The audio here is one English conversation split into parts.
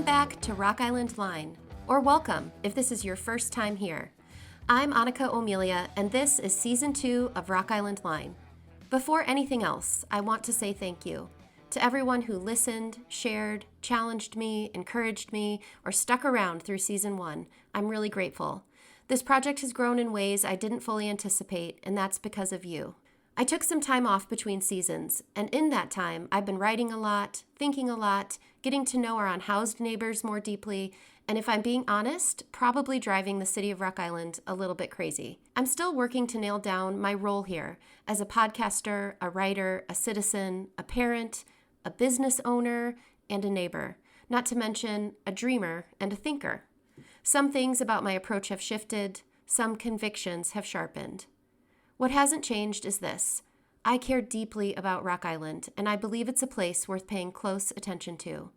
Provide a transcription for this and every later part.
back to Rock Island Line, or welcome if this is your first time here. I'm Annika O'Melia, and this is Season 2 of Rock Island Line. Before anything else, I want to say thank you to everyone who listened, shared, challenged me, encouraged me, or stuck around through Season 1. I'm really grateful. This project has grown in ways I didn't fully anticipate, and that's because of you. I took some time off between seasons, and in that time, I've been writing a lot, thinking a lot, getting to know our unhoused neighbors more deeply, and if I'm being honest, probably driving the city of Rock Island a little bit crazy. I'm still working to nail down my role here as a podcaster, a writer, a citizen, a parent, a business owner, and a neighbor, not to mention a dreamer and a thinker. Some things about my approach have shifted, some convictions have sharpened. What hasn't changed is this. I care deeply about Rock Island, and I believe it's a place worth paying close attention to.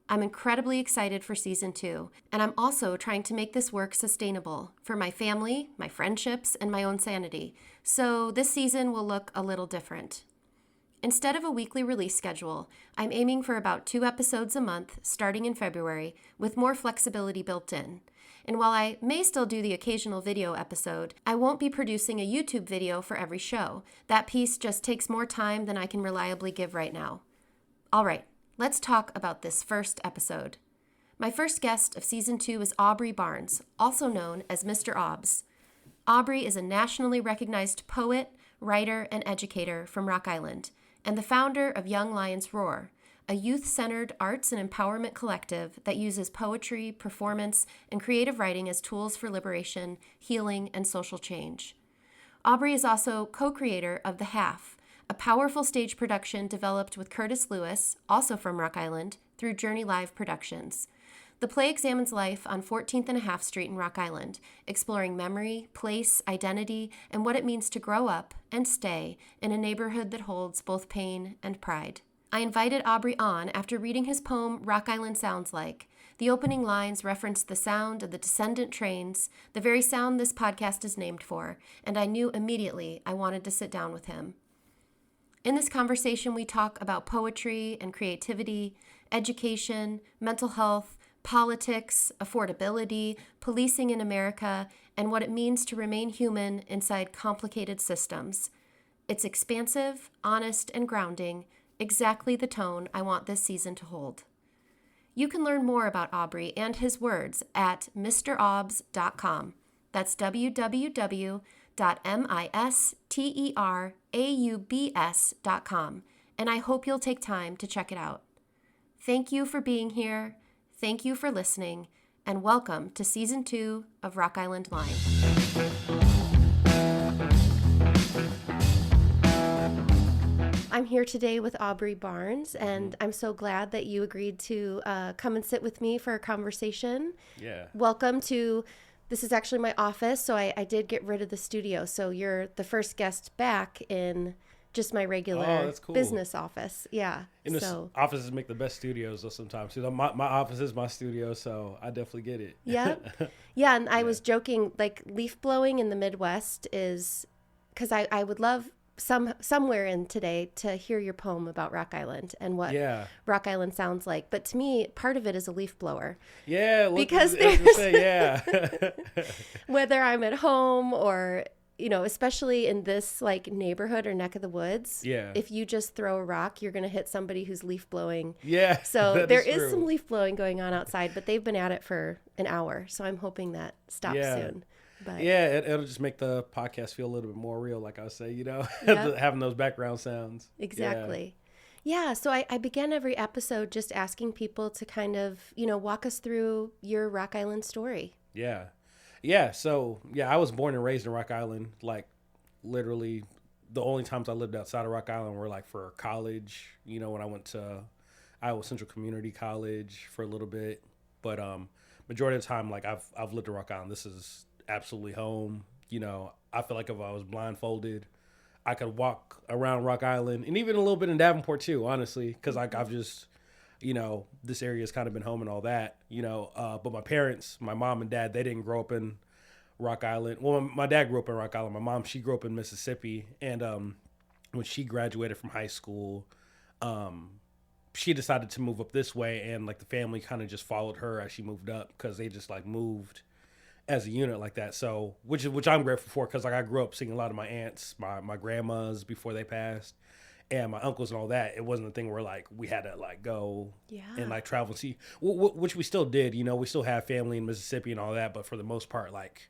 I'm incredibly excited for Season 2, and I'm also trying to make this work sustainable for my family, my friendships, and my own sanity, so this season will look a little different. Instead of a weekly release schedule, I'm aiming for about 2 episodes a month starting in February, with more flexibility built in. And while I may still do the occasional video episode, I won't be producing a YouTube video for every show. That piece just takes more time than I can reliably give right now. All right, let's talk about this first episode. My first guest of Season 2 is Aubrey Barnes, also known as Mister Aubs. Aubrey is a nationally recognized poet, writer, and educator from Rock Island, and the founder of Young Lions Roar, a youth-centered arts and empowerment collective that uses poetry, performance, and creative writing as tools for liberation, healing, and social change. Aubrey is also co-creator of The Half, a powerful stage production developed with Curtis Lewis, also from Rock Island, through Journey Live Productions. The play examines life on 14th and a half Street in Rock Island, exploring memory, place, identity, and what it means to grow up and stay in a neighborhood that holds both pain and pride. I invited Aubrey on after reading his poem, Rock Island Sounds Like. The opening lines referenced the sound of the descendant trains, the very sound this podcast is named for, and I knew immediately I wanted to sit down with him. In this conversation, we talk about poetry and creativity, education, mental health, politics, affordability, policing in America, and what it means to remain human inside complicated systems. It's expansive, honest, and grounding, exactly the tone I want this season to hold. You can learn more about Aubrey and his words at misteraubs.com. That's www.misteraubs.com, and I hope you'll take time to check it out. Thank you for being here, thank you for listening, and welcome to Season 2 of Rock Island Line. I'm here today with Aubrey Barnes, and I'm so glad that you agreed to come and sit with me for a conversation. Yeah. Welcome to, this is actually my office, so I did get rid of the studio, so you're the first guest back in just my regular business office. Yeah. And offices make the best studios though sometimes. My office is my studio, so I definitely get it. Yeah. Yeah, and I was joking, like leaf blowing in the Midwest is, because I would love somewhere in today to hear your poem about Rock Island and what Rock Island sounds like. But to me, part of it is a leaf blower. Yeah. Because whether I'm at home or, especially in this like neighborhood or neck of the woods, if you just throw a rock, you're going to hit somebody who's leaf blowing. Yeah. So there is some leaf blowing going on outside, but they've been at it for an hour. So I'm hoping that stops soon. But it'll just make the podcast feel a little bit more real, like I say, having those background sounds. Exactly. Yeah. So I began every episode just asking people to kind of, walk us through your Rock Island story. Yeah. Yeah. So, I was born and raised in Rock Island. Like, literally, the only times I lived outside of Rock Island were, like, for college, when I went to Iowa Central Community College for a little bit. But majority of the time, like, I've lived in Rock Island. This is absolutely home. I feel like if I was blindfolded, I could walk around Rock Island and even a little bit in Davenport too, honestly, because I've just, this area has kind of been home and all that, but my parents, my mom and dad, they didn't grow up in Rock Island. Well, my dad grew up in Rock Island. My mom, she grew up in Mississippi. And when she graduated from high school, she decided to move up this way, and like the family kind of just followed her as she moved up because they just like moved as a unit like that. So which I'm grateful for, because like I grew up seeing a lot of my aunts, my grandmas before they passed, and my uncles and all that. It wasn't a thing where like we had to like go and like travel and see, which we still did. You know, we still have family in Mississippi and all that, but for the most part, like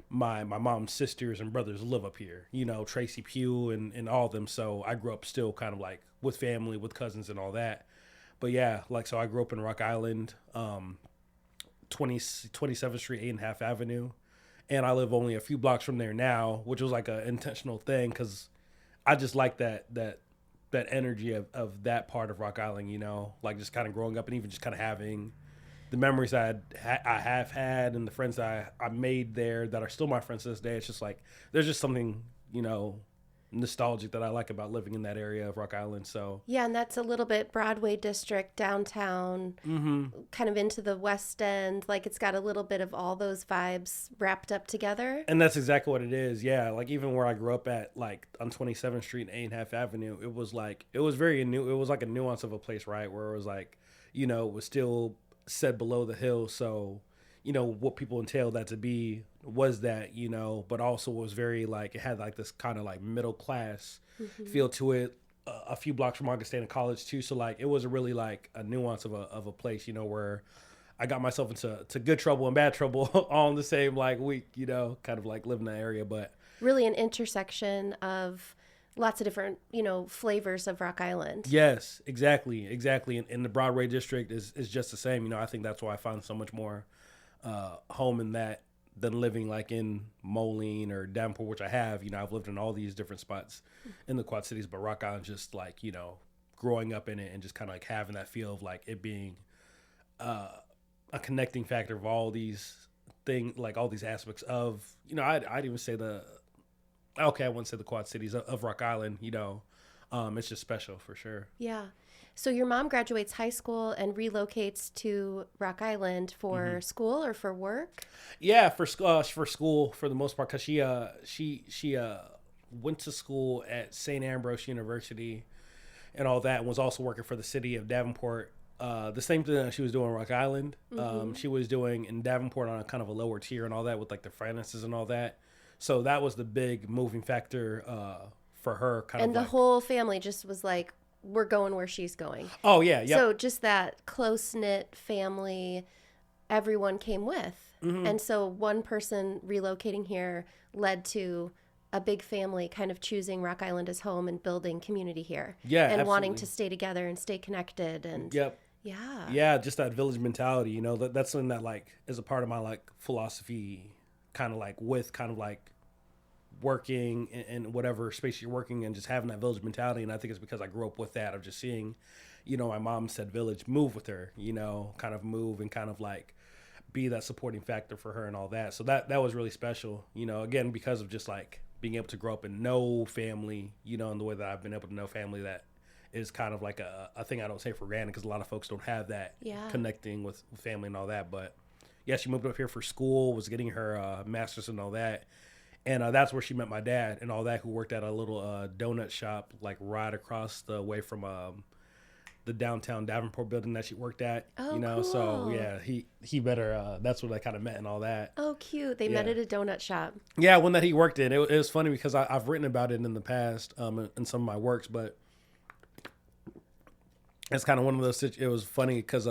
my mom's sisters and brothers live up here. You know, Tracy Pugh and all of them. So I grew up still kind of like with family, with cousins and all that. But yeah, like so I grew up in Rock Island, 27th Street, 8.5 Avenue. And I live only a few blocks from there now, which was like an intentional thing because I just like that energy of that part of Rock Island, you know, like just kind of growing up and even just kind of having the memories I have had and the friends that I made there that are still my friends to this day. It's just like, there's just something, you know, nostalgic that I like about living in that area of Rock Island. So yeah, and that's a little bit Broadway district, downtown, kind of into the West End. Like it's got a little bit of all those vibes wrapped up together. And that's exactly what it is. Yeah, like even where I grew up at, like on 27th Street and 8.5 Avenue, it was like it was like a nuance of a place, right? Where it was like, you know, it was still set below the hill, so you know what people entailed that to be was that, you know, but also was very like it had like this kind of like middle class feel to it. A few blocks from Augustana College too, so like it was really like a nuance of a place, you know, where I got myself into good trouble and bad trouble all in the same like week, you know, kind of like living in that area. But really an intersection of lots of different, you know, flavors of Rock Island. Yes, exactly. And the Broadway district is just the same. You know, I think that's why I find so much more home in that than living like in Moline or Davenport, which I have. You know, I've lived in all these different spots in the Quad Cities, but Rock Island, just like, you know, growing up in it and just kind of like having that feel of like it being a connecting factor of all these things, like all these aspects of, you know, I'd even say I wouldn't say the Quad Cities of Rock Island, you know. It's just special for sure. Yeah. So your mom graduates high school and relocates to Rock Island for school or for work? Yeah, for school for the most part, because she went to school at St. Ambrose University and all that, and was also working for the city of Davenport. The same thing that she was doing in Rock Island, she was doing in Davenport on a kind of a lower tier and all that with like the finances and all that. So that was the big moving factor for her. And the whole family just was like, we're going where she's going. Oh, yeah. Yep. So just that close-knit family, everyone came with. And so one person relocating here led to a big family kind of choosing Rock Island as home and building community here. Yeah, and absolutely. Wanting to stay together and stay connected. And Yep. Yeah, just that village mentality, you know, that's something that like is a part of my like philosophy, kind of like with kind of like working in whatever space you're working in, just having that village mentality. And I think it's because I grew up with that, of just seeing, you know, my mom said village, move with her, you know, kind of move and kind of like be that supporting factor for her and all that. So that was really special, you know, again, because of just like being able to grow up and know family, you know, in the way that I've been able to know family, that is kind of like a thing I don't take for granted, because a lot of folks don't have that connecting with family and all that. But yeah, she moved up here for school, was getting her master's and all that. And that's where she met my dad and all that, who worked at a little donut shop like right across the way from the downtown Davenport building that she worked at. Oh, you know, cool. So yeah, he met her. That's where they kind of met and all that. Oh, cute. They met at a donut shop. Yeah, one that he worked in. It was funny because I've written about it in the past in some of my works, but it's kind of one of those. It was funny because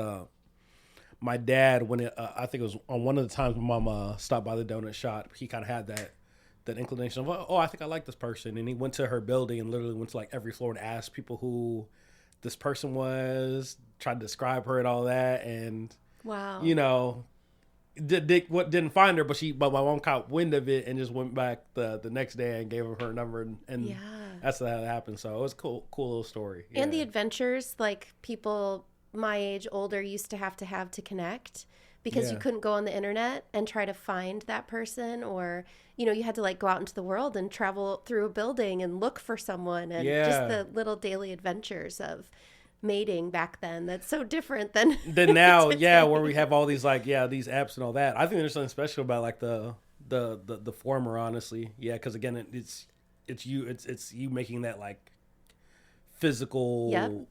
my dad, when I think it was on one of the times my mom stopped by the donut shop, he kind of had that inclination of, oh, I think I like this person. And he went to her building and literally went to like every floor and asked people who this person was, tried to describe her and all that. And, wow, you know, didn't find her, but my mom caught wind of it and just went back the next day and gave her number. And that's how that happened. So it was cool little story. Yeah. And the adventures, like people my age, older, used to have to connect, because you couldn't go on the internet and try to find that person, or, you know, you had to like go out into the world and travel through a building and look for someone, and just the little daily adventures of mating back then. That's so different than now. Yeah, where we have all these like these apps and all that. I think there's something special about like the former, honestly. Yeah, because again, it's you making that like physical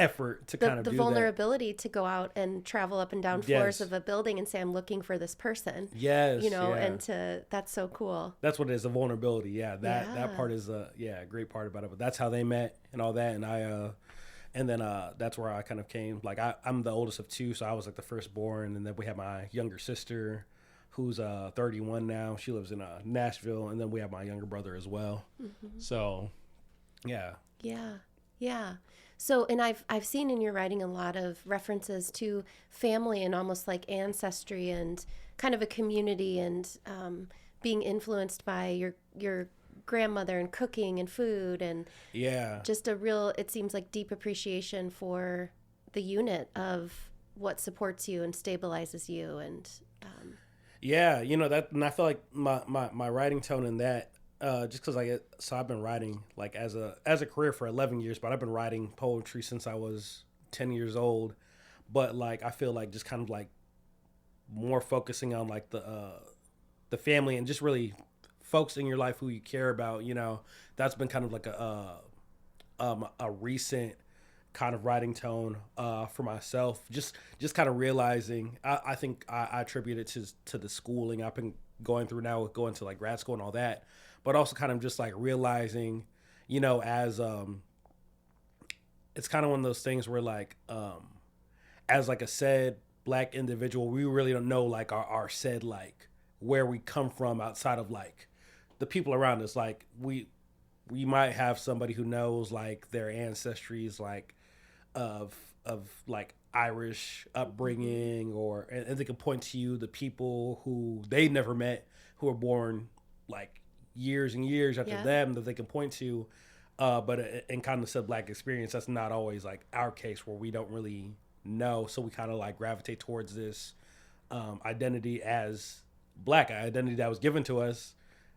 effort to kind of the do vulnerability to go out and travel up and down floors Yes. of a building and say, I'm looking for this person. that. Yes, You know, yeah. and that's so cool. That's what it is, the vulnerability. Yeah, that Yeah. that part is a great part about it. But that's how they met and all that. And then that's where I kind of came. Like I'm the oldest of two, so I was like the firstborn, and then we have my younger sister, who's 31 now. She lives in Nashville, and then we have my younger brother as well. So, yeah. Yeah. Yeah. So, and I've seen in your writing a lot of references to family and almost like ancestry and kind of a community and being influenced by your grandmother and cooking and food and Yeah. just a real, it seems like deep appreciation for the unit of what supports you and stabilizes you. And Yeah, you know that, and I feel like my writing tone in that, just because I've been writing like as a career for 11 years, but I've been writing poetry since I was 10 years old. But like I feel like just kind of like more focusing on like the family and just really folks in your life who you care about. You know, that's been kind of like a recent kind of writing tone for myself. Just kind of realizing, I think I attribute it to the schooling I've been going through now with going to like grad school and all that, but also kind of just like realizing, you know, as it's kind of one of those things where like as like a said Black individual, we really don't know like our said like where we come from outside of like the people around us. Like we might have somebody who knows like their ancestries like of like Irish upbringing, or and they can point to you the people who they never met who were born like years and years after them that they can point to, but in kind of said Black experience, that's not always like our case, where we don't really know, so we kind of like gravitate towards this identity as Black, identity that was given to us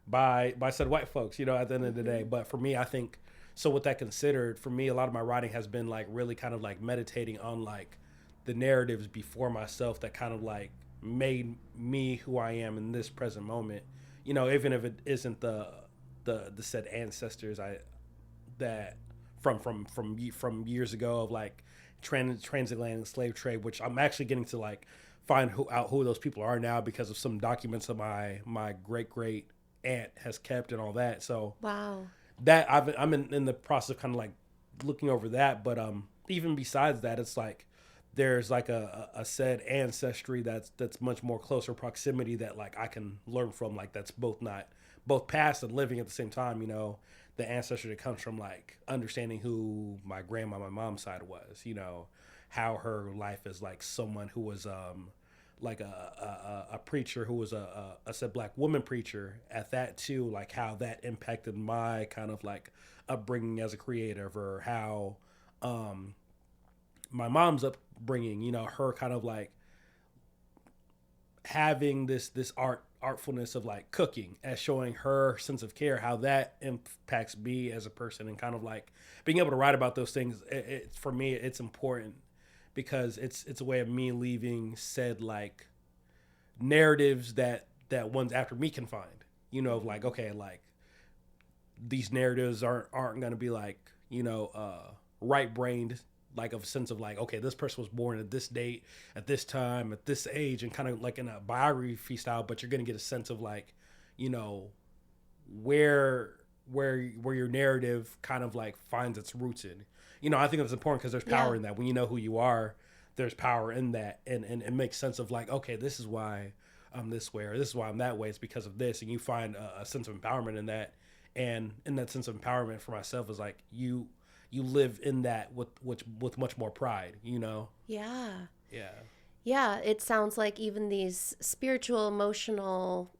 by said white folks, you know, at the end of the day. But for me, I think, so with that considered, for me, a lot of my writing has been like really kind of like meditating on like the narratives before myself that kind of like made me who I am in this present moment. You know, even if it isn't the said ancestors that from years ago of like transatlantic slave trade, which I'm actually getting to like find out who those people are now because of some documents that my great aunt has kept and all that. So wow. That I'm in the process of kind of like looking over that, but even besides that, it's like there's like a said ancestry that's much more closer proximity that like I can learn from, like that's both past and living at the same time. You know, the ancestry that comes from like understanding who my grandma, my mom's side was, you know, how her life is like someone who was like a preacher who was a said Black woman preacher at that too, like how that impacted my kind of like upbringing as a creative, or how my mom's upbringing, you know, her kind of like having this artfulness of like cooking as showing her sense of care, how that impacts me as a person, and kind of like being able to write about those things. For me, it's important because it's a way of me leaving said like narratives that ones after me can find, you know, of like, okay, like these narratives aren't going to be like, you know, right brained, like of a sense of like, okay, this person was born at this date, at this time, at this age, and kind of like in a biography style, but you're going to get a sense of like, you know, where your narrative kind of like finds its roots in. You know, I think that's important because there's power in that. When you know who you are, there's power in that, and it makes sense of like, okay, this is why I'm this way, or this is why I'm that way. It's because of this, and you find a sense of empowerment in that. And in that sense of empowerment for myself is like you live in that with much more pride, you know? Yeah. Yeah. Yeah, it sounds like even these spiritual, emotional,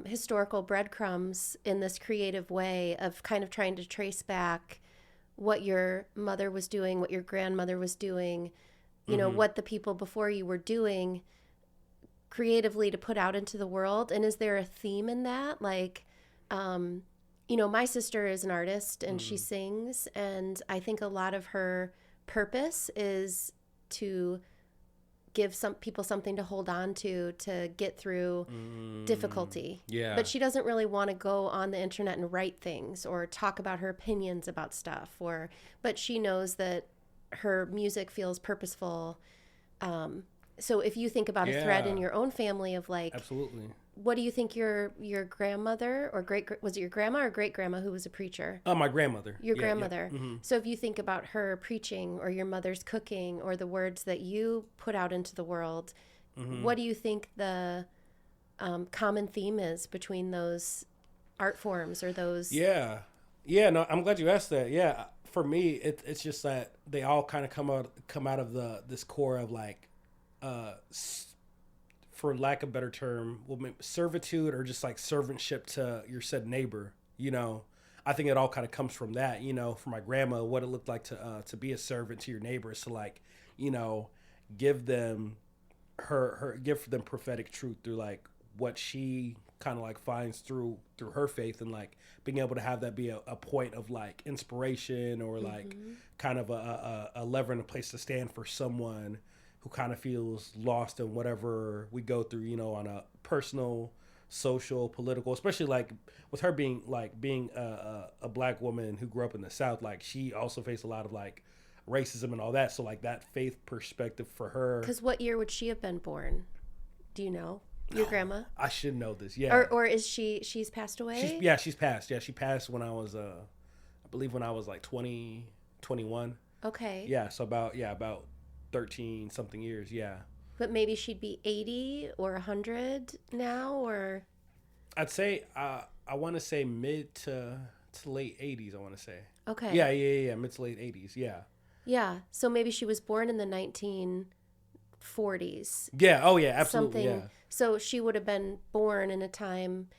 historical breadcrumbs in this creative way of kind of trying to trace back what your mother was doing, what your grandmother was doing, you know, what the people before you were doing creatively to put out into the world. And is there a theme in that? Like, you know, my sister is an artist and she sings, and I think a lot of her purpose is to give some people something to hold on to get through difficulty. Yeah. But she doesn't really want to go on the internet and write things or talk about her opinions about stuff, but she knows that her music feels purposeful. So if you think about a thread in your own family of like, absolutely. What do you think your grandmother or was it your grandma or great grandma who was a preacher? My grandmother. Your grandmother. Mm-hmm. So if you think about her preaching or your mother's cooking or the words that you put out into the world, what do you think the common theme is between those art forms or those? Yeah. No, I'm glad you asked that. Yeah, for me, it's just that they all kind of come out of this core of like, for lack of a better term, servitude or just like servantship to your said neighbor. I think it all kind of comes from that. For my grandma, what it looked like to be a servant to your neighbors, to like, give them give them prophetic truth through like what she kind of like finds through her faith, and like being able to have that be a point of like inspiration or like kind of a lever and a place to stand for someone who kind of feels lost in whatever we go through, on a personal, social, political, especially like with her being a black woman who grew up in the South. Like she also faced a lot of like racism and all that. So like that faith perspective for her. Because what year would she have been born? Do you know? Your grandma? I should know this. Yeah. Or is she's passed away? She's passed. Yeah. She passed when I was, I believe when I was like 20, 21. Okay. Yeah. So about 13 something years. Yeah. But maybe she'd be 80 or 100 now, or? I'd say, I want to say mid to late 80s, I want to say. Okay. Yeah. Mid to late 80s. Yeah. Yeah. So maybe she was born in the 1940s. Yeah. Oh, yeah. Absolutely. Something. Yeah. So she would have been born in a time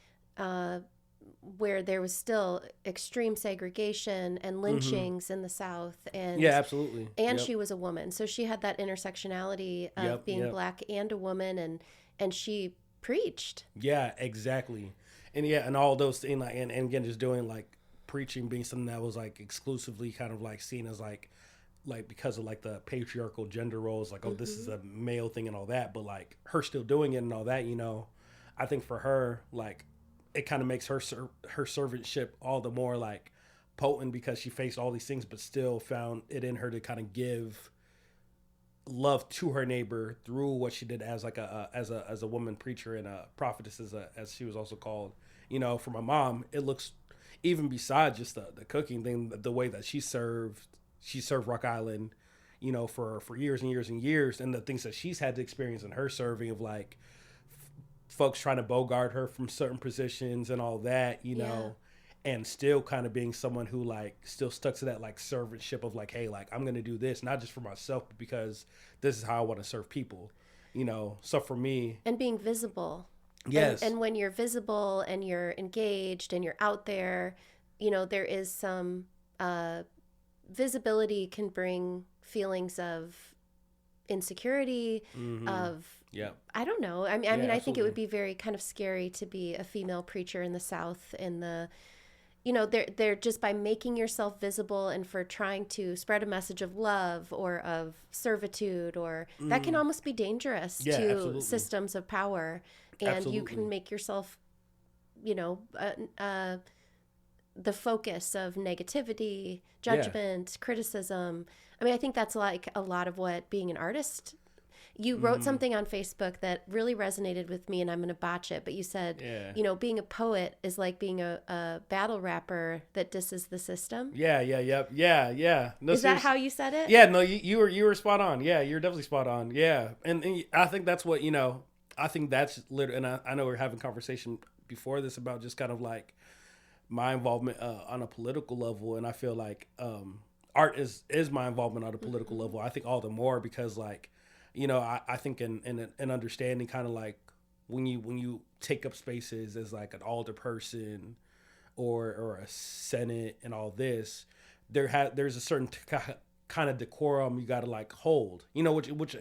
where there was still extreme segregation and lynchings in the South. And yeah, absolutely. And she was a woman. So she had that intersectionality of being black and a woman, and she preached. Yeah, exactly. And all those things, like, and again, just doing like preaching being something that was like exclusively kind of like seen as like because of like the patriarchal gender roles, like, this is a male thing and all that, but like her still doing it and all that, I think for her, like, it kind of makes her servantship all the more like potent because she faced all these things, but still found it in her to kind of give love to her neighbor through what she did as like as a woman preacher and a prophetess, as she was also called. For my mom, it looks, even besides just the cooking thing, the way that she served Rock Island, for years and years and years, and the things that she's had to experience in her serving of like folks trying to bogart her from certain positions and all that, and still kind of being someone who like still stuck to that like servantship of like, hey, like I'm going to do this, not just for myself, but because this is how I want to serve people, so for me. And being visible. Yes. And when you're visible and you're engaged and you're out there, there is some visibility can bring feelings of insecurity, of I don't know. I mean, I think it would be very kind of scary to be a female preacher in the South, in the, they're just by making yourself visible and for trying to spread a message of love or of servitude, or that can almost be dangerous to absolutely. Systems of power, and you can make yourself, the focus of negativity, judgment, criticism. I mean, I think that's like a lot of what being an artist. You wrote something on Facebook that really resonated with me, and I'm going to botch it, but you said, being a poet is like being a battle rapper that disses the system. Yeah. No, is that how you said it? Yeah, no, you were spot on. Yeah, you're definitely spot on. Yeah, and I think that's what, I think that's literally, and I know we're having conversation before this about just kind of like my involvement on a political level, and I feel like art is my involvement on a political level. I think all the more because like, I think in understanding kind of like when you take up spaces as like an alder person or a senate and all this, there's a certain kind of decorum you got to like hold, which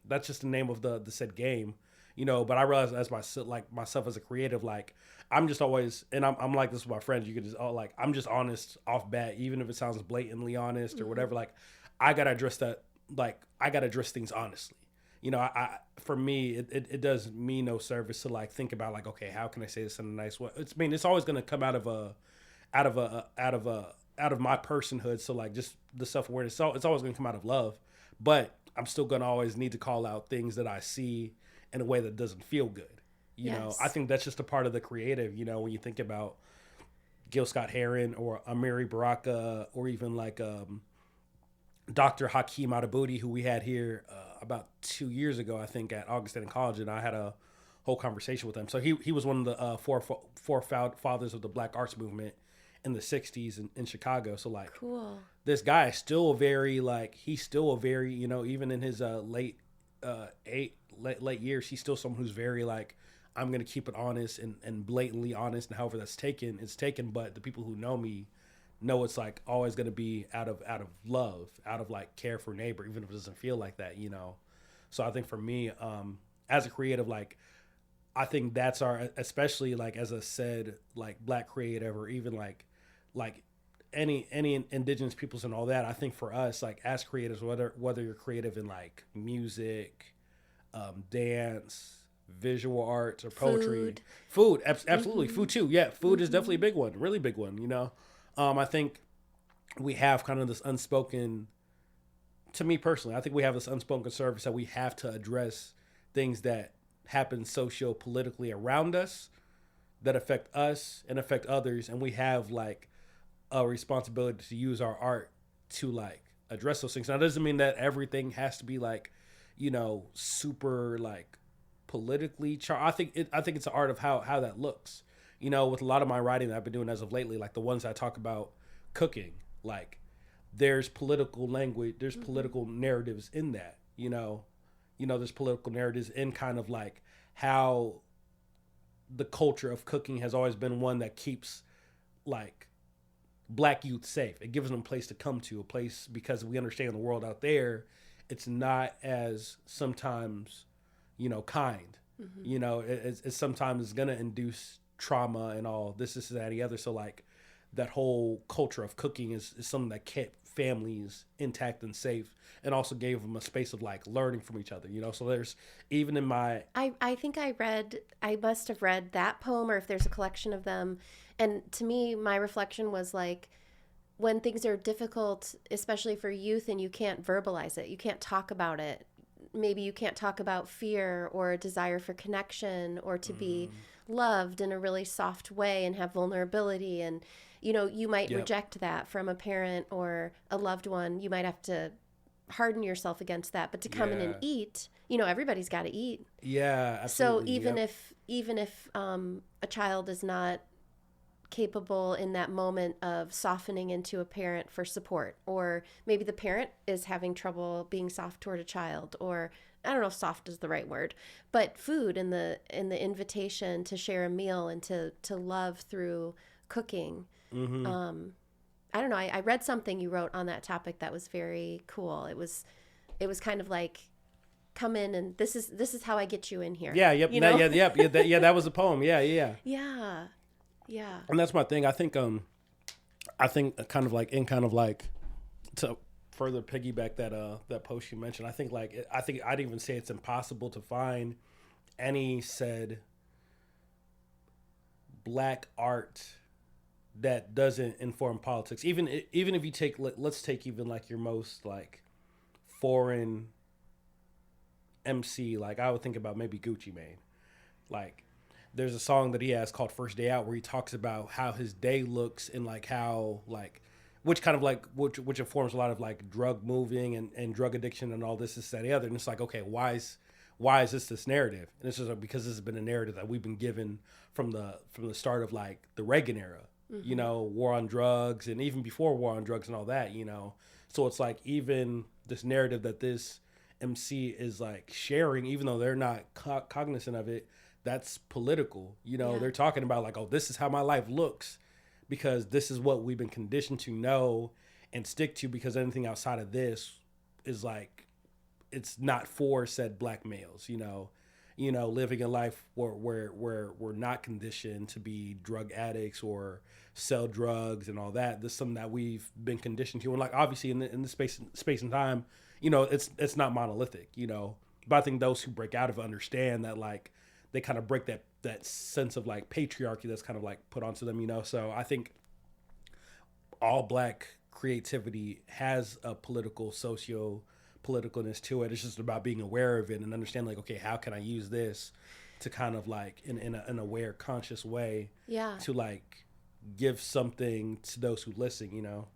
that's just the name of the said game, but I realize as myself as a creative, like I'm just always, and I'm like this with my friends, you could just I'm just honest off bat, even if it sounds blatantly honest or whatever, like I got to address that. Like I got to address things honestly, I for me, it does me no service to like think about like, okay, how can I say this in a nice way? It's always going to come out of a out of my personhood. So like just the self-awareness, so it's always going to come out of love, but I'm still going to always need to call out things that I see in a way that doesn't feel good. You know, I think that's just a part of the creative, you know, when you think about Gil Scott-Heron or Amiri Baraka, or even like Dr. Hakeem Adabudi, who we had here about 2 years ago, I think, at Augustine College, and I had a whole conversation with him. So he was one of the four fathers of the Black Arts Movement in the 60s in Chicago. So like, cool. This guy is still he's still a very, you know, even in his late years, he's still someone who's very like, I'm going to keep it honest and blatantly honest, and however that's taken, it's taken. But the people who know me know it's like always going to be out of love, out of like care for neighbor, even if it doesn't feel like that, you know? So I think for me, as a creative, like, I think that's especially like, as I said, like Black creative, or even like any indigenous peoples and all that. I think for us, like as creatives, whether you're creative in like music, dance, visual arts, or poetry, food absolutely, food too. Yeah, food is definitely a big one, really big one, you know? I think we have kind of this unspoken, to me personally, I think we have this unspoken service that we have to address things that happen socio-politically around us that affect us and affect others. And we have like a responsibility to use our art to like address those things. Now, that doesn't mean that everything has to be like, you know, super like politically charged. I think it's an art of how that looks. You know, with a lot of my writing that I've been doing as of lately, like the ones I talk about cooking, like there's political language, there's political narratives in that, you know, there's political narratives in kind of like how the culture of cooking has always been one that keeps like Black youth safe. It gives them a place to come to, a place, because we understand the world out there, it's not as sometimes, you know, kind, you know, it's sometimes going to induce trauma and all this, that, and the other. So like that whole culture of cooking is something that kept families intact and safe, and also gave them a space of like learning from each other, you know? So there's, even in my... I think I must have read that poem, or if there's a collection of them. And to me, my reflection was like, when things are difficult, especially for youth, and you can't verbalize it, you can't talk about it. Maybe you can't talk about fear or a desire for connection, or to be loved in a really soft way and have vulnerability. And, you know, you might reject that from a parent or a loved one. You might have to harden yourself against that. But to come in and eat, you know, everybody's got to eat. Yeah, absolutely. So even if a child is not capable in that moment of softening into a parent for support, or maybe the parent is having trouble being soft toward a child, or I don't know if soft is the right word, but food and the invitation to share a meal and to love through cooking. I don't know. I read something you wrote on that topic that was very cool. It was kind of like, come in and this is how I get you in here. Yeah. Yep. You know? That was a poem. Yeah. Yeah. And that's my thing. I think kind of like to further piggyback that post you mentioned, I think I'd even say it's impossible to find any said Black art that doesn't inform politics. Even if you take, let's take even like your most like foreign MC, like I would think about maybe Gucci Mane. Like there's a song that he has called First Day Out where he talks about how his day looks, and like how like which informs a lot of like drug moving and drug addiction and all this that, the other. And it's like, okay, why is this narrative? And it's just like, because this has been a narrative that we've been given from the start of like the Reagan era, you know, war on drugs, and even before war on drugs and all that, you know. So it's like, even this narrative that this MC is like sharing, even though they're not cognizant of it, that's political. You know, they're talking about like, oh, this is how my life looks, because this is what we've been conditioned to know and stick to, because anything outside of this is like, it's not for said Black males, you know, living a life where we're not conditioned to be drug addicts or sell drugs and all that. This is something that we've been conditioned to. And like, obviously in the space and time, you know, it's not monolithic, you know, but I think those who break out of it understand that like, they kind of break that sense of like patriarchy that's kind of like put onto them, you know? So I think all black creativity has a political, socio politicalness to it. It's just about being aware of it and understand like, okay, how can I use this to kind of like in an aware, conscious way to like give something to those who listen, you know?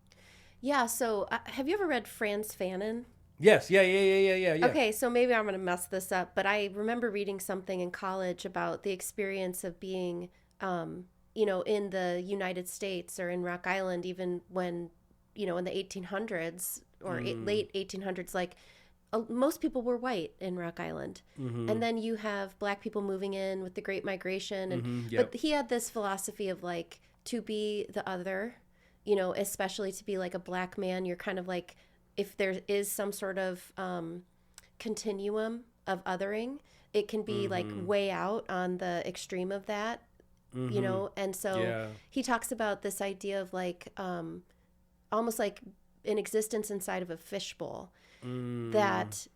Yeah. So have you ever read Franz Fanon? Yes. Yeah. Okay, so maybe I'm going to mess this up, but I remember reading something in college about the experience of being, in the United States or in Rock Island, even when, in the 1800s or late 1800s, like most people were white in Rock Island. And then you have black people moving in with the Great Migration. And But he had this philosophy of like to be the other, especially to be like a black man, you're kind of like, if there is some sort of continuum of othering, it can be like way out on the extreme of that, and so he talks about this idea of like almost like an existence inside of a fishbowl that,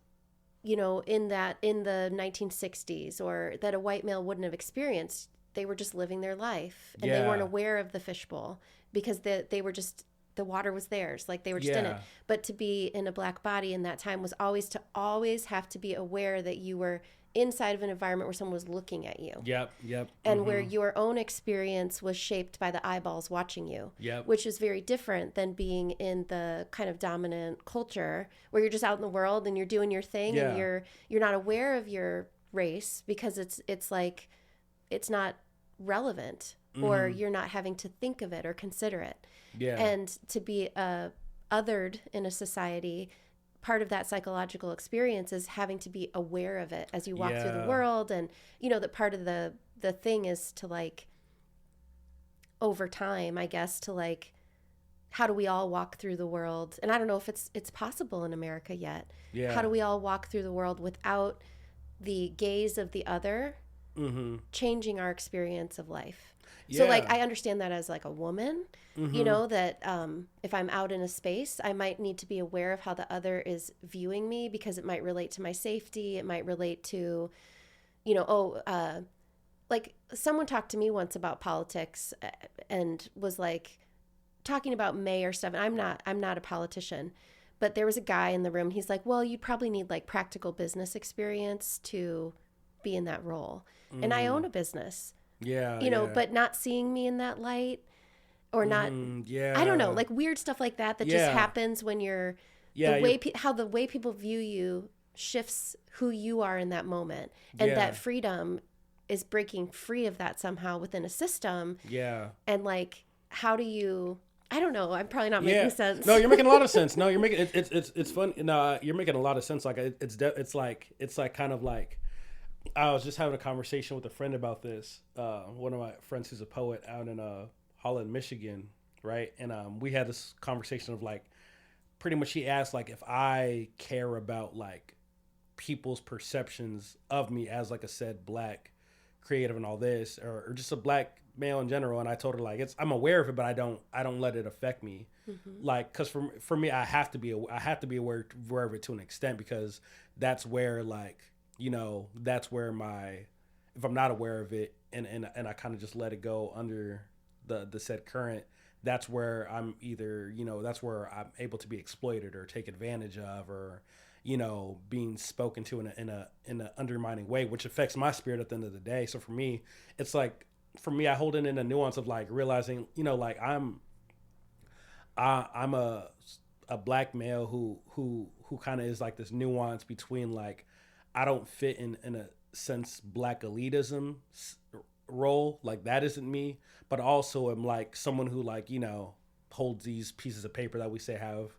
in the 1960s or that a white male wouldn't have experienced. They were just living their life and they weren't aware of the fishbowl because they were just, the water was theirs, like they were just in it. But to be in a black body in that time was always have to be aware that you were inside of an environment where someone was looking at you. Yep. And where your own experience was shaped by the eyeballs watching you. Which is very different than being in the kind of dominant culture where you're just out in the world and you're doing your thing and you're not aware of your race because it's like it's not relevant or you're not having to think of it or consider it. And to be othered in a society, part of that psychological experience is having to be aware of it as you walk through the world. And, that part of the thing is to like, over time, I guess, to like, how do we all walk through the world? And I don't know if it's possible in America yet. How do we all walk through the world without the gaze of the other changing our experience of life? So like, I understand that as like a woman, that if I'm out in a space, I might need to be aware of how the other is viewing me because it might relate to my safety. It might relate to, like someone talked to me once about politics and was like talking about mayor stuff. And I'm not a politician, but there was a guy in the room. He's like, well, you'd probably need like practical business experience to be in that role. And I own a business. But not seeing me in that light or not, I don't know, like weird stuff like that just happens when you're, how the way people view you shifts who you are in that moment. And that freedom is breaking free of that somehow within a system. And like, how do you, I don't know, I'm probably not making sense. No, you're making a lot of sense. No, you're making, it's fun. No, you're making a lot of sense. Like it's like kind of like, I was just having a conversation with a friend about this. One of my friends who's a poet out in Holland, Michigan, right? And we had this conversation of like, pretty much he asked like if I care about like people's perceptions of me as like a said black creative and all this, or just a black male in general. And I told her like I'm aware of it, but I don't let it affect me. Like, because for me, I have to be aware of it to an extent because that's where like, that's where if I'm not aware of it and I kind of just let it go under the said current, that's where I'm either, that's where I'm able to be exploited or take advantage of or, being spoken to in a undermining way, which affects my spirit at the end of the day. So for me, it's like, I hold it in a nuance of like realizing, like I'm a black male who kind of is like this nuance between like, I don't fit in a sense black elitism role, like that isn't me, but also I'm like someone who like holds these pieces of paper that we say have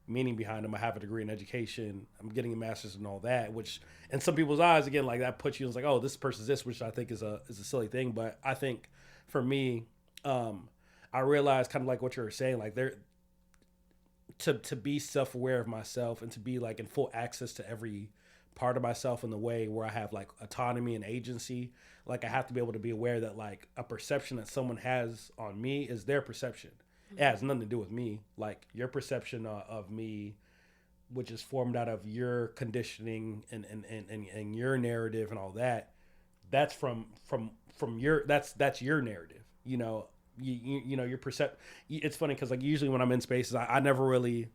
meaning behind them. I have a degree in education, I'm getting a master's and all that, which in some people's eyes again like that puts you as like, oh, this person's this, which I think is a silly thing. But I think for me, I realize kind of like what you were saying, like there to be self-aware of myself and to be like in full access to every part of myself in the way where I have like autonomy and agency. Like I have to be able to be aware that like a perception that someone has on me is their perception. It has nothing to do with me. Like your perception of me, which is formed out of your conditioning and your narrative and all that, that's from your, that's your narrative, you know, your it's funny because like usually when I'm in spaces, I never really,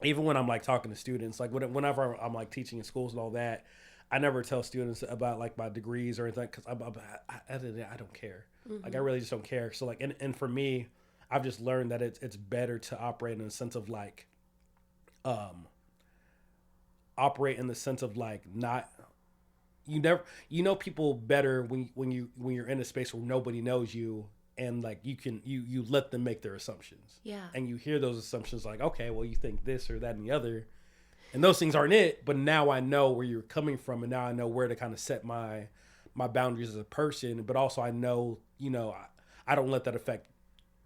even when I'm like talking to students, like whenever I'm like teaching in schools and all that, I never tell students about like my degrees or anything because I don't care. Like I really just don't care. So like, and for me, I've just learned that it's better to operate in a sense of like, operate in the sense of like not, you know people better when you're in a space where nobody knows you, and like you let them make their assumptions. Yeah. And you hear those assumptions like, okay, well you think this or that and the other, and those things aren't it, but now I know where you're coming from, and now I know where to kind of set my boundaries as a person, but also I know, you know, I don't let that affect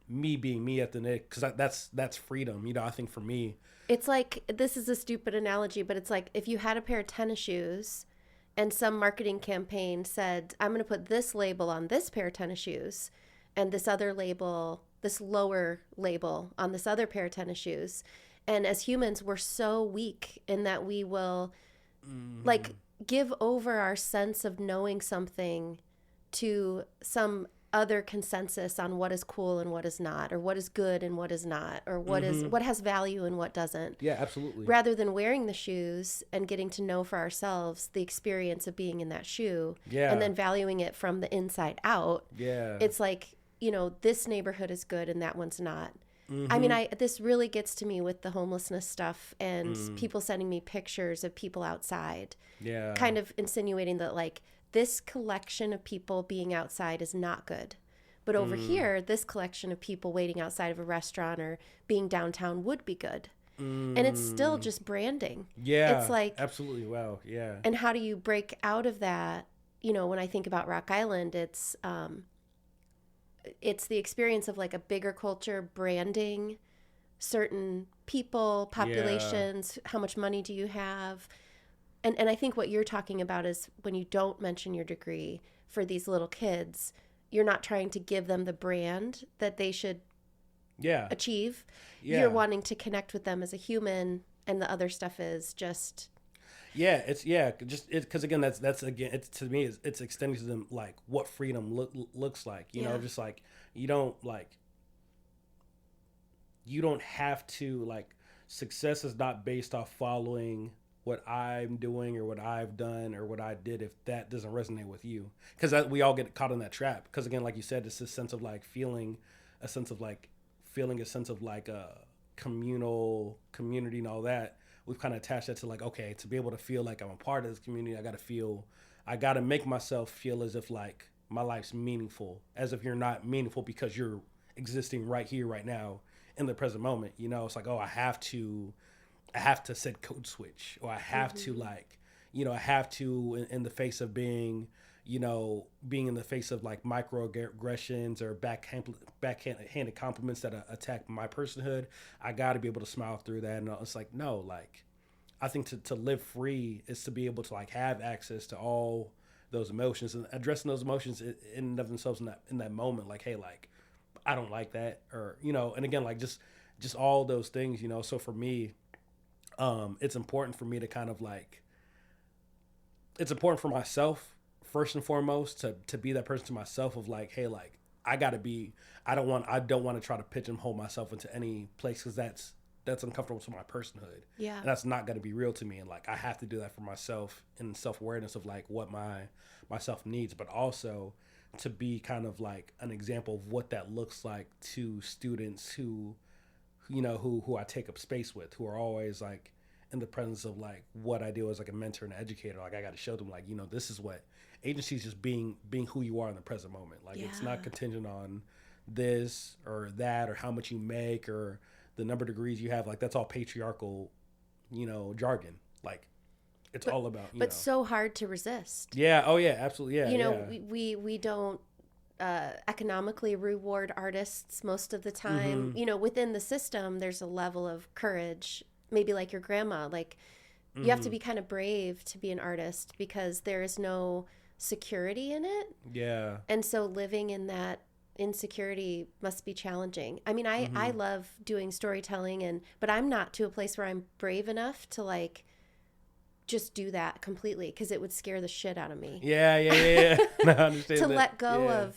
me being me at the end, because that's freedom. You know, I think for me, it's like, this is a stupid analogy, but it's like if you had a pair of tennis shoes and some marketing campaign said, I'm going to put this label on this pair of tennis shoes and this other label, this lower label on this other pair of tennis shoes. And as humans, we're so weak in that we will like give over our sense of knowing something to some other consensus on what is cool and what is not, or what is good and what is not, or what is what has value and what doesn't. Yeah, absolutely. Rather than wearing the shoes and getting to know for ourselves the experience of being in that shoe, and then valuing it from the inside out. Yeah. It's like, you know, this neighborhood is good and that one's not. I mean, this really gets to me with the homelessness stuff and people sending me pictures of people outside. Yeah. Kind of insinuating that like this collection of people being outside is not good. But over here, this collection of people waiting outside of a restaurant or being downtown would be good. And it's still just branding. Yeah. It's like, absolutely. Wow. Yeah. and how do you break out of that? You know, when I think about Rock Island, it's the experience of like a bigger culture branding certain people, populations, how much money do you have? And I think what you're talking about is when you don't mention your degree for these little kids, you're not trying to give them the brand that they should achieve. Yeah. You're wanting to connect with them as a human, and the other stuff is just... Yeah, because again, that's again, it's to me, it's extending to them like what freedom looks like. You know, just like you don't have to like, success is not based off following what I'm doing or what I've done or what I did if that doesn't resonate with you, because we all get caught in that trap. Because again, like you said, it's this sense of like feeling a sense of like a community and all that. We've kind of attached that to like, okay, to be able to feel like I'm a part of this community, I got to make myself feel as if like my life's meaningful, as if you're not meaningful because you're existing right here, right now in the present moment. You know, it's like, oh, I have to set code switch, or I have to like, you know, I have to in the face of being in the face of like microaggressions or backhanded compliments that attack my personhood, I got to be able to smile through that. And it's like, no, like, I think to live free is to be able to like have access to all those emotions and addressing those emotions in and of themselves in that moment. Like, hey, like, I don't like that, or, you know, and again, like just all those things, you know. So for me, it's important for me to kind of like, it's important for myself first and foremost to be that person to myself of like, hey, like, I don't want to try to pigeonhole myself into any place, because that's uncomfortable to my personhood. Yeah. And that's not going to be real to me. And like, I have to do that for myself in self-awareness of like what myself needs, but also to be kind of like an example of what that looks like to students who I take up space with, who are always like in the presence of like what I do as like a mentor and an educator. Like, I got to show them like, you know, this is what agency is, just being who you are in the present moment. Like, it's not contingent on this or that or how much you make or the number of degrees you have. Like, that's all patriarchal, you know, jargon. Like, it's all about, you know. So hard to resist. Yeah. Oh yeah, absolutely. Yeah. You know, we don't economically reward artists most of the time. You know, within the system, there's a level of courage, maybe like your grandma, like you have to be kind of brave to be an artist because there is no security in it. Yeah. And so living in that insecurity must be challenging. I mean, I love doing storytelling, but I'm not to a place where I'm brave enough to like just do that completely, because it would scare the shit out of me. Yeah. No, I understand to that. let go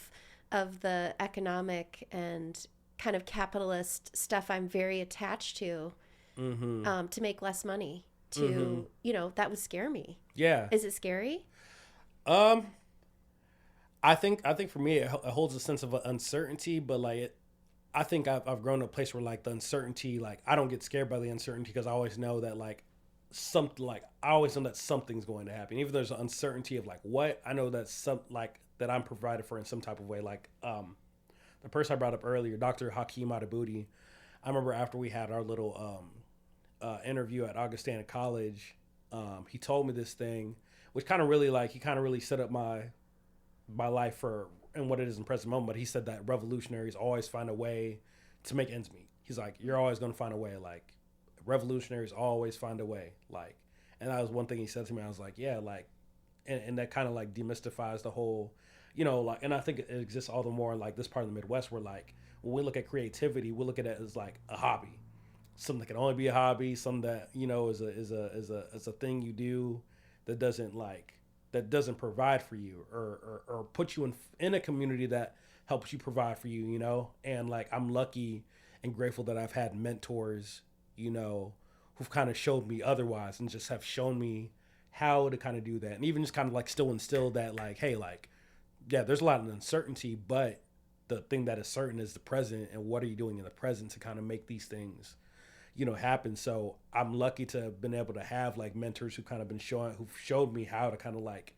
of the economic and kind of capitalist stuff I'm very attached to, to make less money, to, that would scare me. Yeah. Is it scary? I think for me it holds a sense of uncertainty, but like I think I've grown to a place where like the uncertainty, like I don't get scared by the uncertainty because I always know that like I always know that something's going to happen. Even though there's an uncertainty of like what, I know that that I'm provided for in some type of way. Like the person I brought up earlier, Dr. Hakeem Adabudi, I remember after we had our little interview at Augustana College, he told me this thing, which kind of really set up my life for and what it is in present moment. But he said that revolutionaries always find a way to make ends meet. He's like, you're always going to find a way. Like revolutionaries always find a way. Like, and that was one thing he said to me. I was like, yeah, like, and that kind of like demystifies the whole, like, and I think it exists all the more in like this part of the Midwest where like when we look at creativity, we look at it as like a hobby, something that can only be a hobby, something that is a thing you do that doesn't provide for you or put you in a community that helps you provide for you, and like I'm lucky and grateful that I've had mentors, who've kind of showed me otherwise and just have shown me how to kind of do that, and even just kind of like still instill that like, hey, like, yeah, there's a lot of uncertainty, but the thing that is certain is the present, and what are you doing in the present to kind of make these things happen. So I'm lucky to have been able to have like mentors who've showed me how to kind of like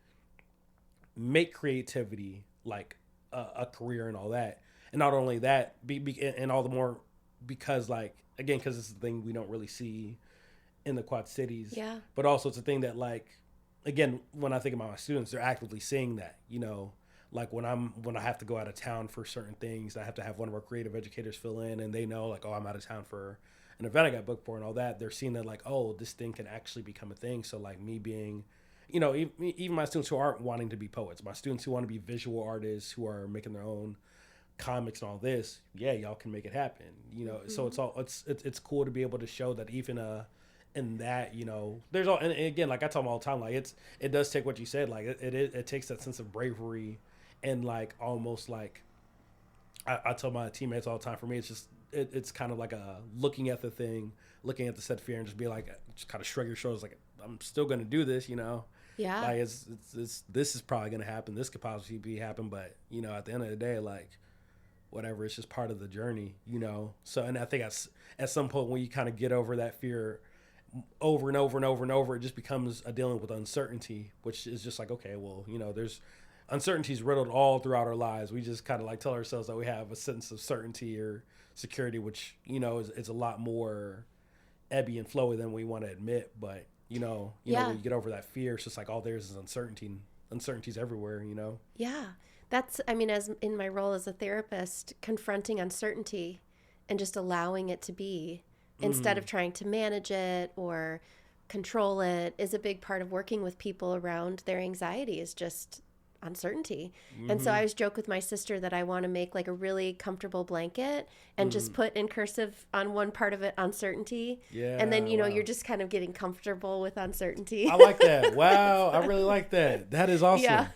make creativity like a career and all that. And not only that, and all the more because like, again, because it's a thing we don't really see in the Quad Cities. Yeah. But also it's a thing that like, again, when I think about my students, they're actively seeing that, like when I have to go out of town for certain things, I have to have one of our creative educators fill in, and they know like, oh, I'm out of town for an event I got booked for and all that. They're seeing that like, oh, this thing can actually become a thing. So like me being, even my students who aren't wanting to be poets, my students who want to be visual artists, who are making their own comics and all this, yeah, y'all can make it happen. So it's cool to be able to show that even in that, there's all, and again, like I tell them all the time, like it does take what you said, like it takes that sense of bravery and like almost like I tell my teammates all the time, for me it's just it's kind of like a looking at the set fear and just be like, just kind of shrug your shoulders, like I'm still gonna do this, Yeah. like it's this is probably gonna happen, this could possibly happen, but at the end of the day, like whatever, it's just part of the journey, so. And I think at some point when you kind of get over that fear over and over and over and over, it just becomes a dealing with uncertainty, which is just like, okay, well, there's uncertainties riddled all throughout our lives. We just kind of like tell ourselves that we have a sense of certainty or security, which is a lot more ebby and flowy than we want to admit. But when you get over that fear, it's just like all there's is uncertainty. Uncertainty's everywhere. Yeah, that's, as in my role as a therapist, confronting uncertainty and just allowing it to be instead of trying to manage it or control it is a big part of working with people around their anxiety, is just uncertainty. And so I always joke with my sister that I want to make like a really comfortable blanket and just put in cursive on one part of it uncertainty. Yeah. And then, wow. you're just kind of getting comfortable with uncertainty. I like that. Wow. I really like that. That is awesome. Yeah.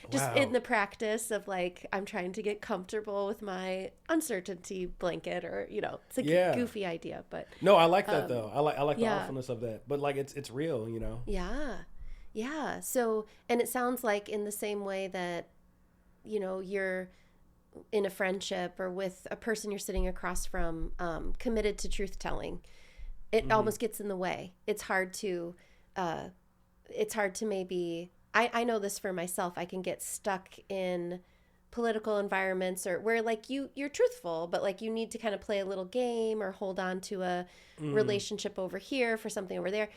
Just wow. in the practice of like, I'm trying to get comfortable with my uncertainty blanket, or, it's a goofy idea, but no, I like that though. I like the yeah. awfulness of that, but like it's real, Yeah. Yeah. So, and it sounds like in the same way that, you're in a friendship or with a person you're sitting across from, committed to truth telling, it almost gets in the way. It's hard to maybe, I know this for myself. I can get stuck in political environments or where like you're truthful, but like you need to kind of play a little game or hold on to a relationship over here for something over there.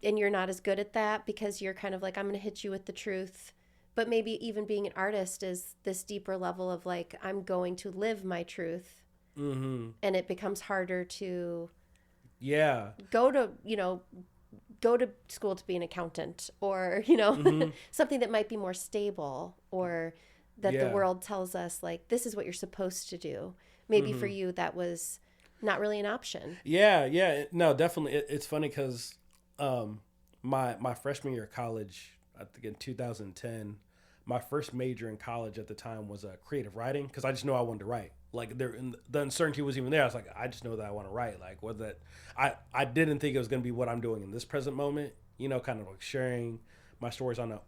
And you're not as good at that because you're kind of like, I'm going to hit you with the truth. But maybe even being an artist is this deeper level of like, I'm going to live my truth. And it becomes harder to go to school to be an accountant, or, something that might be more stable, or that the world tells us like, this is what you're supposed to do. Maybe for you, that was not really an option. Yeah. No, definitely. It's funny because my freshman year of college, I think in 2010, my first major in college at the time was creative writing, because I just knew I wanted to write. Like the uncertainty was even there. I was like, I just know that I want to write. Like, whether that I didn't think it was going to be what I'm doing in this present moment. Kind of like sharing my stories on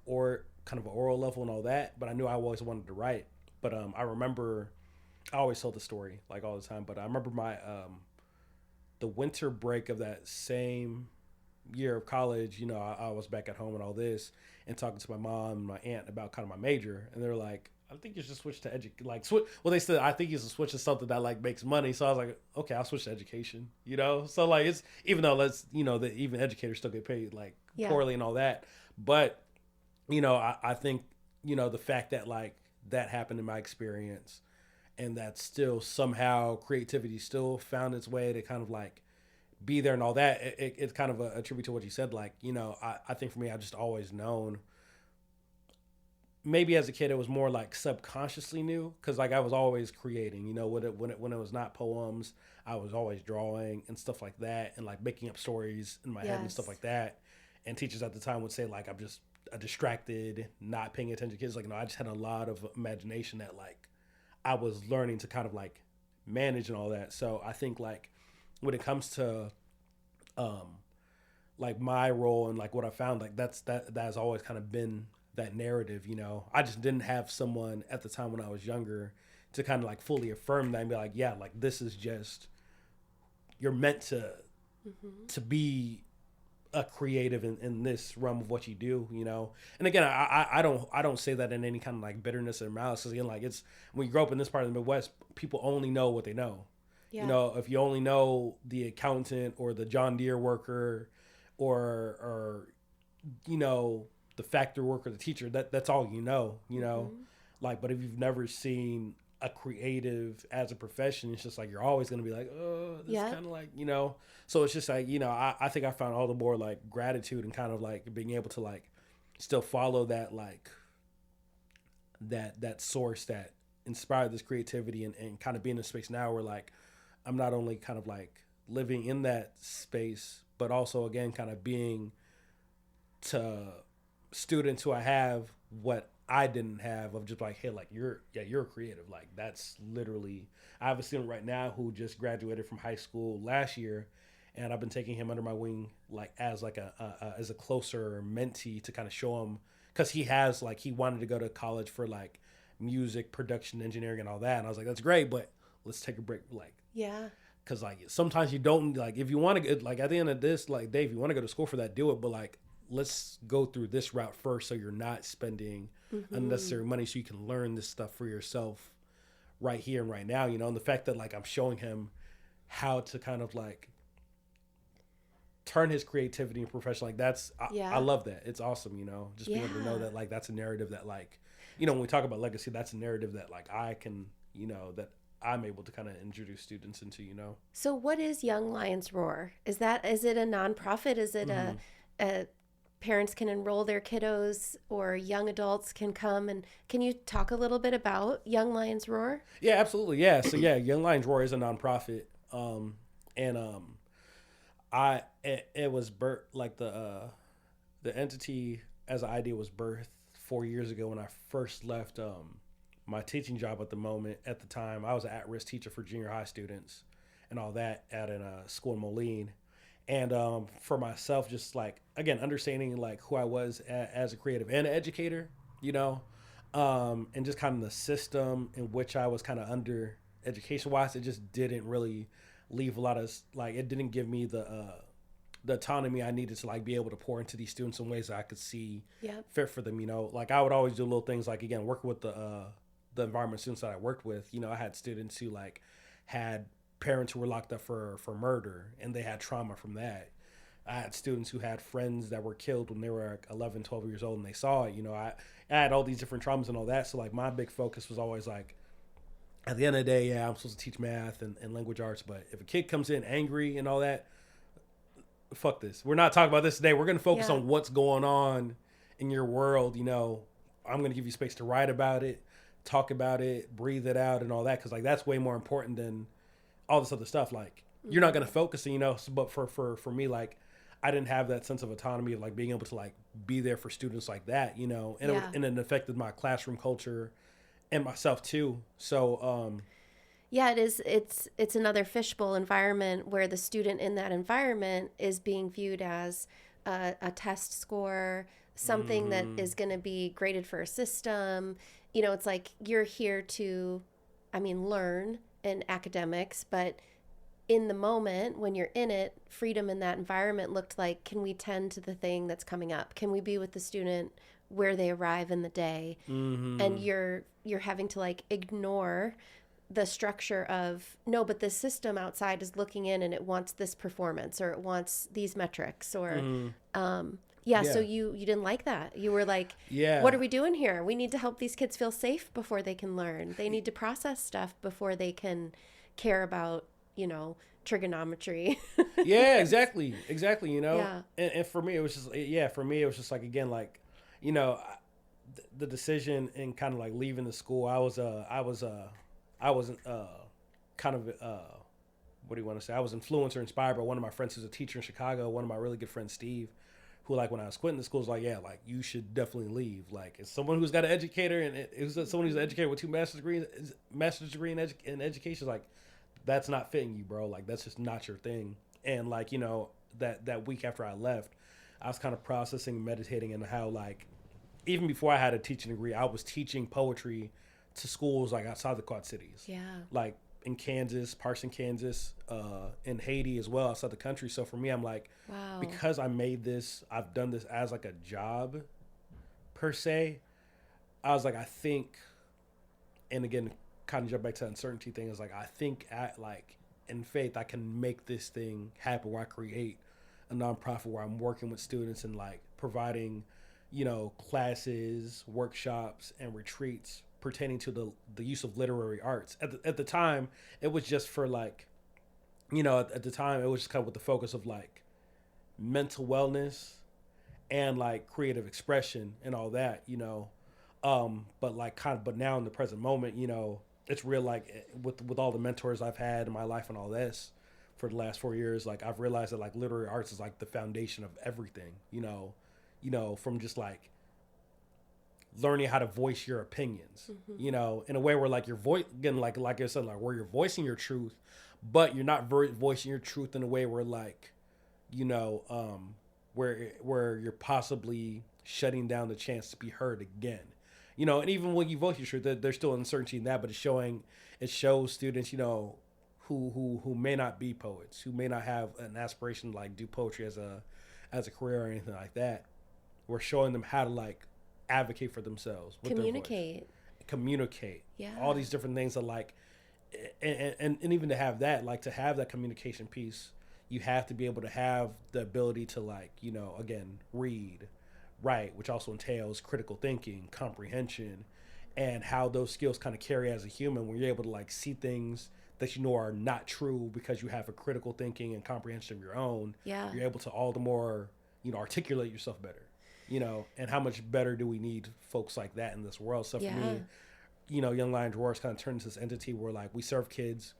kind of an oral level and all that. But I knew I always wanted to write. But I remember I always tell the story like all the time. But I remember my the winter break of that same year of college. I was back at home and all this, and talking to my mom and my aunt about kind of my major, and they're like, I think you should switch to they said, I think you should switch to something that like makes money. So I was like, okay, I'll switch to education, So like, it's, even though that even educators still get paid like poorly and all that. But, I think, the fact that like that happened in my experience, and that still somehow creativity still found its way to kind of like be there and all that. It's kind of a tribute to what you said. Like, I think for me, I've just always known. Maybe as a kid, it was more like subconsciously knew, because like I was always creating. When it was not poems, I was always drawing and stuff like that, and like making up stories in my head and stuff like that. And teachers at the time would say like I'm just distracted, not paying attention to kids. Like, I just had a lot of imagination that like I was learning to kind of like manage and all that. So I think like when it comes to like my role and like what I found, like that has always kind of been that narrative. I just didn't have someone at the time when I was younger to kind of like fully affirm that and be like, yeah, like this is just, you're meant to be a creative in this realm of what you do. And again, I don't say that in any kind of like bitterness or malice, because again, like, it's, when you grow up in this part of the Midwest, people only know what they know. If you only know the accountant or the John Deere worker or the factory worker, the teacher, that's all like. But if you've never seen a creative as a profession, it's just like you're always going to be like, oh, this is kind of like, so it's just like, I think I found all the more like gratitude and kind of like being able to like still follow that, like that source that inspired this creativity, and kind of be in a space now where like I'm not only kind of like living in that space, but also again kind of being to students who I have what I didn't have, of just like, hey, like you're a creative. Like that's literally, I have a student right now who just graduated from high school last year, and I've been taking him under my wing like as like as a closer mentee to kind of show him, because he wanted to go to college for like music production engineering and all that, and I was like, that's great, but let's take a break, like, because like sometimes you don't, like, if you want to get, like, at the end of this, like, Dave, you want to go to school for that, do it, but like let's go through this route first, so you're not spending unnecessary money, so you can learn this stuff for yourself right here and right now. And the fact that like I'm showing him how to kind of like turn his creativity and profession, like that's I love that. It's awesome. Just being able to know that like that's a narrative that like, when we talk about legacy, that's a narrative that like I can, that I'm able to kind of introduce students into. So what is Young Lions Roar? Is it a nonprofit? Is it a parents can enroll their kiddos, or young adults can come? And can you talk a little bit about Young Lions Roar? Yeah, absolutely. Yeah. So yeah, Young Lions Roar is a nonprofit. It was birthed, like the entity as an idea was birthed 4 years ago when I first left my teaching job at the time. I was an at-risk teacher for junior high students and all that at a school in Moline. And for myself, just like, again, understanding like who I was as a creative and an educator, and just kind of the system in which I was kind of under education-wise, it just didn't really leave a lot of, like, it didn't give me the autonomy I needed to like be able to pour into these students in ways that I could see fit for them. Like I would always do little things, like, again, working with the environment students that I worked with. I had students who like had parents who were locked up for murder, and they had trauma from that. I had students who had friends that were killed when they were like 11, 12 years old, and they saw it. I had all these different traumas and all that. So like my big focus was always like, at the end of the day, I'm supposed to teach math and language arts, but if a kid comes in angry and all that, fuck this. We're not talking about this today. We're going to focus on what's going on in your world. I'm going to give you space to write about it, talk about it, breathe it out, and all that, because like that's way more important than all this other stuff. Like you're not going to focus, but for me, like I didn't have that sense of autonomy of like being able to like be there for students like that, you know, and and it affected my classroom culture and myself too. So, Yeah, it is. It's another fishbowl environment where the student in that environment is being viewed as a test score, something that is going to be graded for a system. You know, it's like you're here to, I mean, learn in academics, but in the moment when you're in it, freedom in that environment looked like, can we tend to the thing that's coming up? Can we be with the student where they arrive in the day? And you're having to like ignore the structure of, no, but this system outside is looking in and it wants this performance or it wants these metrics or so you didn't like that. You were like, what are we doing here? We need to help these kids feel safe before they can learn. They need to process stuff before they can care about, you know, trigonometry. Yeah, exactly, you know. And for me it was just like, again, like, you know, the decision and kind of like leaving the school, I wasn't kind of what do you want to say? I was influenced or inspired by one of my friends who's a teacher in Chicago. One of my really good friends, Steve, who, like, when I was quitting the school, was like, yeah, like, you should definitely leave. Like, as someone who's got an educator and someone who's an educator with 2 master's degree in education, like, that's not fitting you, bro. Like, that's just not your thing. And like, you know, that week after I left, I was kind of processing and meditating and how, like, even before I had a teaching degree, I was teaching poetry to schools like outside the Quad Cities. Yeah. Like in Kansas, Parson, Kansas, in Haiti as well, outside the country. So for me, I'm like, wow, because I've done this as like a job per se. I was like, I think, and again, kind of jump back to the uncertainty thing, is like, I think in faith, I can make this thing happen where I create a nonprofit where I'm working with students and like providing, you know, classes, workshops, and retreats pertaining to the use of literary arts. At the time, it was just for like, you know, at the time, it was just kind of with the focus of like mental wellness and like creative expression and all that, you know. But now in the present moment, you know, it's real, like with all the mentors I've had in my life and all this for the last 4 years, like I've realized that like literary arts is like the foundation of everything, you know, from just like learning how to voice your opinions, you know, in a way where like your voice, again, like I said, like where you're voicing your truth, but you're not voicing your truth in a way where like, you know, where you're possibly shutting down the chance to be heard again, you know. And even when you voice your truth, there's still uncertainty in that, but it shows students, you know, who may not be poets, who may not have an aspiration to like do poetry as a career or anything like that. We're showing them how to like advocate for themselves with communicate all these different things that like, and even to have that communication piece, you have to be able to have the ability to like, you know, again, read, write, which also entails critical thinking, comprehension, and how those skills kind of carry as a human when you're able to like see things that you know are not true because you have a critical thinking and comprehension of your own. You're able to all the more, you know, articulate yourself better. You know, and how much better do we need folks like that in this world? So for me, you know, Young Lion Drawers kind of turns this entity where like we serve kids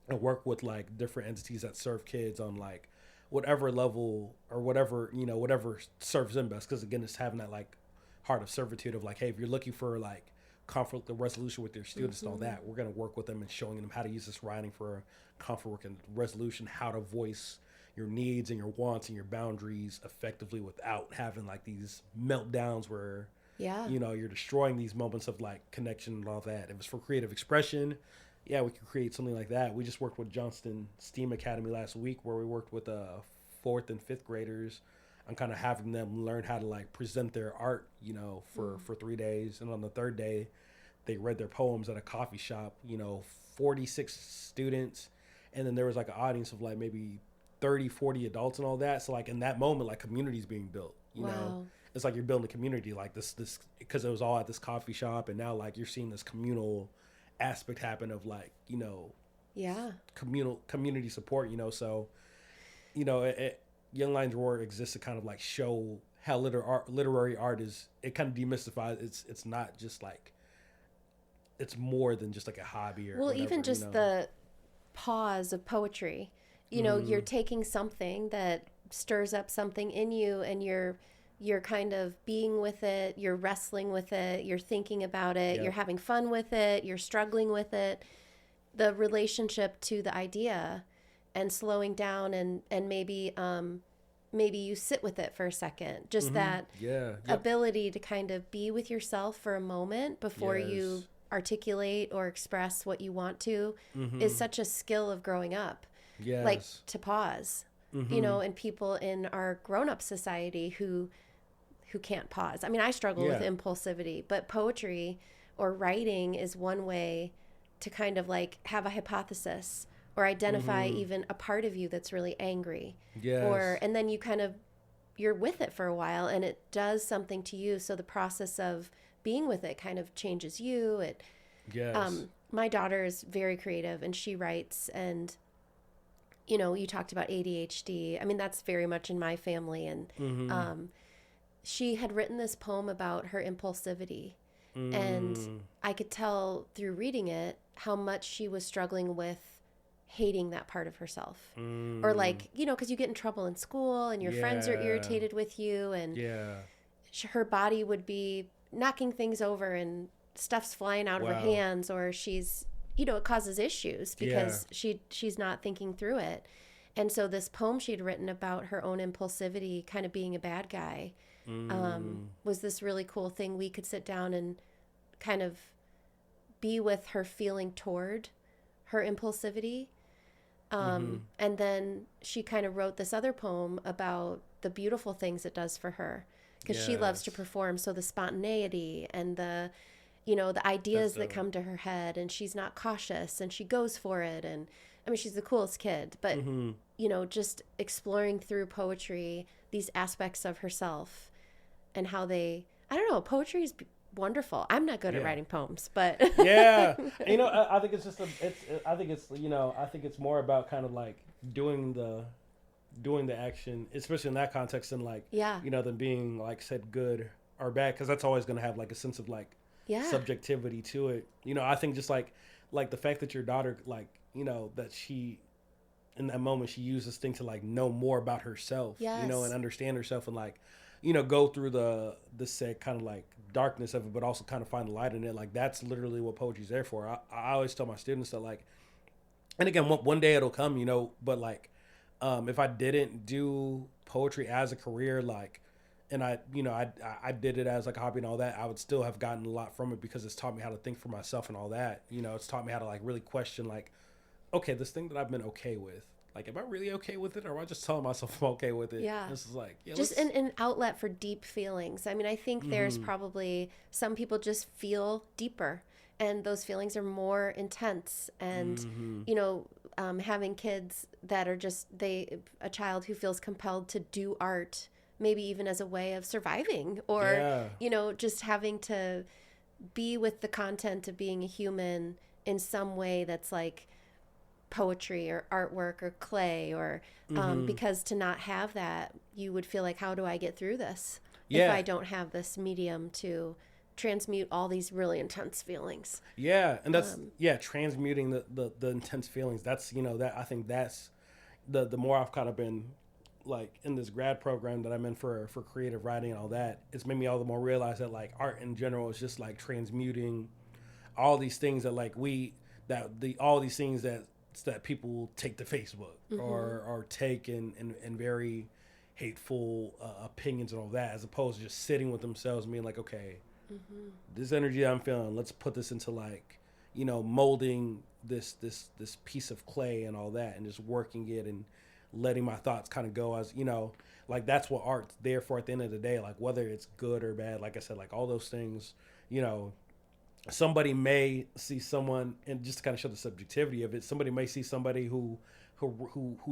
and work with like different entities that serve kids on like whatever level or whatever, you know, whatever serves them best. Because again, it's having that like heart of servitude of like, hey, if you're looking for like conflict and resolution with your students and all that, we're going to work with them and showing them how to use this writing for conflict and resolution, how to voice your needs and your wants and your boundaries effectively without having like these meltdowns where, you know, you're destroying these moments of like connection and all that. If it's for creative expression, we could create something like that. We just worked with Johnston STEAM Academy last week where we worked with 4th and 5th graders on kind of having them learn how to like present their art, you know, for 3 days. And on the 3rd day, they read their poems at a coffee shop, you know, 46 students. And then there was like an audience of like maybe 30, 40 adults and all that. So like in that moment, like community's being built, you know, it's like you're building a community like this, because it was all at this coffee shop. And now like you're seeing this communal aspect happen of like, you know, community support, you know. So, you know, Young Lions Roar exists to kind of like show how literary art is, it kind of demystifies. It's not just like, it's more than just like a hobby or whatever, even just, you know? the pause of poetry. You know, you're taking something that stirs up something in you, and you're kind of being with it, you're wrestling with it, you're thinking about it, Yep. you're having fun with it, you're struggling with it, the relationship to the idea, and slowing down, and maybe you sit with it for a second, just that Yeah. Yep. ability to kind of be with yourself for a moment before you Yes. articulate or express what you want to is such a skill of growing up. Like, Yes. to pause, you know, and people in our grown-up society who can't pause. I mean, I struggle with Yeah. impulsivity, but poetry or writing is one way to kind of like have a hypothesis or identify even a part of you that's really angry. Yes. And then you're with it for a while, and it does something to you. So the process of being with it kind of changes you. Yes. My daughter is very creative, and she writes, and you know, you talked about ADHD. I mean, that's very much in my family. And she had written this poem about her impulsivity. And I could tell through reading it how much she was struggling with hating that part of herself. Or like, you know, because you get in trouble in school and your friends are Yeah. irritated with you, and Yeah. her body would be knocking things over and stuff's flying out of her Wow. hands, or she's, you know, it causes issues because she's not thinking through it. And so this poem she'd written about her own impulsivity kind of being a bad guy was this really cool thing. We could sit down and kind of be with her feeling toward her impulsivity. And then she kind of wrote this other poem about the beautiful things it does for her, because she loves to Yes. perform. So the spontaneity and the, you know, the ideas that dope. come to her head, and she's not cautious and she goes for it. And I mean, she's the coolest kid, but you know, just exploring through poetry, these aspects of herself and how they, I don't know, poetry is wonderful. I'm not good at Yeah. writing poems, but Yeah. You know, I think it's just I think it's, you know, I think it's more about kind of like doing the action, especially in that context, and like, yeah, you know, than being like said good or bad, because that's always going to have like a sense of like yeah, subjectivity to it. You know, I think just like the fact that your daughter, like, you know, that she in that moment she used this thing to like know more about herself, you know, Yes. and understand herself, and like, you know, go through the said kind of like darkness of it, but also kind of find the light in it. Like, that's literally what poetry's there for. I always tell my students that, like, and again, one day it'll come, you know, but like, if I didn't do poetry as a career, like, and I, you know, I did it as like a hobby and all that, I would still have gotten a lot from it, because it's taught me how to think for myself and all that. You know, it's taught me how to like really question, like, okay, this thing that I've been okay with, like, am I really okay with it, or am I just telling myself I'm okay with it? Yeah. This is like, yeah, just an outlet for deep feelings. I mean, I think there's probably some people just feel deeper, and those feelings are more intense. And you know, having kids that are just a child who feels compelled to do art, maybe even as a way of surviving, or Yeah. you know, just having to be with the content of being a human in some way that's like poetry or artwork or clay, or because to not have that, you would feel like, how do I get through this if Yeah. I don't have this medium to transmute all these really intense feelings? Yeah, and that's transmuting the intense feelings. That's, you know, that I think that's the more I've kind of been like in this grad program that I'm in for creative writing and all that, it's made me all the more realize that like art in general is just like transmuting all these things that like all these things that people take to Facebook or take in very hateful opinions and all that, as opposed to just sitting with themselves and being like, okay, this energy I'm feeling, let's put this into like, you know, molding this piece of clay and all that, and just working it and letting my thoughts kind of go, as, you know, like, that's what art's there for at the end of the day. Like, whether it's good or bad, like I said, like all those things, you know, somebody may see someone, and just to kind of show the subjectivity of it, somebody may see somebody who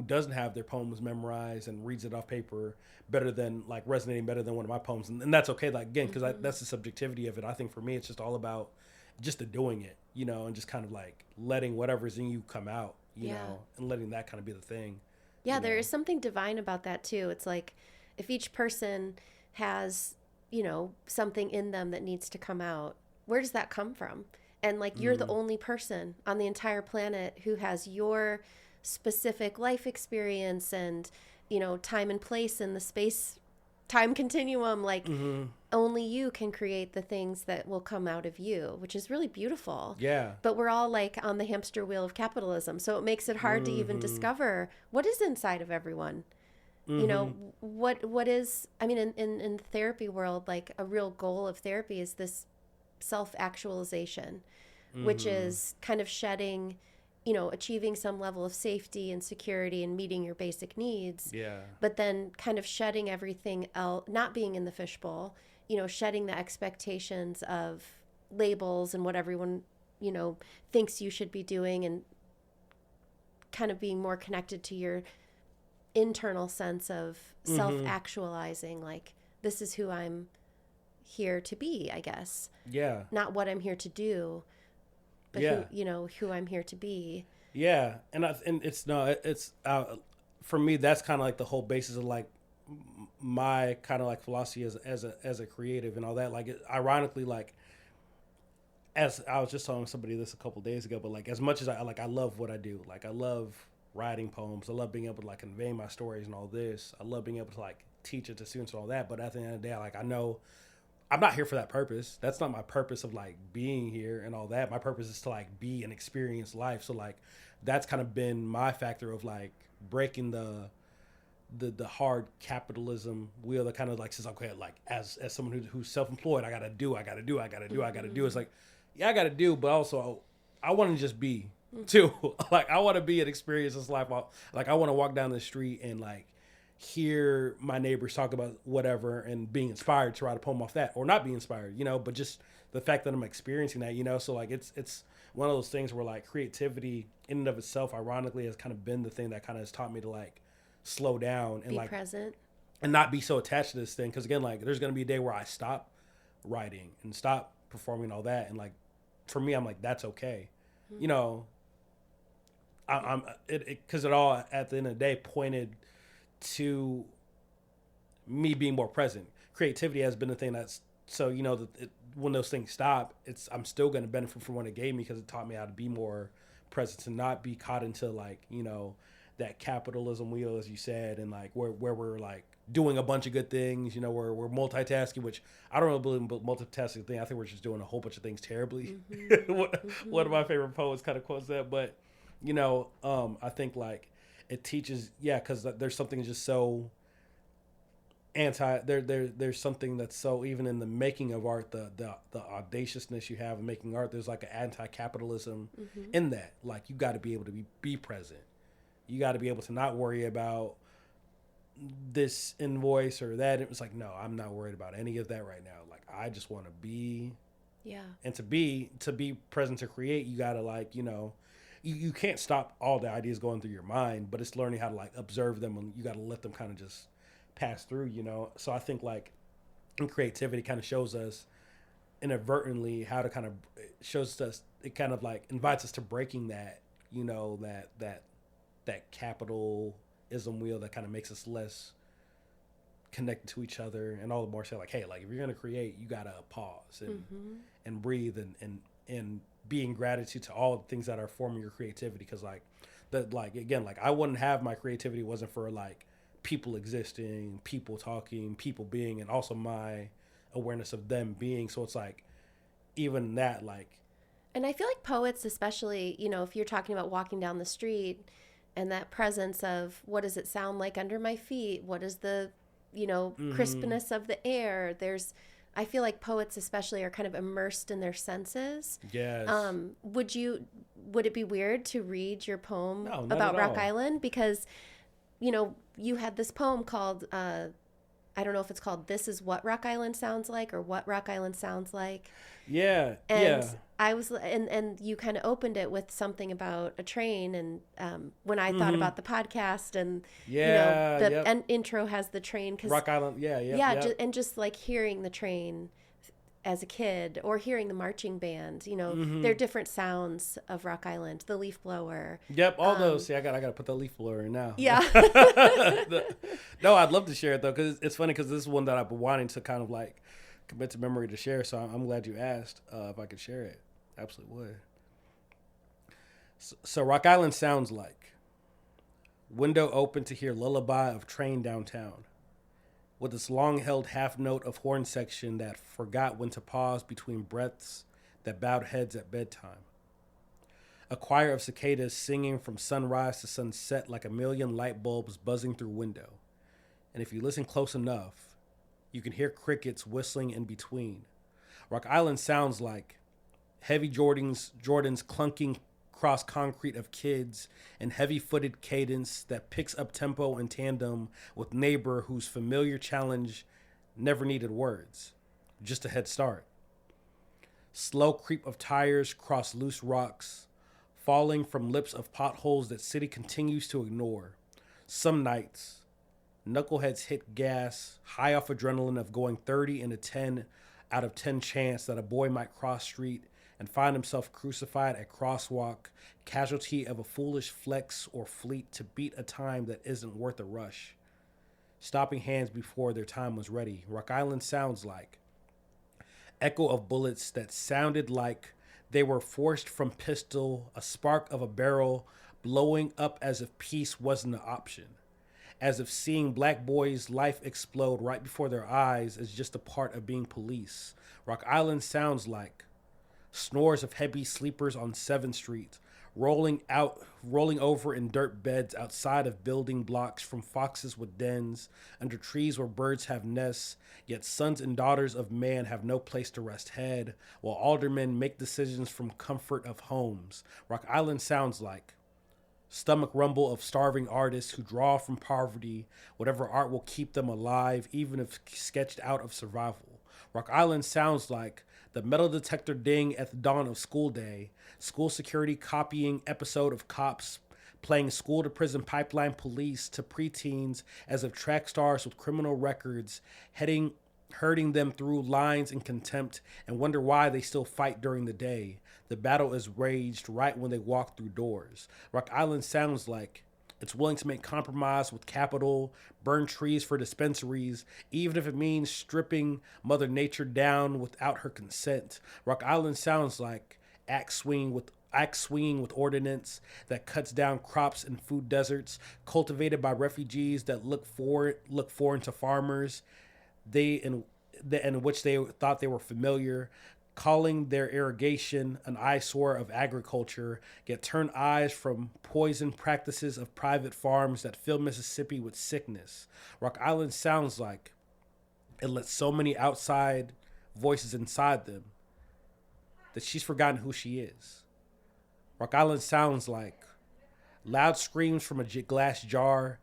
doesn't have their poems memorized and reads it off paper better than, like, resonating better than one of my poems, and that's okay. Like, again, because that's the subjectivity of it. I think for me, it's just all about just the doing it, you know, and just kind of like letting whatever's in you come out, you know, and letting that kind of be the thing. Yeah, there is something divine about that too. It's like, if each person has, you know, something in them that needs to come out, where does that come from? And like, you're the only person on the entire planet who has your specific life experience and time and place in the space time continuum, like only you can create the things that will come out of you, which is really beautiful. Yeah. But we're all like on the hamster wheel of capitalism. So it makes it hard to even discover what is inside of everyone. What is, I mean, in the therapy world, like a real goal of therapy is this self-actualization, which is kind of shedding, achieving some level of safety and security and meeting your basic needs. Yeah. But then kind of shedding everything else, not being in the fishbowl, shedding the expectations of labels and what everyone, thinks you should be doing, and kind of being more connected to your internal sense of self-actualizing, like, this is who I'm here to be, I guess. Yeah. Not what I'm here to do, but who I'm here to be. Yeah. And for me, that's kind of like the whole basis of like my kind of like philosophy as a creative and all that. Like, ironically, like, as I was just telling somebody this a couple of days ago, but like, as much as I love what I do, like, I love writing poems, I love being able to like convey my stories and all this, I love being able to like teach it to students and all that, but at the end of the day, like, I know I'm not here for that purpose. That's not my purpose of like being here and all that. My purpose is to like be and experience life. So like, that's kind of been my factor of like breaking the hard capitalism wheel that kind of like says, okay, like, as someone who's self-employed, I gotta do. It's like, yeah, I gotta do, but also I want to just be too. Like, I want to be and experience this life. Like, I want to walk down the street and like hear my neighbors talk about whatever and being inspired to write a poem off that, or not be inspired, but just the fact that I'm experiencing that, so like, it's one of those things where like creativity in and of itself, ironically, has kind of been the thing that kind of has taught me to like slow down and be like present and not be so attached to this thing. Cause again, like, there's going to be a day where I stop writing and stop performing and all that. And like, for me, I'm like, that's okay. Cause it all at the end of the day pointed to me being more present. Creativity has been the thing that's so, when those things stop, I'm still going to benefit from what it gave me, because it taught me how to be more present, to not be caught into like, that capitalism wheel, as you said, and like where we're like doing a bunch of good things, we're multitasking, which I don't really believe in multitasking thing. I think we're just doing a whole bunch of things terribly. One of my favorite poets kind of quotes that, but I think like it teaches, because there's something just so there's something that's so, even in the making of art, the audaciousness you have in making art, there's like an anti-capitalism in that. Like, you got to be able to be present. You got to be able to not worry about this invoice or that. It was like, no, I'm not worried about any of that right now. Like, I just want to be. Yeah. And to be present, to create, you got to like, you can't stop all the ideas going through your mind, but it's learning how to like observe them, and you got to let them kind of just pass through, So I think like in creativity kind of shows us inadvertently how to kind of shows us, it kind of like invites us to breaking that, that capitalism wheel that kind of makes us less connected to each other, and all the more say like, hey, like, if you're going to create, you got to pause and breathe and be in gratitude to all the things that are forming your creativity. Cause like again, like, I wouldn't have my creativity wasn't for like people existing, people talking, people being, and also my awareness of them being. So it's like, even that, like, and I feel like poets, especially, if you're talking about walking down the street and that presence of what does it sound like under my feet? What is the, crispness of the air? I feel like poets especially are kind of immersed in their senses. Yes. Would it be weird to read your poem about Rock Island? Because, you had this poem called, I don't know if it's called This Is What Rock Island Sounds Like, or What Rock Island Sounds Like. Yeah. And I was, and you kind of opened it with something about a train. And when I thought about the podcast, and, the intro has the train. 'Cause, Rock Island. Yeah. And just like hearing the train as a kid, or hearing the marching band, there are different sounds of Rock Island, the leaf blower. Yep, all those. See, I got to put the leaf blower in now. Yeah. No, I'd love to share it though, because it's funny, because this is one that I've been wanting to kind of like commit to memory to share. So I'm glad you asked if I could share it. Absolutely would. So Rock Island sounds like Window open to hear lullaby of train downtown, with its long-held half-note of horn section that forgot when to pause between breaths that bowed heads at bedtime. A choir of cicadas singing from sunrise to sunset like a million light bulbs buzzing through window. And if you listen close enough, you can hear crickets whistling in between. Rock Island sounds like heavy Jordan's clunking cross concrete of kids and heavy-footed cadence that picks up tempo in tandem with neighbor whose familiar challenge never needed words, just a head start. Slow creep of tires cross loose rocks, falling from lips of potholes that city continues to ignore. Some nights, knuckleheads hit gas, high off adrenaline of going 30 in a 10 out of 10 chance that a boy might cross street and find himself crucified at crosswalk, casualty of a foolish flex or fleet to beat a time that isn't worth a rush. Stopping hands before their time was ready. Rock Island sounds like echo of bullets that sounded like they were forced from pistol, a spark of a barrel blowing up as if peace wasn't an option. As if seeing black boys' life explode right before their eyes is just a part of being police. Rock Island sounds like snores of heavy sleepers on 7th Street, rolling over in dirt beds outside of building blocks from foxes with dens, under trees where birds have nests, yet sons and daughters of man have no place to rest head, while aldermen make decisions from comfort of homes. Rock Island sounds like stomach rumble of starving artists who draw from poverty, whatever art will keep them alive, even if sketched out of survival. Rock Island sounds like the metal detector ding at the dawn of school day, school security copying episode of Cops, playing school to prison pipeline police to preteens as if track stars with criminal records, herding them through lines in contempt and wonder why they still fight during the day. The battle is waged right when they walk through doors. Rock Island sounds like it's willing to make compromise with capital, burn trees for dispensaries, even if it means stripping Mother Nature down without her consent. Rock Island sounds like axe swinging with ordinance that cuts down crops in food deserts cultivated by refugees that look foreign to farmers, in which they thought they were familiar, calling their irrigation an eyesore of agriculture, yet turn eyes from poison practices of private farms that fill Mississippi with sickness. Rock Island sounds like it lets so many outside voices inside them that she's forgotten who she is. Rock Island sounds like loud screams from a glass jar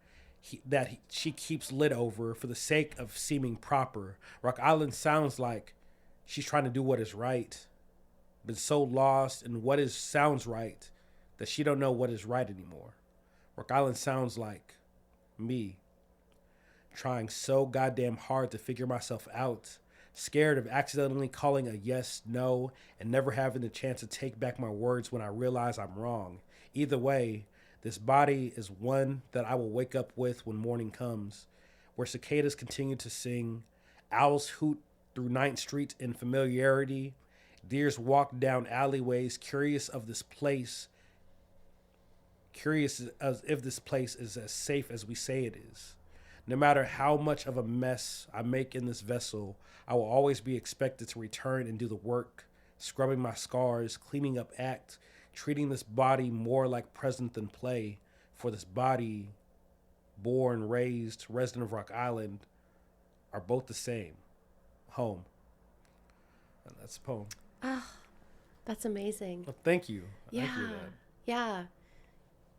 she keeps lid over for the sake of seeming proper. Rock Island sounds like she's trying to do what is right, but so lost in what sounds right that she don't know what is right anymore. Rock Island sounds like me, trying so goddamn hard to figure myself out, scared of accidentally calling a yes, no, and never having the chance to take back my words when I realize I'm wrong. Either way, this body is one that I will wake up with when morning comes, where cicadas continue to sing, owls hoot through 9th Street in familiarity, deers walk down alleyways curious as if this place is as safe as we say it is. No matter how much of a mess I make in this vessel, I will always be expected to return and do the work, scrubbing my scars, cleaning up act, treating this body more like present than play, for this body, born, raised, resident of Rock Island, are both the same. Home. And that's a poem. Oh, that's amazing. Well, thank you. Yeah. Thank you for that. Yeah.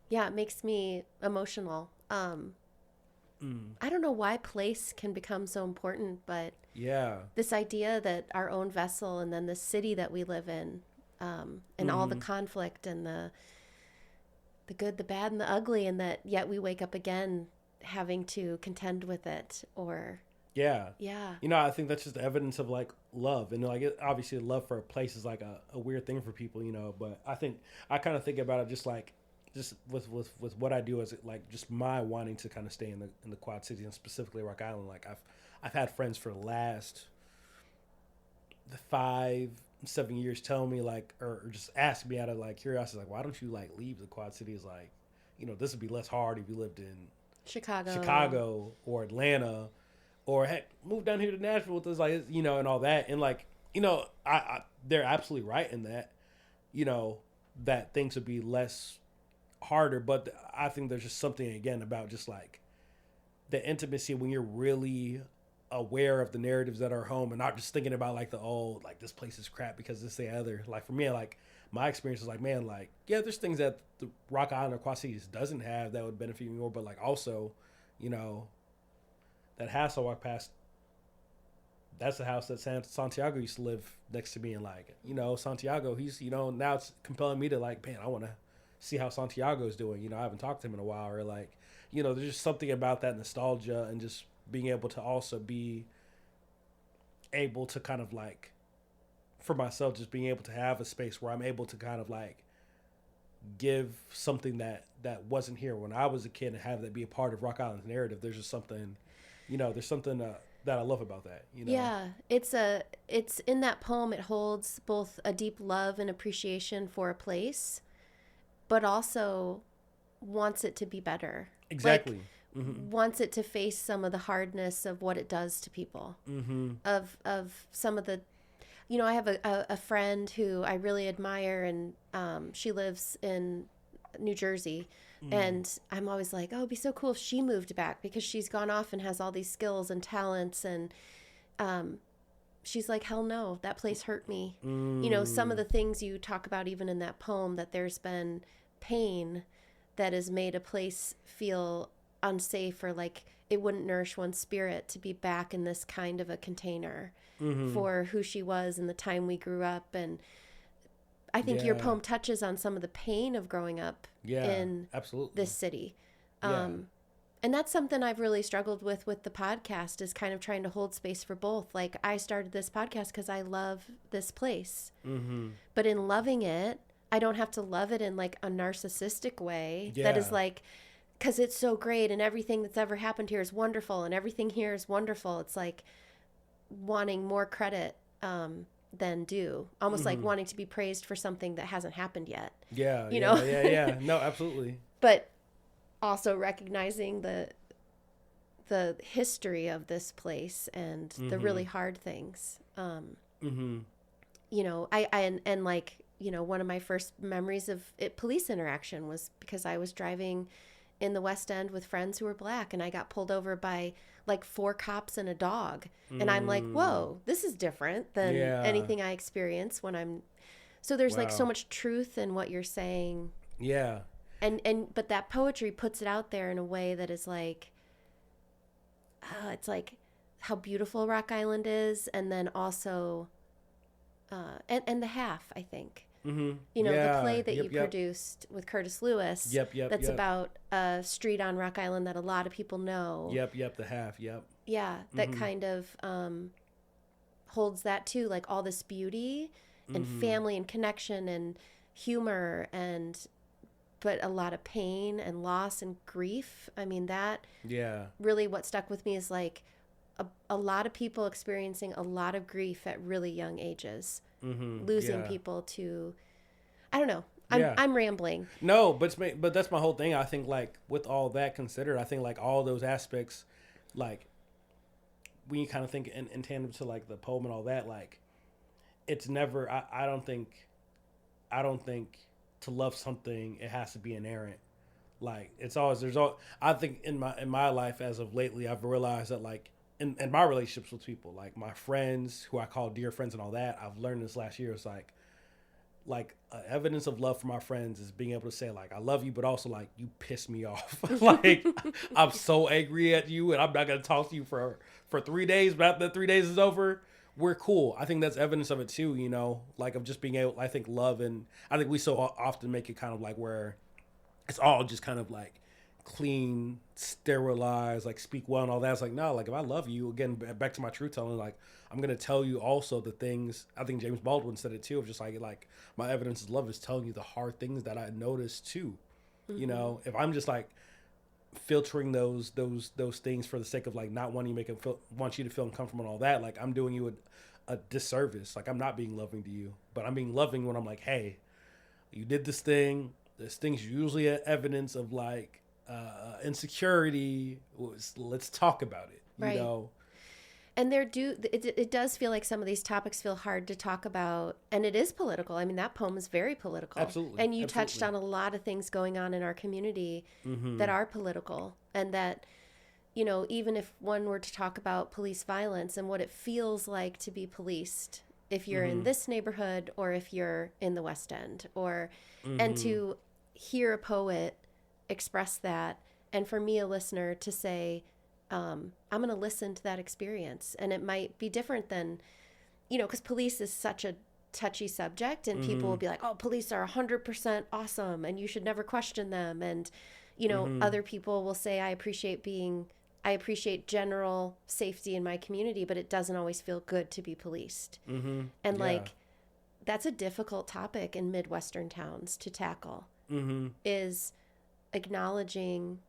Yeah, it makes me emotional. I don't know why place can become so important, but yeah, this idea that our own vessel and then the city that we live in, and all the conflict and the good, the bad, and the ugly, and that yet we wake up again having to contend with it, or yeah. Yeah. I think that's just evidence of like love, and like obviously love for a place is like a weird thing for people, But I think I kind of think about it just with what I do as like just my wanting to kind of stay in the Quad Cities and specifically Rock Island. Like I've had friends for the last 5-7 years tell me like or just ask me out of like curiosity like why don't you like leave the Quad Cities, like this would be less hard if you lived in Chicago or Atlanta, or heck, move down here to Nashville with us, like, and all that. And like, I they're absolutely right in that, that things would be less harder. But I think there's just something again about just like the intimacy when you're really aware of the narratives that are home and not just thinking about like like this place is crap because this, the other. Like for me, like my experience is like, man, like, yeah, there's things that the Rock Island or Quad Cities doesn't have that would benefit me more, but like also, that house I walk past, that's the house that Santiago used to live next to me. And like, Santiago, he's, now it's compelling me to like, man, I want to see how Santiago's doing. I haven't talked to him in a while, or like, there's just something about that nostalgia and just being able to also be able to kind of like, for myself, just being able to have a space where I'm able to kind of like give something that wasn't here when I was a kid and have that be a part of Rock Island's narrative. There's just something, there's something that I love about that. Yeah, it's in that poem. It holds both a deep love and appreciation for a place, but also wants it to be better. Exactly. Like, wants it to face some of the hardness of what it does to people. Of some of the, I have a friend who I really admire, and she lives in New Jersey. And I'm always like, oh, it'd be so cool if she moved back, because she's gone off and has all these skills and talents. And she's like, hell no, that place hurt me. Some of the things you talk about even in that poem, that there's been pain that has made a place feel unsafe, or like it wouldn't nourish one's spirit to be back in this kind of a container for who she was and the time we grew up. And I think your poem touches on some of the pain of growing up in this city. And that's something I've really struggled with the podcast, is kind of trying to hold space for both. Like, I started this podcast because I love this place. But in loving it, I don't have to love it in like a narcissistic way that is like, because it's so great and everything that's ever happened here is wonderful and everything here is wonderful. It's like wanting more credit than due, almost like wanting to be praised for something that hasn't happened yet. Yeah. No, absolutely. But also recognizing the history of this place and the really hard things. One of my first memories of police interaction was because I was driving in the West End with friends who were Black, and I got pulled over by like 4 cops and a dog. And I'm like, whoa, this is different than anything I experience when I'm. So there's like so much truth in what you're saying. Yeah. But that poetry puts it out there in a way that is like, it's like how beautiful Rock Island is. And then also, and the half, I think. The play that you produced with Curtis Lewis. That's about a street on Rock Island that a lot of people know. The half. Yeah, that kind of holds that too, like all this beauty and family and connection and humor but a lot of pain and loss and grief. I mean, that really what stuck with me is like a lot of people experiencing a lot of grief at really young ages. Losing people to, I don't know. I'm rambling. No, but that's my whole thing. I think like with all that considered, I think like all those aspects, like when you kind of think in tandem to like the poem and all that, like it's never. I don't think to love something it has to be inerrant. Like it's always I think in my life as of lately, I've realized that like. In my relationships with people, like my friends who I call dear friends and all that, I've learned this last year. It's like evidence of love for my friends is being able to say like, I love you, but also like you piss me off. Like I'm so angry at you and I'm not going to talk to you for 3 days, but after the 3 days is over, we're cool. I think that's evidence of it too, like of just being able, I think love. And I think we so often make it kind of like where it's all just kind of like, clean, sterilized, like speak well and all that. It's like, no, like if I love you, again, back to my truth telling, like I'm going to tell you also the things, I think James Baldwin said it too, of just like my evidence of love is telling you the hard things that I noticed too. If I'm just like filtering those things for the sake of like not wanting to want you to feel uncomfortable and all that, like I'm doing you a disservice. Like I'm not being loving to you, but I'm being loving when I'm like, hey, you did this thing. There's things usually evidence of like insecurity. Let's talk about it. You Right. know. And it does feel like some of these topics feel hard to talk about, and it is political. I mean, that poem is very political. Absolutely. And you touched Absolutely. on a lot of things going on in our community Mm-hmm. that are political, and that, you know, even if one were to talk about police violence and what it feels like to be policed, if you're in Mm-hmm. this neighborhood or if you're in the West End, or and Mm-hmm. to hear a poet express that, and for me, a listener, to say, I'm going to listen to that experience. And it might be different than, you know, because police is such a touchy subject, and people Mm-hmm. will be like, oh, police are 100% awesome and you should never question them. And, you know, Mm-hmm. other people will say, I appreciate general safety in my community, but it doesn't always feel good to be policed. Mm-hmm. And Yeah. like, that's a difficult topic in Midwestern towns to tackle, Mm-hmm. is acknowledging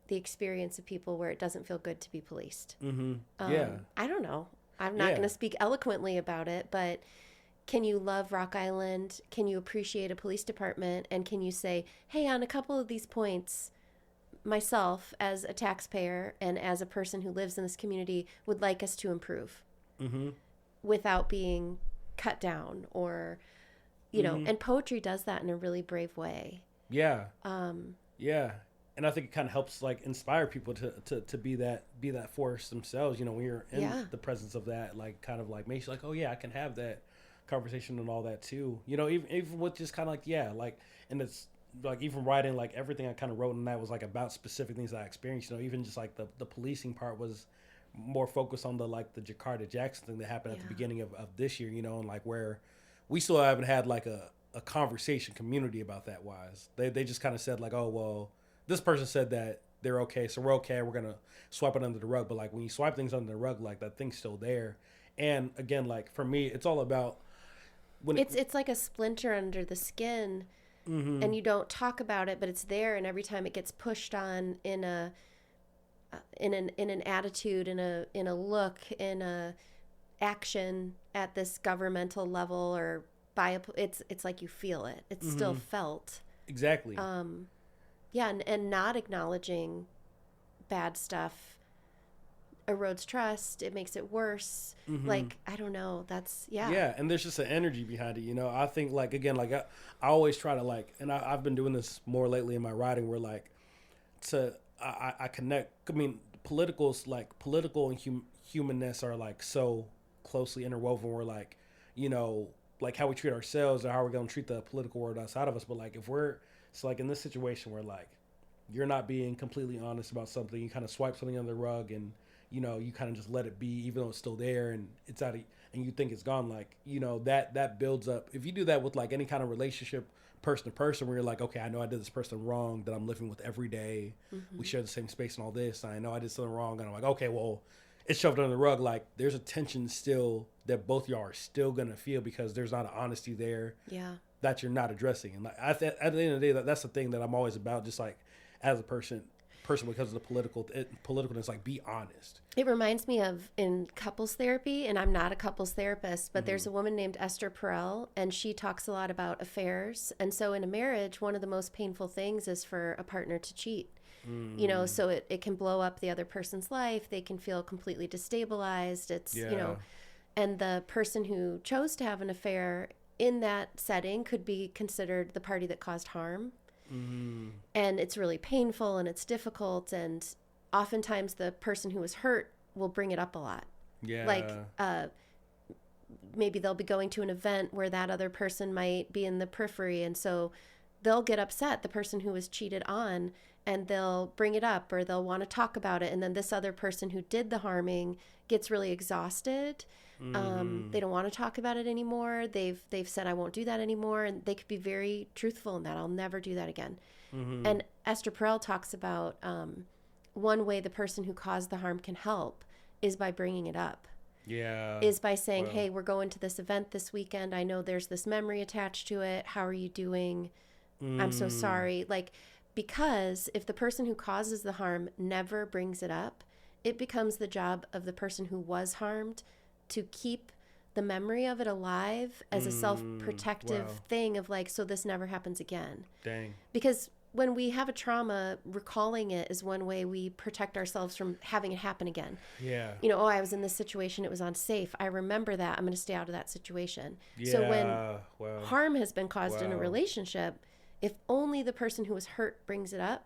the experience of people where it doesn't feel good to be policed. Mm-hmm. Yeah. I don't know. I'm not Yeah. going to speak eloquently about it, but can you love Rock Island? Can you appreciate a police department? And can you say, hey, on a couple of these points, myself as a taxpayer and as a person who lives in this community would like us to improve Mm-hmm. without being cut down, or, you know, Mm-hmm. and poetry does that in a really brave way. Yeah. Yeah. And I think it kind of helps like inspire people to be that force themselves. You know, when you're in Yeah. the presence of that, like kind of like makes you like, oh yeah, I can have that conversation and all that too. You know, even with just kind of like, yeah, like, and it's like even writing, like everything I kind of wrote in that was like about specific things that I experienced. You know, even just like the policing part was more focused on the like the Jakarta Jackson thing that happened at the Yeah. beginning of this year. You know, and like where we still haven't had like a conversation community about that. Wise, they just kind of said like, oh well, this person said that they're okay, so we're okay. We're gonna swipe it under the rug. But like when you swipe things under the rug, like that thing's still there. And again, like for me, it's all about when It's like a splinter under the skin, mm-hmm. and you don't talk about it, but it's there, and every time it gets pushed on in a in an attitude, in a look, in a action at this governmental level, or by it's like you feel it. It's still Mm-hmm. felt. Exactly. Yeah, and not acknowledging bad stuff erodes trust. It makes it worse. Mm-hmm. Like, I don't know. That's yeah. Yeah, and there's just an energy behind it, you know. I think like again, like I always try to like, and I've been doing this more lately in my writing, where like I connect. I mean, political and humanness are like so closely interwoven. We're like, you know, like how we treat ourselves or how we're gonna treat the political world outside of us. But like if we're so like in this situation where like you're not being completely honest about something, you kind of swipe something under the rug, and you know you kind of just let it be, even though it's still there and it's out of, and you think it's gone. Like, you know, that builds up. If you do that with like any kind of relationship, person to person, where you're like, okay, I know I did this person wrong that I'm living with every day. Mm-hmm. We share the same space and all this. And I know I did something wrong, and I'm like, okay, well, it's shoved under the rug. Like there's a tension still that both y'all are still gonna feel because there's not an honesty there Yeah. that you're not addressing. And like at the end of the day, that's the thing that I'm always about. Just like as a person because of the politicalness, like be honest. It reminds me of in couples therapy, and I'm not a couples therapist, but there's a woman named Esther Perel, and she talks a lot about affairs. And so in a marriage, one of the most painful things is for a partner to cheat. You know, so it can blow up the other person's life. They can feel completely destabilized. It's, you know, and the person who chose to have an affair in that setting could be considered the party that caused harm. And it's really painful and it's difficult, and oftentimes the person who was hurt will bring it up a lot. Yeah. Like maybe they'll be going to an event where that other person might be in the periphery, and so they'll get upset, the person who was cheated on, and they'll bring it up or they'll want to talk about it, and then this other person who did the harming gets really exhausted. They don't want to talk about it anymore. They've said, I won't do that anymore, and they could be very truthful in that. I'll never do that again. And Esther Perel talks about one way the person who caused the harm can help is by bringing it up. Yeah. Is by saying, hey, we're going to this event this weekend. I know there's this memory attached to it. How are you doing? I'm so sorry. Like, because if the person who causes the harm never brings it up, it becomes the job of the person who was harmed to keep the memory of it alive as a self-protective wow. thing of like, so this never happens again. Dang. Because when we have a trauma, recalling it is one way we protect ourselves from having it happen again. Yeah. You know, oh, I was in this situation, it was unsafe. I remember that. I'm going to stay out of that situation. Yeah. So when wow. harm has been caused in a Wow. relationship, if only the person who was hurt brings it up,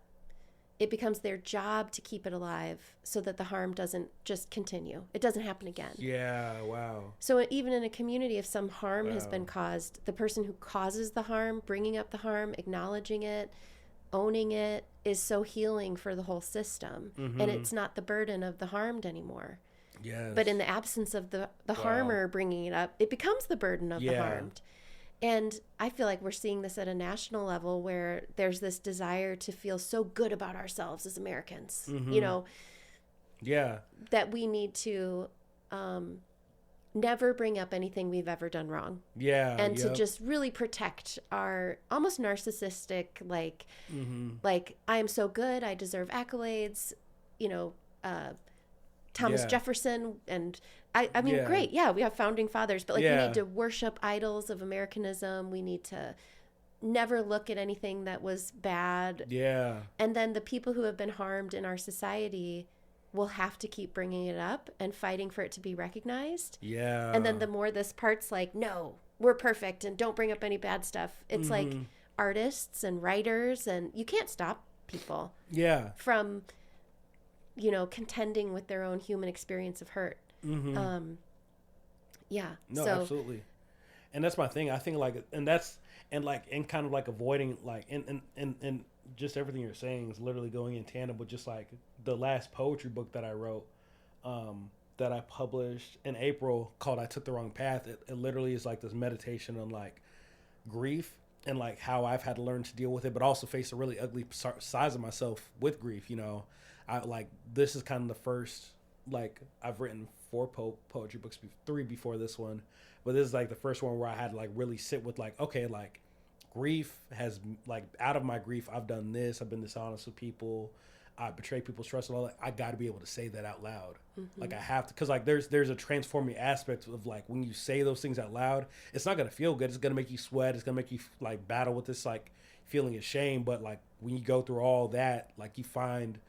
it becomes their job to keep it alive so that the harm doesn't just continue. It doesn't happen again. Yeah. Wow. So even in a community, if some harm has Wow. been caused, the person who causes the harm, bringing up the harm, acknowledging it, owning it is so healing for the whole system. Mm-hmm. And it's not the burden of the harmed anymore. Yes. But in the absence of the Wow. harmer bringing it up, it becomes the burden of the Yeah. harmed. And I feel like we're seeing this at a national level where there's this desire to feel so good about ourselves as Americans, Mm-hmm. you know, Yeah. that we need to never bring up anything we've ever done wrong. Yeah. And to yep. just really protect our almost narcissistic, like, Mm-hmm. like, I am so good, I deserve accolades, you know, Thomas Yeah. Jefferson. And I mean, Yeah. great. Yeah, we have founding fathers, but like we Yeah. need to worship idols of Americanism. We need to never look at anything that was bad. Yeah. And then the people who have been harmed in our society will have to keep bringing it up and fighting for it to be recognized. Yeah. And then the more this part's like, no, we're perfect and don't bring up any bad stuff. It's like Mm-hmm. artists and writers, and you can't stop people Yeah. from, you know, contending with their own human experience of hurt. Mm-hmm. Yeah. No, so absolutely. And that's my thing. I think like, and kind of like avoiding like, and just everything you're saying is literally going in tandem with just like the last poetry book that I wrote, that I published in April called I Took the Wrong Path. It literally is like this meditation on like grief and like how I've had to learn to deal with it, but also face a really ugly size of myself with grief. You know, I like, this is kind of the first, like I've written 4 poetry books, 3 before this one, but this is like the first one where I had to like really sit with like, okay, like grief has like, out of my grief, I've done this, I've been dishonest with people, I betrayed people's trust and all that. I got to be able to say that out loud. Mm-hmm. Like I have to, cause like there's a transforming aspect of like when you say those things out loud, it's not gonna feel good. It's gonna make you sweat. It's gonna make you like battle with this like feeling of shame. But like when you go through all that, like you find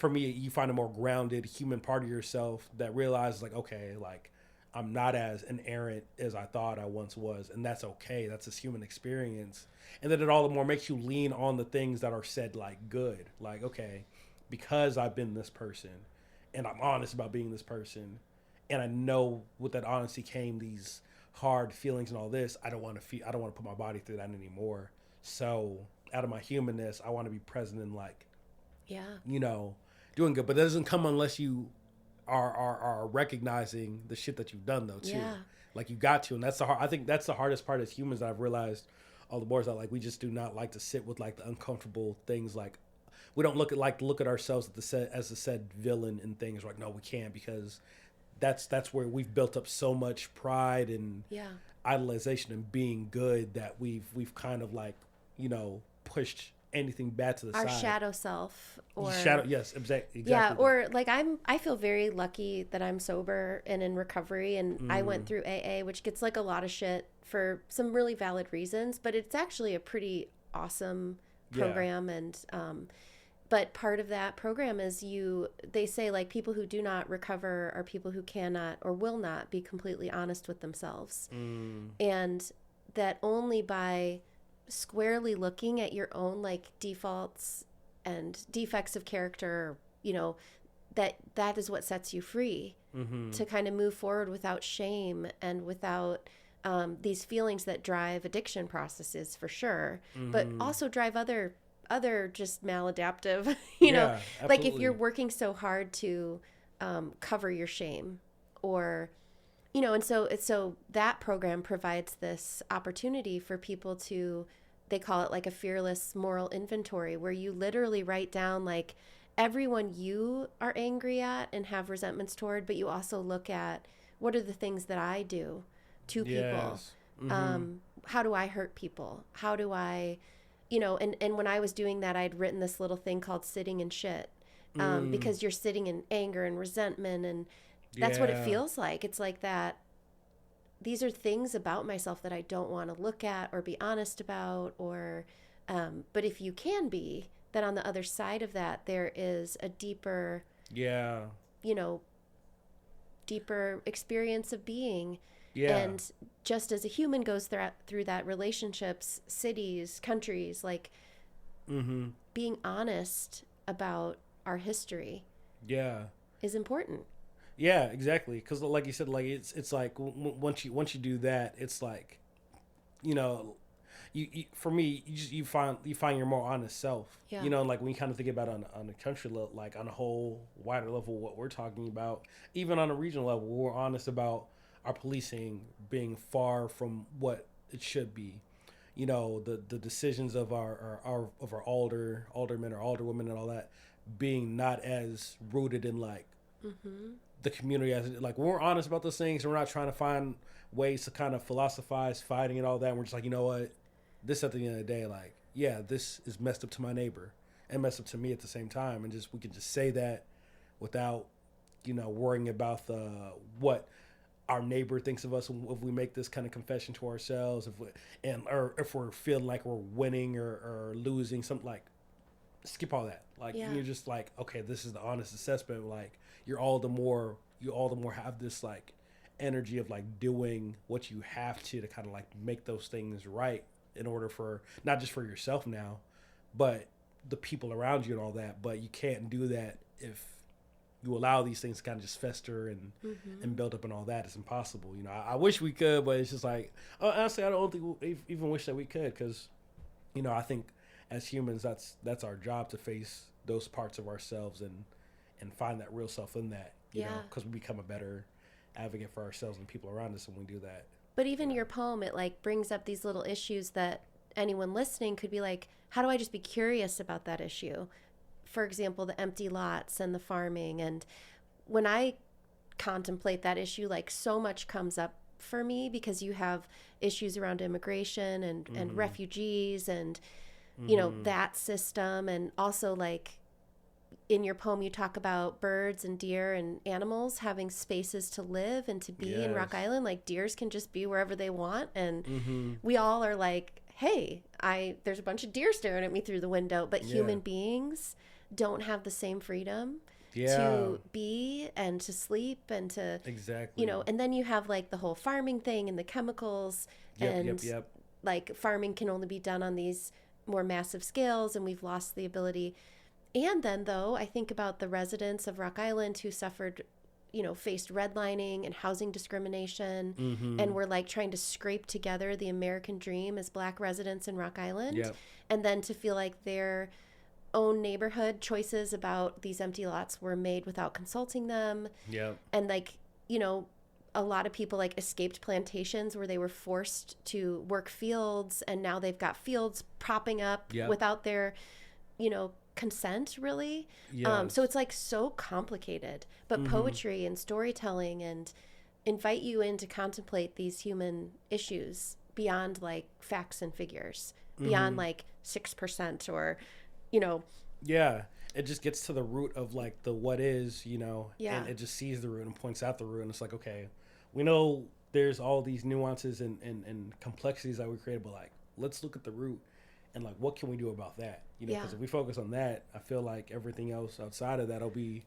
a more grounded human part of yourself that realizes like, okay, like I'm not as inerrant as I thought I once was. And that's okay. That's this human experience. And then it all the more makes you lean on the things that are said like good. Like, okay, because I've been this person and I'm honest about being this person, and I know with that honesty came these hard feelings and all this, I don't want to put my body through that anymore. So out of my humanness, I want to be present in like, yeah, you know, doing good. But that doesn't come unless you are recognizing the shit that you've done though too. Yeah. Like you got to, and I think that's the hardest part as humans that I've realized all the more is that like we just do not like to sit with like the uncomfortable things. Like we don't look at ourselves as the said villain and things. Like no, we can't, because that's where we've built up so much pride and idolization and being good that we've kind of like, you know, pushed anything bad to the our side. shadow self, or Yes, exactly. Yeah, or like I feel very lucky that I'm sober and in recovery, and I went through AA, which gets like a lot of shit for some really valid reasons, but it's actually a pretty awesome program. And but part of that program is they say like people who do not recover are people who cannot or will not be completely honest with themselves. And that only by squarely looking at your own like defaults and defects of character, you know, that is what sets you free to kind of move forward without shame and without these feelings that drive addiction processes for sure, but also drive other just maladaptive, you know, like if you're working so hard to cover your shame, or, you know, and so that program provides this opportunity for people to, they call it like a fearless moral inventory, where you literally write down like everyone you are angry at and have resentments toward, but you also look at what are the things that I do to people. How do I hurt people? How do I, you know, and when I was doing that, I'd written this little thing called sitting in shit, because you're sitting in anger and resentment, and that's what it feels like. It's like that these are things about myself that I don't want to look at or be honest about, or, but if you can be, then on the other side of that, there is a deeper, Yeah. you know, deeper experience of being. Yeah. And just as a human goes through that, relationships, cities, countries, like being honest about our history Yeah. is important. Yeah, exactly. Because like you said, like it's like once you do that, it's like, you know, you for me, you find your more honest self. Yeah. You know, like when you kind of think about it on a country level, like on a whole wider level, what we're talking about, even on a regional level, we're honest about our policing being far from what it should be. You know, the decisions of our aldermen or alderwomen and all that being not as rooted in like the community as like when we're honest about those things, we're not trying to find ways to kind of philosophize fighting and all that. And we're just like, you know what, this at the end of the day, like, yeah, this is messed up to my neighbor and messed up to me at the same time, and just we can just say that without, you know, worrying about the what our neighbor thinks of us if we make this kind of confession to ourselves, or if we're feeling like we're winning or losing, something like skip all that. Like you're just like, okay, this is the honest assessment. Like you all the more have this like energy of like doing what you have to kind of like make those things right in order for not just for yourself now, but the people around you and all that. But you can't do that if you allow these things to kind of just fester and build up and all that. It's impossible. You know, I wish we could, but it's just like, honestly, I don't think we even wish that we could, because, you know, I think as humans, that's our job, to face those parts of ourselves and find that real self in that, you know, because we become a better advocate for ourselves and people around us when we do that. But even your poem, it like brings up these little issues that anyone listening could be like, how do I just be curious about that issue? For example, the empty lots and the farming. And when I contemplate that issue, like so much comes up for me, because you have issues around immigration and refugees and, you know, that system. And also, like, in your poem, you talk about birds and deer and animals having spaces to live and to be in Rock Island. Like, deers can just be wherever they want. And we all are like, hey, there's a bunch of deer staring at me through the window. But human beings don't have the same freedom to be and to sleep and to, you know, and then you have like the whole farming thing and the chemicals and like farming can only be done on these more massive scales, and we've lost the ability. And then, though, I think about the residents of Rock Island who suffered, you know, faced redlining and housing discrimination, and were like trying to scrape together the American dream as Black residents in Rock Island, and then to feel like their own neighborhood choices about these empty lots were made without consulting them. And like, you know, a lot of people like escaped plantations where they were forced to work fields, and now they've got fields propping up without their, you know, consent, really. So it's like so complicated, but poetry and storytelling and invite you in to contemplate these human issues beyond like facts and figures, beyond like 6% or, you know. It just gets to the root of like the what is, you know, and it just sees the root and points out the root, and it's like, okay, we know there's all these nuances and complexities that we created, but like, let's look at the root and like, what can we do about that? You know, because if we focus on that, I feel like everything else outside of that will be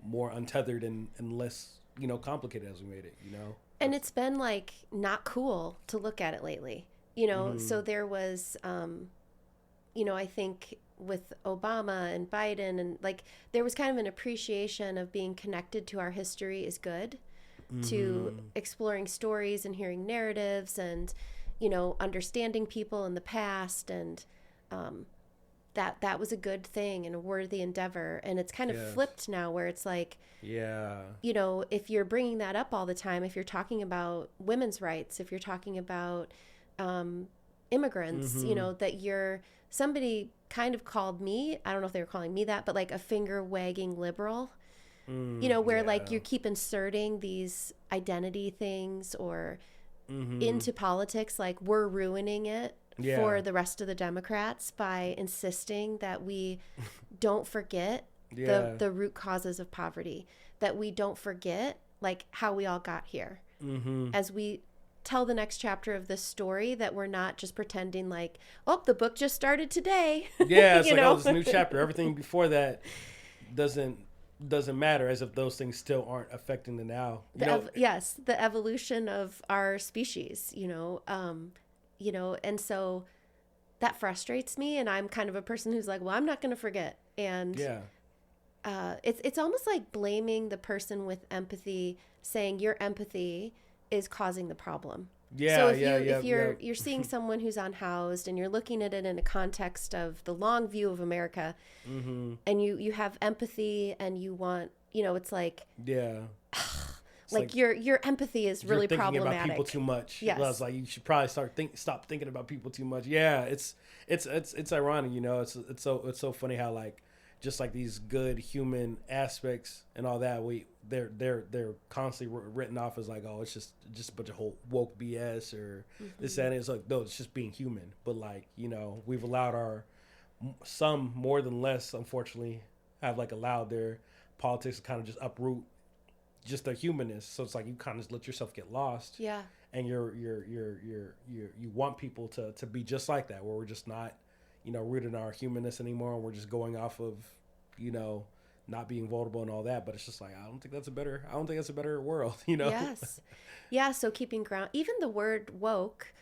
more untethered and less, you know, complicated as we made it, you know? And it's been like not cool to look at it lately, you know? So there was, you know, I think with Obama and Biden, and like there was kind of an appreciation of being connected to our history is good, to exploring stories and hearing narratives and, you know, understanding people in the past, and that was a good thing and a worthy endeavor. And it's kind of flipped now, where it's like, you know, if you're bringing that up all the time, if you're talking about women's rights, if you're talking about immigrants, you know, that somebody kind of called me, I don't know if they were calling me that, but like a finger wagging liberal, you know, where like you keep inserting these identity things or into politics, like we're ruining it for the rest of the Democrats by insisting that we don't forget the root causes of poverty, that we don't forget like how we all got here, as we tell the next chapter of this story, that we're not just pretending like, oh, the book just started today. Yeah, it's like, oh, this new chapter. Everything before that doesn't matter, as if those things still aren't affecting the now. Yes, the evolution of our species, and so that frustrates me, and I'm kind of a person who's like, well, I'm not going to forget. And it's almost like blaming the person with empathy, saying your empathy is causing the problem. Yeah, so if you're seeing someone who's unhoused and you're looking at it in a context of the long view of America, and you have empathy and you want, it's like, like your empathy is really thinking problematic. About people too much. Yes. Well, it's like you should probably stop thinking about people too much. Yeah, it's ironic, It's so funny how like just like these good human aspects and all that, they're constantly written off as like, oh, it's just a bunch of whole woke BS or this and it's like, no, it's just being human. But like, we've allowed some more than less, unfortunately, have like allowed their politics to kind of just uproot just their humanness. So it's like you kind of just let yourself get lost. Yeah. And you want people to be just like that, where we're just not, rooted in our humanness anymore, and we're just going off of, not being vulnerable and all that. But it's just like, I don't think that's a better world, Yes. Yeah. So keeping ground, even the word woke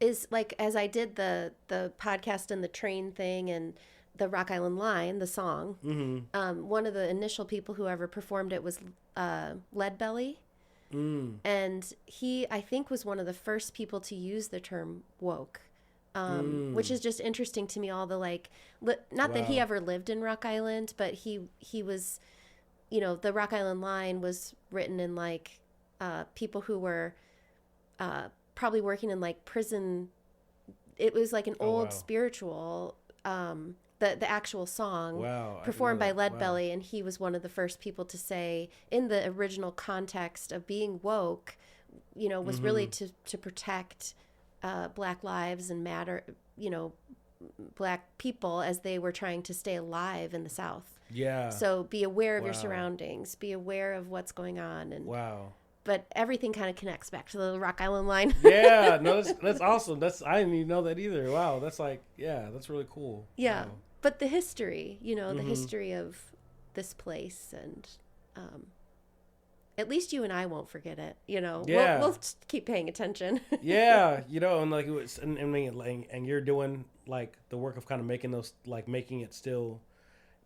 is like, as I did the podcast and the train thing and the Rock Island Line, the song, one of the initial people who ever performed it was Leadbelly. And he, I think, was one of the first people to use the term woke. Which is just interesting to me, all the like, not that he ever lived in Rock Island, but he was, the Rock Island Line was written in like people who were probably working in like prison. It was like an old spiritual, the actual song performed by Leadbelly, and he was one of the first people to say, in the original context of being woke, was really to protect Black lives and Black people as they were trying to stay alive in the South. Yeah. So be aware of your surroundings, be aware of what's going on. And but everything kind of connects back to the Rock Island Line. Yeah, no, that's awesome. I didn't even know that either. Wow, that's like, that's really cool. Yeah, wow. But the history, the history of this place, and at least you and I won't forget it. We'll keep paying attention. Yeah, and like it was, and you're doing like the work of kind of making it still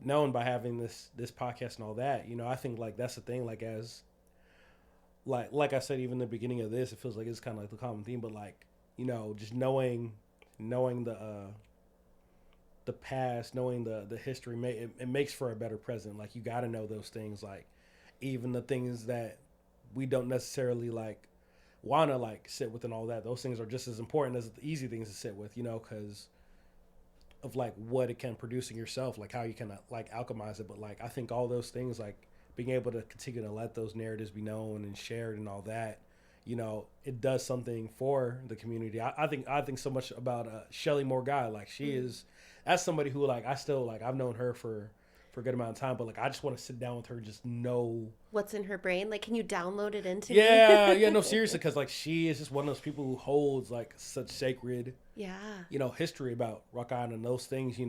known by having this podcast and all that. I think like that's the thing. Like as like I said, even in the beginning of this, it feels like it's kind of like the common theme. But like just knowing the past, knowing the history, it makes for a better present. Like you got to know those things, like. Even the things that we don't necessarily like want to like sit with and all that, those things are just as important as the easy things to sit with, because of like what it can produce in yourself, like how you can like alchemize it. But like I think all those things, like being able to continue to let those narratives be known and shared and all that, it does something for the community. I think so much about Shelly Morguy. Like she is, that's somebody who like I still like, I've known her for a good amount of time, but like I just want to sit down with her and just know what's in her brain. Like, can you download it into me? Yeah, no, seriously, because like she is just one of those people who holds like such sacred, history about Rock Island and those things,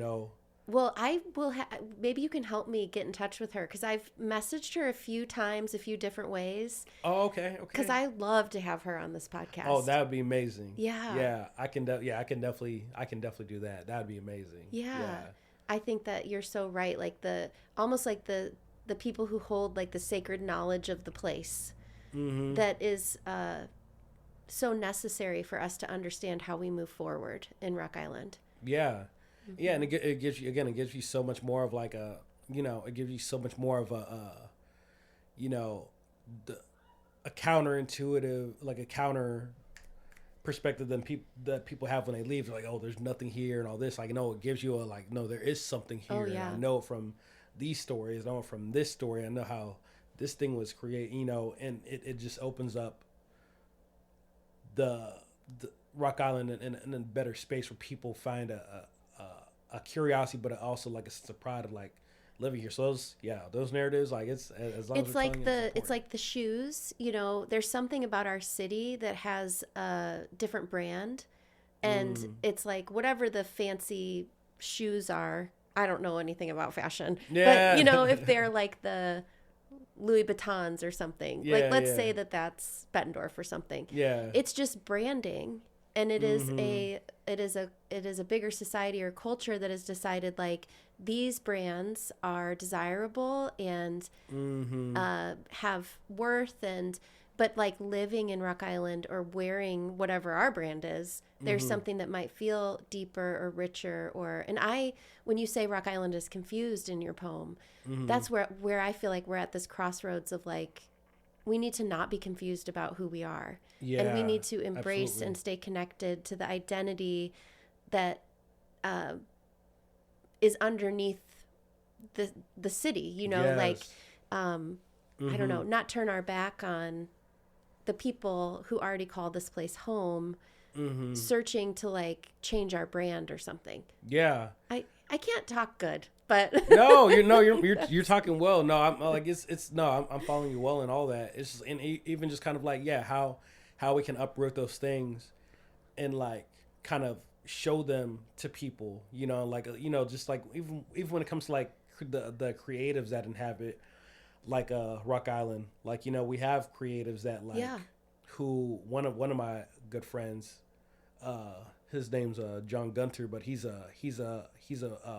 Well, I will. Maybe you can help me get in touch with her, because I've messaged her a few times, a few different ways. Oh, okay. Because I love to have her on this podcast. Oh, that would be amazing. Yeah. I can definitely do that. That would be amazing. Yeah. I think that you're so right. Like almost like the people who hold like the sacred knowledge of the place, that is so necessary for us to understand how we move forward in Rock Island. Yeah. Yeah. And it gives you so much more of like it gives you so much more of a counterintuitive, like a counter perspective than people have when they leave. They're like, oh, there's nothing here and all this. Like, no, it gives you no, there is something here. Oh, yeah. And I know it from these stories. I know it from this story. I know how this thing was created, and it just opens up the Rock Island in a better space where people find a curiosity, but also like a sense of pride of like, living here. So those narratives, like it's as long as It's we're like telling it, it's like the shoes, there's something about our city that has a different brand, and it's like whatever the fancy shoes are. I don't know anything about fashion, yeah, but if they're like the Louis Vuittons or something, like let's say that that's Bettendorf or something. yeah, It's just branding, and it is a bigger society or culture that has decided like these brands are desirable and have worth, and but like living in Rock Island or wearing whatever our brand is, there's something that might feel deeper or richer. When you say Rock Island is confused in your poem, that's where I feel like we're at this crossroads of like, we need to not be confused about who we are. yeah, And we need to embrace absolutely. and stay connected to the identity that is underneath the city, Yes. like I don't know, not turn our back on the people who already call this place home, searching to like change our brand or something. Yeah. I can't talk good, but you're talking well. No, I'm like I'm following you well and all that. It's just, and even just kind of like how we can uproot those things and like kind of show them to people, like just like even when it comes to like the creatives that inhabit like Rock Island, like we have creatives that like who one of my good friends, his name's John Gunter, but he's a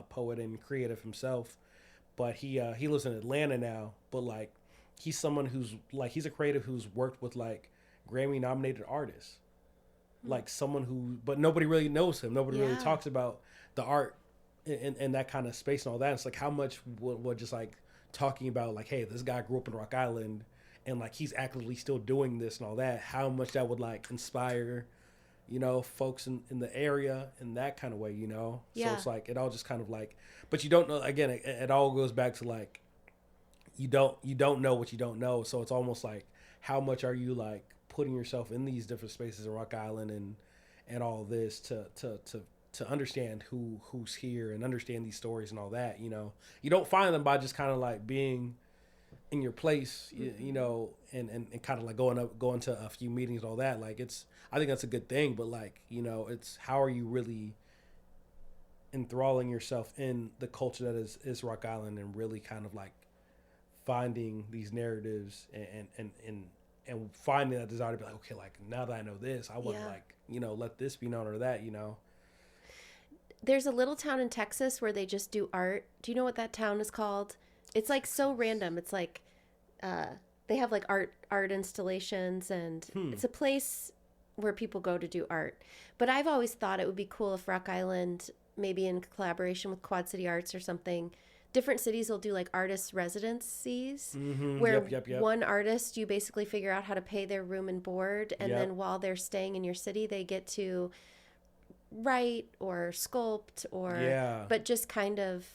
poet and creative himself, but he lives in Atlanta now, but like he's someone who's like he's a creative who's worked with like Grammy nominated artists, like someone who, but nobody really knows him, nobody really talks about the art in that kind of space and all that. It's like how much would just like talking about like, hey, this guy grew up in Rock Island and like he's actively still doing this and all that, how much that would like inspire folks in the area in that kind of way, so it's like it all just kind of like, but you don't know, again, it all goes back to like you don't know what you don't know, so it's almost like how much are you like putting yourself in these different spaces in Rock Island and all this to understand who's here and understand these stories and all that. You don't find them by just kind of like being in your place, and kind of like going to a few meetings and all that. Like I think that's a good thing, but like, it's how are you really enthralling yourself in the culture that is Rock Island and really kind of like finding these narratives and finding that desire to be like, okay, like now that I know this, I want to like, let this be known or that, There's a little town in Texas where they just do art. Do you know what that town is called? It's like so random. It's like they have like art installations, and it's a place where people go to do art. But I've always thought it would be cool if Rock Island, maybe in collaboration with Quad City Arts or something, different cities will do like artist residencies where one artist, you basically figure out how to pay their room and board, and then while they're staying in your city, they get to write or sculpt but just kind of,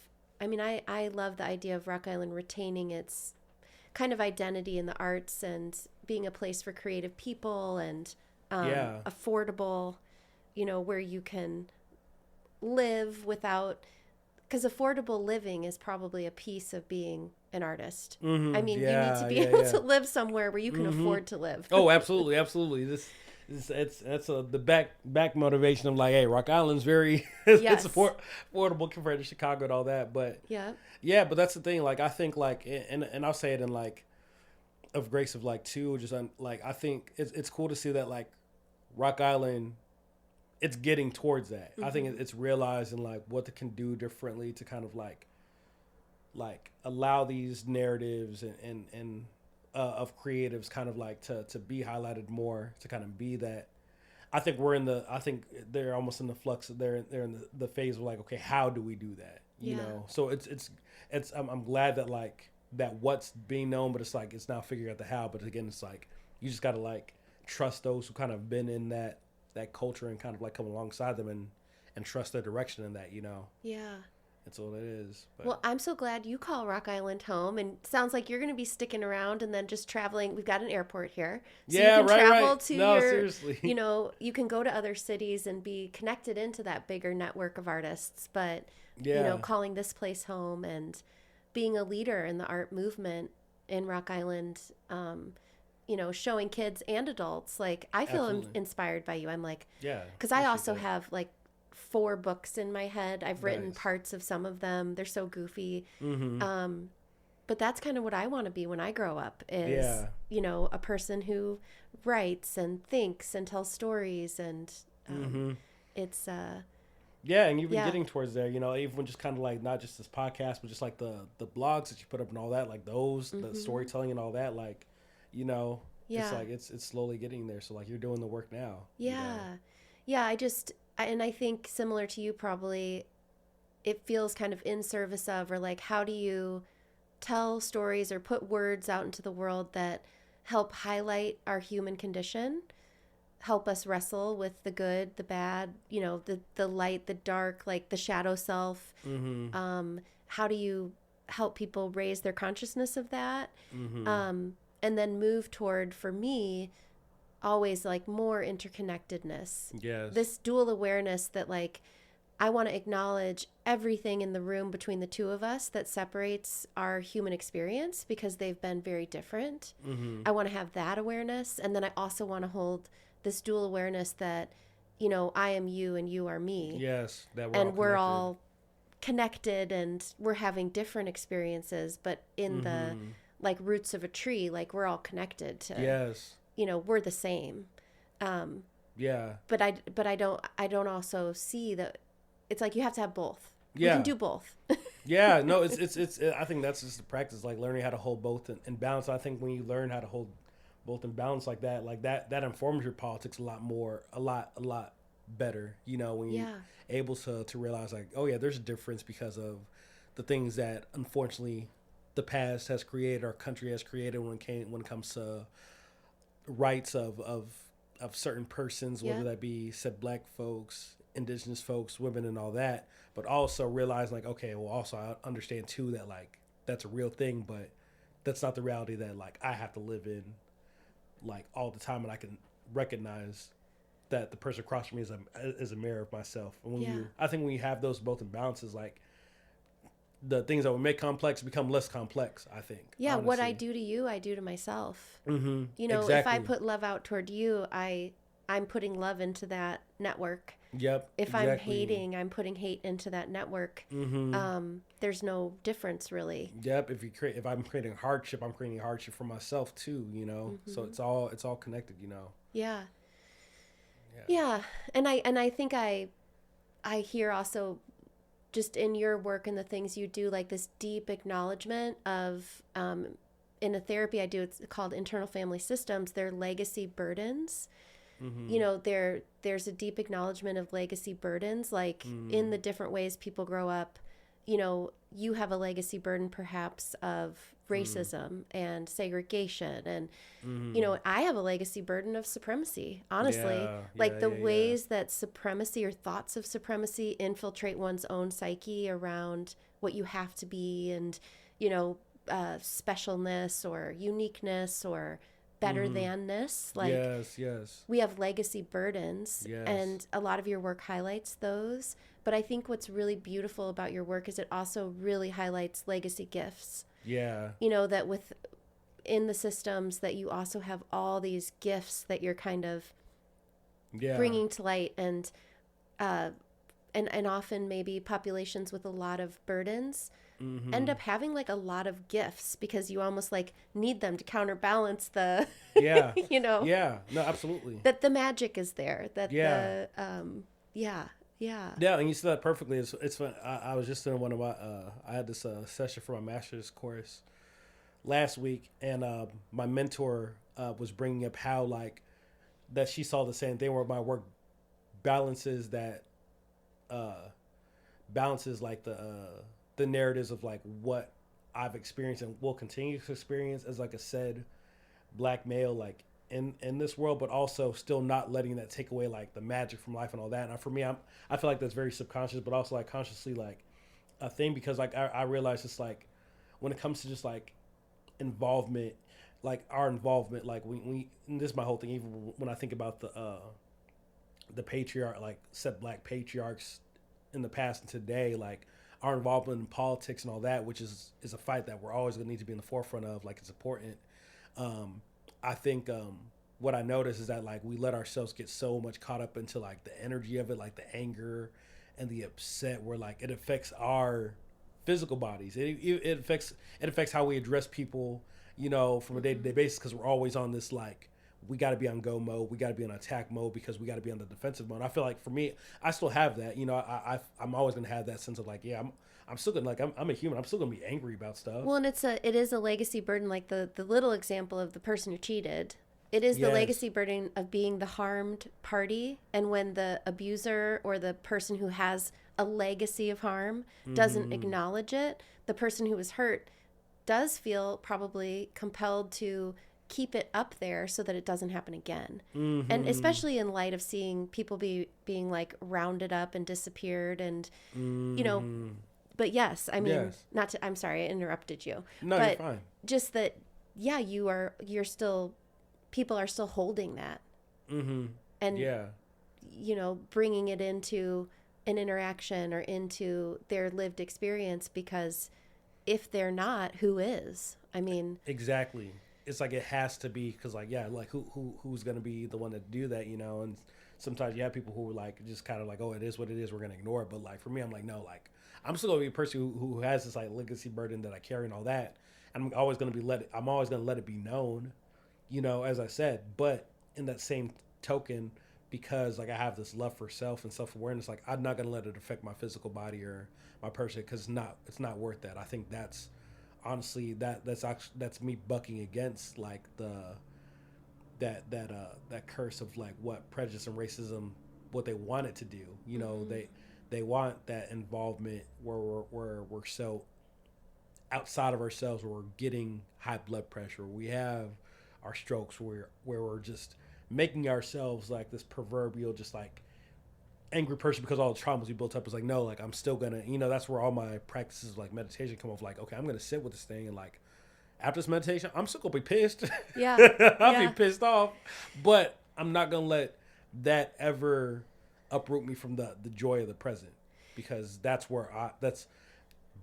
I mean, I love the idea of Rock Island retaining its kind of identity in the arts and being a place for creative people and affordable, where you can live without, because affordable living is probably a piece of being an artist. I mean, you need to be able to live somewhere where you can afford to live. Oh, absolutely. That's the back motivation of like, hey, Rock Island's very it's affordable compared to Chicago and all that, but but that's the thing. Like I think like and I'll say it in like of grace of like too, just like I think it's cool to see that like Rock Island, it's getting towards that. I think it's realizing like what they can do differently to kind of like allow these narratives and of creatives kind of like to be highlighted more, to kind of be that. I think they're almost in the flux. They're in the phase of like, okay, how do we do that? You know? So it's I'm glad that like that what's being known, but it's like, it's now figuring out the how. But again, it's like, you just got to like trust those who kind of been in that culture and kind of like come alongside them and trust their direction in that, Yeah. That's all it is. But. Well, I'm so glad you call Rock Island home, and sounds like you're going to be sticking around and then just traveling. We've got an airport here, so you can travel to seriously. You can go to other cities and be connected into that bigger network of artists. But calling this place home, and being a leader in the art movement in Rock Island, showing kids and adults. Like, I feel inspired by you. I'm like, yeah, because I also have like 4 books in my head. I've written parts of some of them. They're so goofy. But that's kind of what I want to be when I grow up is, a person who writes and thinks and tells stories. And it's... yeah, and you've been getting towards there, even just kind of like not just this podcast, but just like the blogs that you put up and all that, like those, the storytelling and all that, like, it's like it's slowly getting there. So like you're doing the work now. Yeah. Yeah, I think similar to you probably, it feels kind of in service of, or like, how do you tell stories or put words out into the world that help highlight our human condition, help us wrestle with the good, the bad, the light, the dark, like the shadow self. How do you help people raise their consciousness of that? And then move toward, for me, always like more interconnectedness. Yes. This dual awareness that like, I want to acknowledge everything in the room between the two of us that separates our human experience because they've been very different. I want to have that awareness. And then I also want to hold this dual awareness that, I am you and you are me. Yes. That we're all connected and we're having different experiences, but in the like roots of a tree, like we're all connected to, we're the same. But I don't also see that. It's like you have to have both. You can do both. No, it's I think that's just the practice, like learning how to hold both in balance. I think when you learn how to hold both in balance like that informs your politics a lot better, when you're able to realize like, oh yeah, there's a difference because of the things that unfortunately the past has created, our country has created when it comes to rights of certain persons, whether that be said Black folks, Indigenous folks, women, and all that, but also realize like, okay, well, also I understand too that like that's a real thing, but that's not the reality that like I have to live in like all the time, and I can recognize that the person across from me is a mirror of myself. And when I think when you have those both in balances, like the things that would make complex become less complex, I think. Yeah, honestly. what I do to you, I do to myself. Exactly. If I put love out toward you, I'm putting love into that network. Yep. If I'm hating, I'm putting hate into that network. There's no difference really. Yep. If I'm creating hardship, I'm creating hardship for myself too. So it's all connected. Yeah. And I think I hear also just in your work and the things you do, like this deep acknowledgement of in a therapy I do, it's called internal family systems. They're legacy burdens. There's a deep acknowledgement of legacy burdens, like in the different ways people grow up. You have a legacy burden perhaps of racism and segregation, and I have a legacy burden of supremacy, honestly. Ways that supremacy or thoughts of supremacy infiltrate one's own psyche around what you have to be, and specialness or uniqueness or better thanness. Like, yes. We have legacy burdens, and a lot of your work highlights those. But I think what's really beautiful about your work is it also really highlights legacy gifts. Yeah. That in the systems that you also have all these gifts that you're kind of bringing to light, and often maybe populations with a lot of burdens end up having like a lot of gifts because you almost like need them to counterbalance the Yeah, no, absolutely, that the magic is there, that and you said that perfectly. It's fun. I was just in one of my I had this session for my master's course last week, and my mentor was bringing up how like that she saw the same thing where my work balances like the narratives of like what I've experienced and will continue to experience as like a said Black male like in this world, but also still not letting that take away like the magic from life and all that. And for me, I feel like that's very subconscious, but also like consciously like a thing, because like I realize it's like when it comes to just like involvement, like our involvement, like we and this is my whole thing, even when I think about the patriarch, like said Black patriarchs in the past and today, like our involvement in politics and all that, which is a fight that we're always going to need to be in the forefront of. Like, it's important. I think what I notice is that like we let ourselves get so much caught up into like the energy of it, like the anger and the upset, where like it affects our physical bodies. It affects how we address people, from a day-to-day basis, because we're always on this like, we got to be on go mode, we got to be on attack mode, because we got to be on the defensive mode. I feel like for me, I still have that. I'm always gonna have that sense of like, yeah, I'm still gonna like, I'm a human. I'm still gonna be angry about stuff. Well, and it is a legacy burden, like the little example of the person who cheated. It is the legacy burden of being the harmed party, and when the abuser or the person who has a legacy of harm doesn't acknowledge it, the person who was hurt does feel probably compelled to keep it up there so that it doesn't happen again. And especially in light of seeing people being like rounded up and disappeared, and but yes, I mean, I'm sorry, I interrupted you. No, but you're fine. Just that, yeah, people are still holding that. And, bringing it into an interaction or into their lived experience, because if they're not, who is? I mean, exactly. It's like it has to be, because like, yeah, like who's going to be the one to do that, and sometimes you have people who are like just kind of like, oh, it is what it is, we're going to ignore it. But like for me, I'm like, no, like I'm still going to be a person who has this like legacy burden that I carry and all that. And I'm always going to let it be known, as I said. But in that same token, because like I have this love for self and self-awareness, like I'm not going to let it affect my physical body or my person, because it's not worth that. I think that's honestly that's me bucking against like that curse of like what prejudice and racism, what they want it to do. They want that involvement where we're so outside of ourselves, where we're getting high blood pressure, we have our strokes, where we're just making ourselves like this proverbial just like angry person because all the traumas we built up. Is like, no, like I'm still gonna, that's where all my practices like meditation come off. Like, okay, I'm gonna sit with this thing, and like after this meditation, I'm still gonna be pissed. Yeah. I'll be pissed off, but I'm not gonna let that ever uproot me from the joy of the present, because that's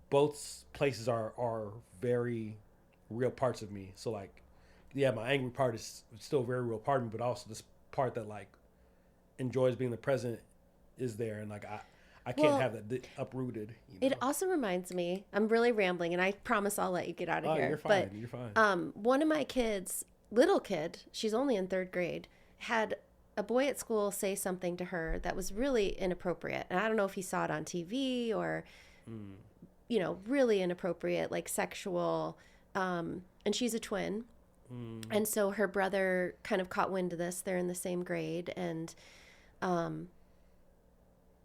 both places are very real parts of me. So like, yeah, my angry part is still a very real part of me, but also this part that like enjoys being the present is there, and like I can't have that uprooted. It also reminds me, I'm really rambling, and I promise I'll let you get out of here. You're fine. You're fine. One of my kids, little kid, she's only in 3rd grade, had a boy at school say something to her that was really inappropriate, and I don't know if he saw it on TV or really inappropriate, like sexual. And she's a twin. And so her brother kind of caught wind of this. They're in the same grade. And,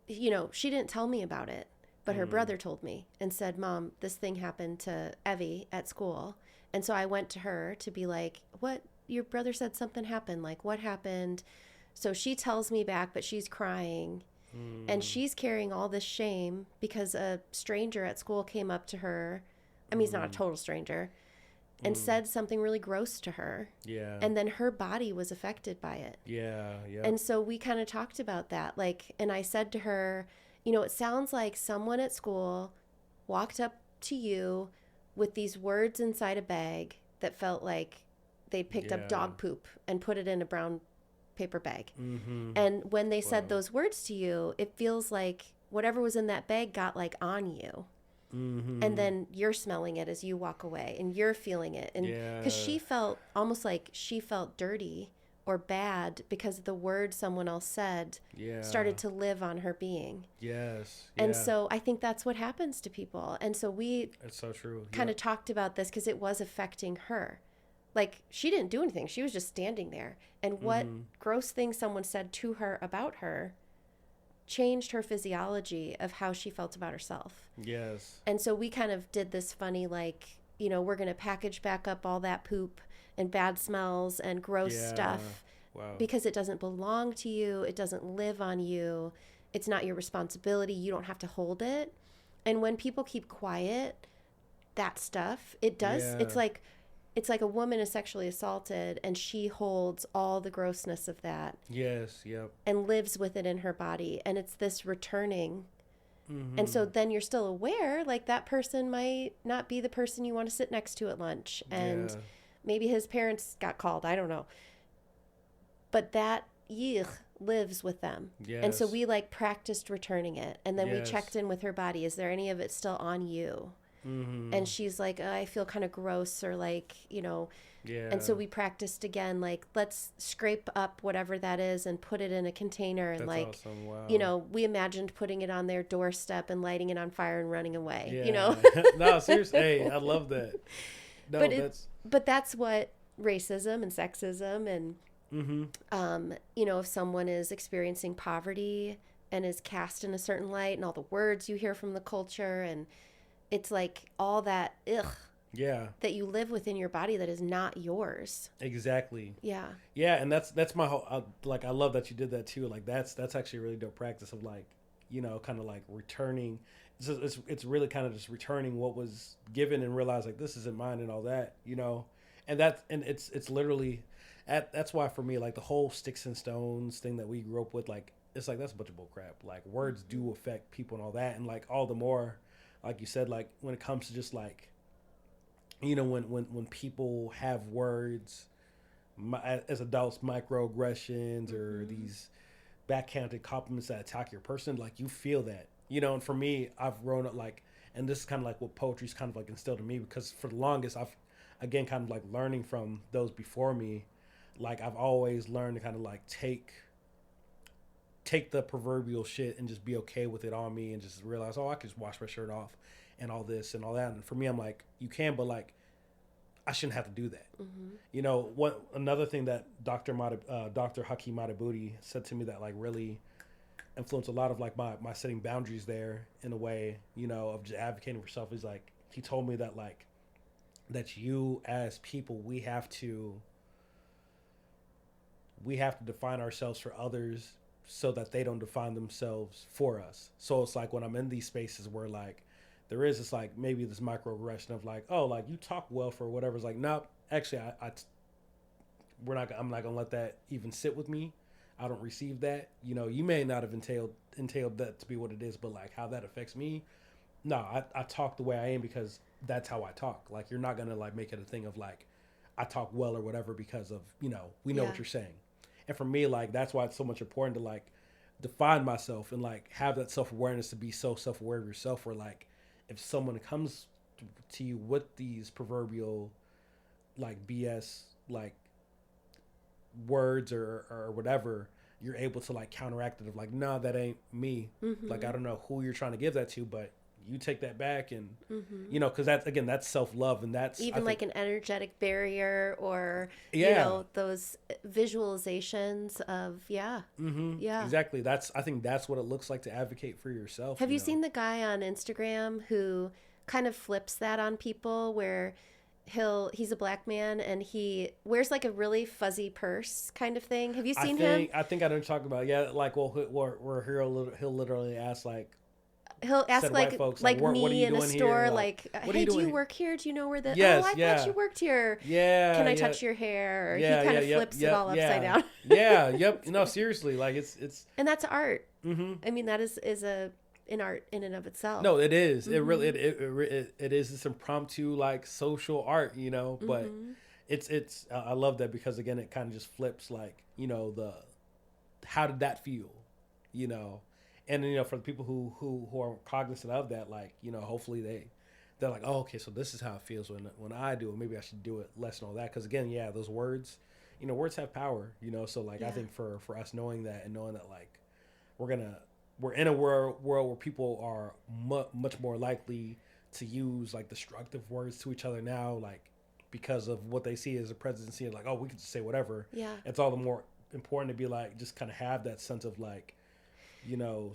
she didn't tell me about it, but her brother told me and said, Mom, this thing happened to Evie at school. And so I went to her to be like, what? Your brother said something happened. Like, what happened? So she tells me back, but she's crying. And she's carrying all this shame because a stranger at school came up to her. I mean, he's not a total stranger. And said something really gross to her. Yeah. And then her body was affected by it. Yeah. And so we kind of talked about that. Like, and I said to her, it sounds like someone at school walked up to you with these words inside a bag that felt like they picked up dog poop and put it in a brown paper bag. And when they said those words to you, it feels like whatever was in that bag got like on you. And then you're smelling it as you walk away, and you're feeling it. And because she felt almost like she felt dirty or bad because the word someone else said started to live on her being. Yes. And so I think that's what happens to people. And so it's so true. Kind of talked about this because it was affecting her. Like, she didn't do anything. She was just standing there. And what gross thing someone said to her about her changed her physiology of how she felt about herself. Yes. And so we kind of did this funny, like, we're going to package back up all that poop and bad smells and gross stuff because it doesn't belong to you. It doesn't live on you. It's not your responsibility. You don't have to hold it. And when people keep quiet, that stuff, it does. It's like a woman is sexually assaulted and she holds all the grossness of that. Yes, yep. And lives with it in her body. And it's this returning And so then you're still aware, like that person might not be the person you want to sit next to at lunch. And maybe his parents got called. I don't know. But that lives with them. Yes. And so we like practiced returning it. And then we Yes. checked in with her body. Is there any of it still on you? Mm-hmm. And she's like, oh, I feel kind of gross, or like, Yeah. And so we practiced again, like, let's scrape up whatever that is and put it in a container. And That's like, awesome. Wow. we imagined putting it on their doorstep and lighting it on fire and running away, Yeah. No, seriously. Hey, I love that. No, but that's what racism and sexism and, if someone is experiencing poverty and is cast in a certain light and all the words you hear from the culture, and it's like all that, that you live within your body that is not yours. Exactly. Yeah. Yeah, and that's my whole, I love that you did that too. Like that's actually a really dope practice of like, kind of like returning. It's really kind of just returning what was given and realize like this isn't mine and all that, and it's literally, that's why for me, like the whole sticks and stones thing that we grew up with, like it's like that's a bunch of bull crap. Like words do affect people and all that, and like all the more, like you said, like when it comes to just like, when people have words as adults, microaggressions or these backhanded compliments that attack your person, like you feel that, and for me, I've grown up like, and this is kind of like what poetry's kind of like instilled in me, because for the longest I've, again, kind of like learning from those before me, like I've always learned to kind of like take the proverbial shit and just be okay with it on me and just realize, I can just wash my shirt off and all this and all that. And for me, I'm like, you can, but like, I shouldn't have to do that. Another thing that Dr. Hakeem Madhubuti said to me that like really influenced a lot of like my setting boundaries there in a way, of just advocating for yourself, is like, he told me that like, that you as people, we have to define ourselves for others so that they don't define themselves for us. So it's like when I'm in these spaces where like there is this like maybe this microaggression of like, oh, like you talk well for whatever. It's like, no, actually I'm not gonna let that even sit with me. I don't receive that. You may not have entailed that to be what it is, but like how that affects me. No, I talk the way I am because that's how I talk. Like you're not gonna like make it a thing of like I talk well or whatever because of, we know what you're saying. And for me, like, that's why it's so much important to like define myself and like have that self-awareness, to be so self-aware of yourself, where like if someone comes to you with these proverbial like BS like words or whatever, you're able to like counteract it of like, no, that ain't me. Like I don't know who you're trying to give that to, but you take that back and because that's self-love, and that's even like an energetic barrier or those visualizations of exactly. I think that's what it looks like to advocate for yourself. Have you seen the guy on Instagram who kind of flips that on people, where he's a black man and he wears like a really fuzzy purse kind of thing? Have you seen him? I think I know what you're talking about. Yeah, like where he'll literally ask like, he'll ask like folks, like me in a store, here? Like hey, do you work here? Do you know where the I thought you worked here. Can I touch your hair? Or he kind of flips it all upside down. No, seriously, like it's and that's art. I mean, that is an art in and of itself. No, it is. It really it is this impromptu like social art, but it's I love that, because again it kind of just flips like, the how did that feel, and for the people who are cognizant of that, like, hopefully they're like, oh, okay, so this is how it feels when I do it. Maybe I should do it less and all that, because again, those words, words have power, so like I think for us knowing that and knowing that like we're in a world where people are much more likely to use like destructive words to each other now, like because of what they see as a presidency, and like, oh, we can just say whatever. It's all the more important to be like, just kind of have that sense of like,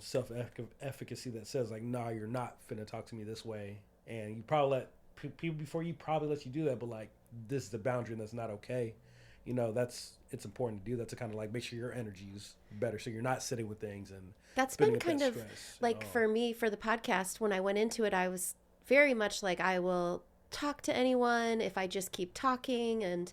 self-efficacy that says like, nah, you're not finna talk to me this way, and you probably let people before you probably let you do that, but like this is the boundary and that's not okay. It's important to do that, to kind of like make sure your energy is better, so you're not sitting with things. And that's been kind of like for me, for the podcast, when I went into it, I was very much like, I will talk to anyone if I just keep talking and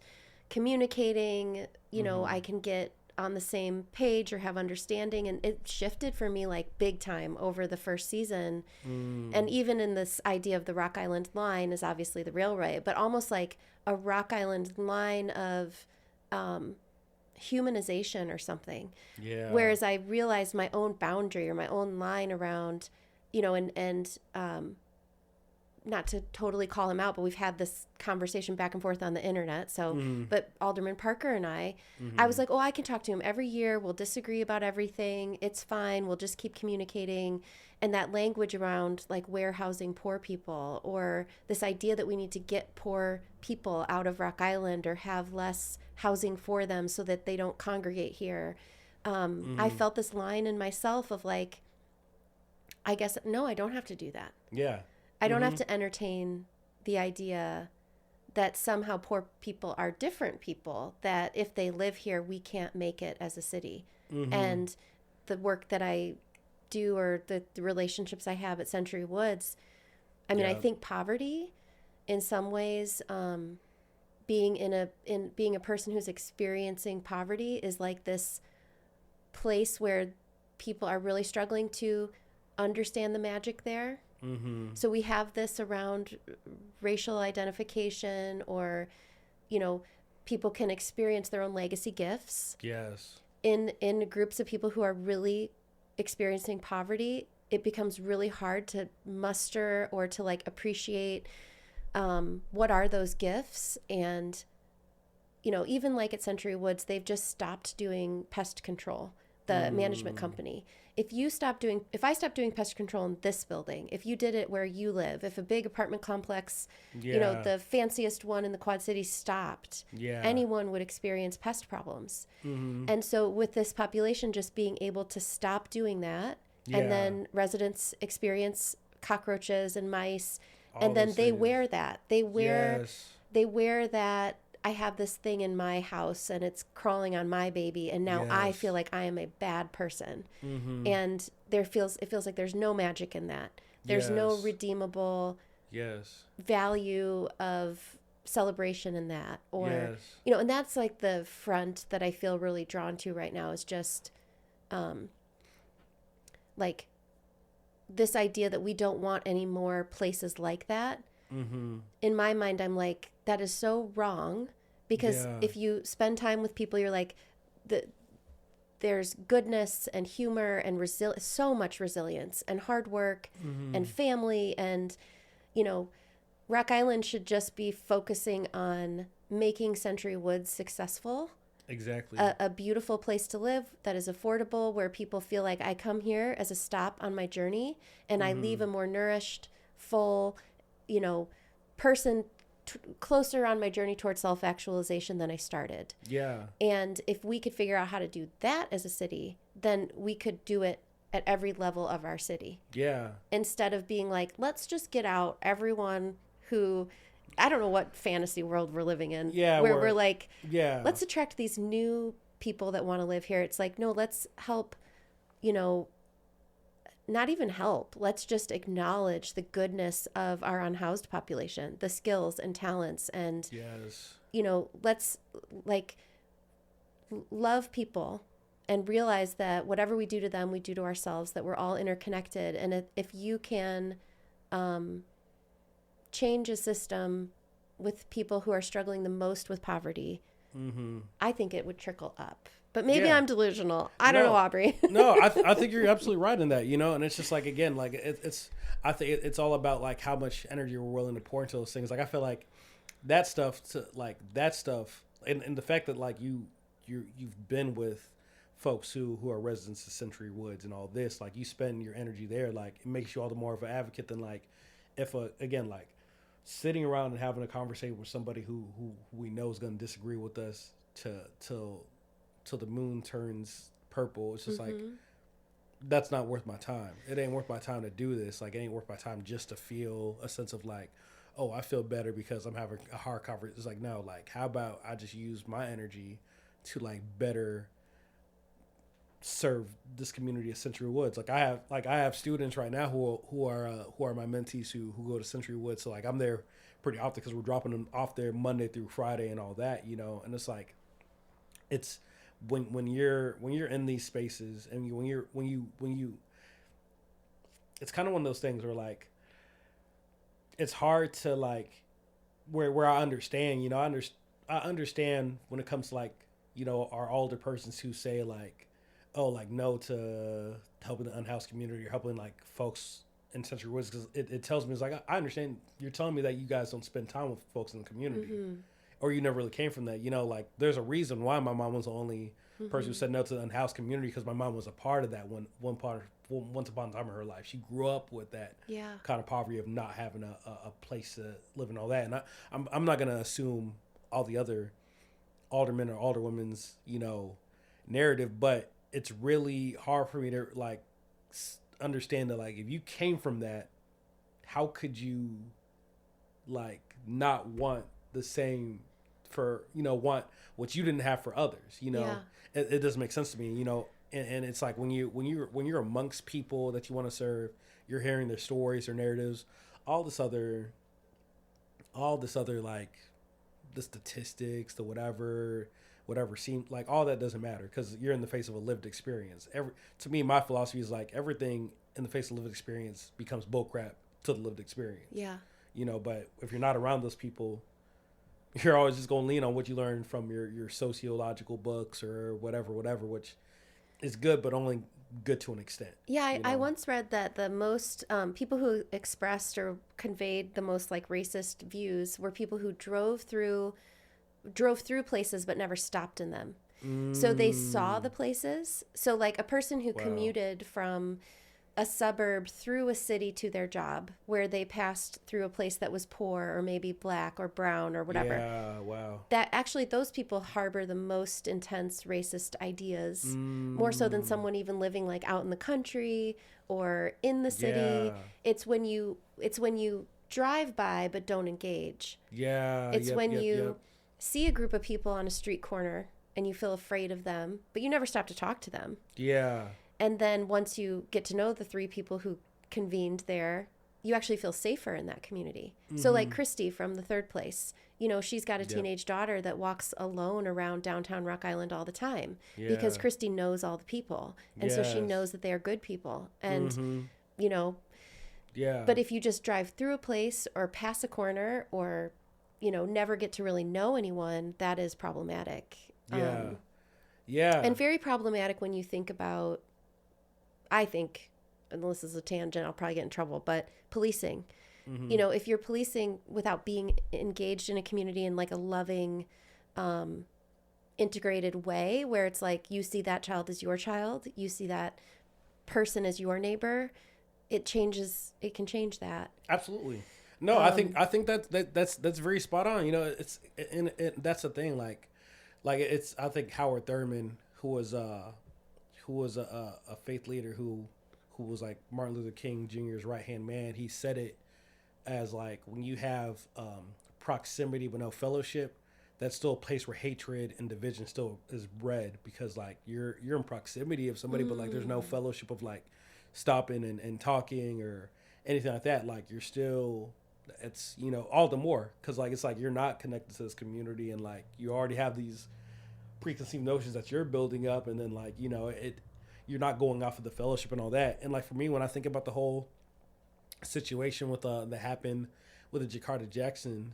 communicating. I can get on the same page or have understanding. And it shifted for me like big time over the first season. And even in this idea of the Rock Island line is obviously the railway, but almost like a Rock Island line of humanization or something. Yeah. Whereas I realized my own boundary or my own line around, you know, and not to totally call him out, but we've had this conversation back and forth on the internet. So, but Alderman Parker and I was like, oh, I can talk to him every year. We'll disagree about everything. It's fine. We'll just keep communicating. And that language around like warehousing poor people, or this idea that we need to get poor people out of Rock Island or have less housing for them so that they don't congregate here. I felt this line in myself of like, I guess, no, I don't have to do that. Yeah. I don't have to entertain the idea that somehow poor people are different people, that if they live here, we can't make it as a city. And the work that I do or the relationships I have at Century Woods, I mean, I think poverty in some ways, being a person who's experiencing poverty is like this place where people are really struggling to understand the magic there. So we have this around racial identification, or, you know, people can experience their own legacy gifts. Yes. In groups of people who are really experiencing poverty, it becomes really hard to muster or to like appreciate what are those gifts. And, you know, even like at Century Woods, they've just stopped doing pest control, the management company. If I stopped doing pest control in this building, if you did it where you live, if a big apartment complex, you know, the fanciest one in the Quad Cities stopped, anyone would experience pest problems. And so with this population just being able to stop doing that, and then residents experience cockroaches and mice, and then they wear that. They wear that. I have this thing in my house and it's crawling on my baby, and now I feel like I am a bad person. And it feels like there's no magic in that. There's no redeemable value of celebration in that, or you know, and that's like the front that I feel really drawn to right now, is just like this idea that we don't want any more places like that. In my mind, I'm like, that is so wrong, because if you spend time with people, you're like, there's goodness and humor and so much resilience and hard work and family. And, you know, Rock Island should just be focusing on making Century Woods successful. Exactly. A beautiful place to live that is affordable, where people feel like I come here as a stop on my journey and I leave a more nourished, full, you know, person closer on my journey towards self-actualization than I started. Yeah. And if we could figure out how to do that as a city, then we could do it at every level of our city. Yeah. Instead of being like, let's just get out everyone who, I don't know what fantasy world we're living in. Yeah. Where we're like, let's attract these new people that want to live here. It's like, no, let's help, you know, not even help. Let's just acknowledge the goodness of our unhoused population, the skills and talents, and, you know, let's like love people and realize that whatever we do to them, we do to ourselves, that we're all interconnected. And if you can change a system with people who are struggling the most with poverty, I think it would trickle up. But maybe I'm delusional. I don't know, Aubrey. No, I think you're absolutely right in that, you know, and it's just like, again, like I think it's all about like how much energy we're willing to pour into those things. Like, I feel like that stuff and the fact that like you've been with folks who are residents of Century Woods and all this, like you spend your energy there, like it makes you all the more of an advocate than like again, like sitting around and having a conversation with somebody who we know is going to disagree with us till the moon turns purple. It's just like, that's not worth my time. It ain't worth my time to do this. Like, it ain't worth my time just to feel a sense of like, oh, I feel better because I'm having a hard conversation. It's like, no, like, how about I just use my energy to like better serve this community of Century Woods. Like I have students right now who are my mentees who go to Century Woods. So like I'm there pretty often because we're dropping them off there Monday through Friday and all that, you know. And it's like, when you're in these spaces and when you it's kind of one of those things where like it's hard to like where I understand, you know, I understand when it comes to like, you know, our older persons who say like, oh, like no to helping the unhoused community or helping like folks in Century Woods, because it tells me, it's like, I understand you're telling me that you guys don't spend time with folks in the community, or you never really came from that. You know, like there's a reason why my mom was the only person who said no to the unhoused community, because my mom was a part of that once upon a time in her life. She grew up with that kind of poverty of not having a place to live and all that. And I'm not gonna assume all the other aldermen or alderwomen's, you know, narrative, but it's really hard for me to like understand that, like, if you came from that, how could you like not want the same for, you know, want what you didn't have for others, you know? It doesn't make sense to me, you know. And it's like when you're amongst people that you want to serve, you're hearing their stories, their narratives, all this other like the statistics, the whatever seems like, all that doesn't matter, because you're in the face of a lived experience. To me, my philosophy is like everything in the face of lived experience becomes bullcrap to the lived experience. Yeah. You know, but if you're not around those people, you're always just gonna lean on what you learned from your sociological books or whatever, which is good, but only good to an extent. Yeah, I once read that the most people who expressed or conveyed the most like racist views were people who drove through places but never stopped in them. So they saw the places. So like a person who commuted from a suburb through a city to their job, where they passed through a place that was poor or maybe black or brown or whatever. Yeah, wow. That actually, those people harbor the most intense racist ideas, more so than someone even living like out in the country or in the city. Yeah. It's when you drive by but don't engage. Yeah. It's when you see a group of people on a street corner and you feel afraid of them, but you never stop to talk to them. Yeah. And then once you get to know the three people who convened there, you actually feel safer in that community. So like Christy from the third place, you know, she's got a teenage daughter that walks alone around downtown Rock Island all the time because Christy knows all the people. And so she knows that they are good people. And, you know, but if you just drive through a place or pass a corner or, you know, never get to really know anyone, that is problematic. And very problematic when you think about, I think, and this is a tangent, I'll probably get in trouble, but policing. You know, if you're policing without being engaged in a community in like a loving, integrated way, where it's like you see that child as your child, you see that person as your neighbor, it can change that. Absolutely. No, I think that's very spot on. You know, that's the thing. Like it's, I think Howard Thurman, who was a faith leader who was like Martin Luther King Jr.'s right-hand man, he said it as like, when you have proximity but no fellowship, that's still a place where hatred and division still is bred, because like you're in proximity of somebody, but like there's no fellowship of like stopping and talking or anything like that. Like you're still, it's, you know, all the more because like it's like you're not connected to this community, and like you already have these preconceived notions that you're building up, and then like, you know, you're not going off of the fellowship and all that. And like for me, when I think about the whole situation with that happened with the Jakarta Jackson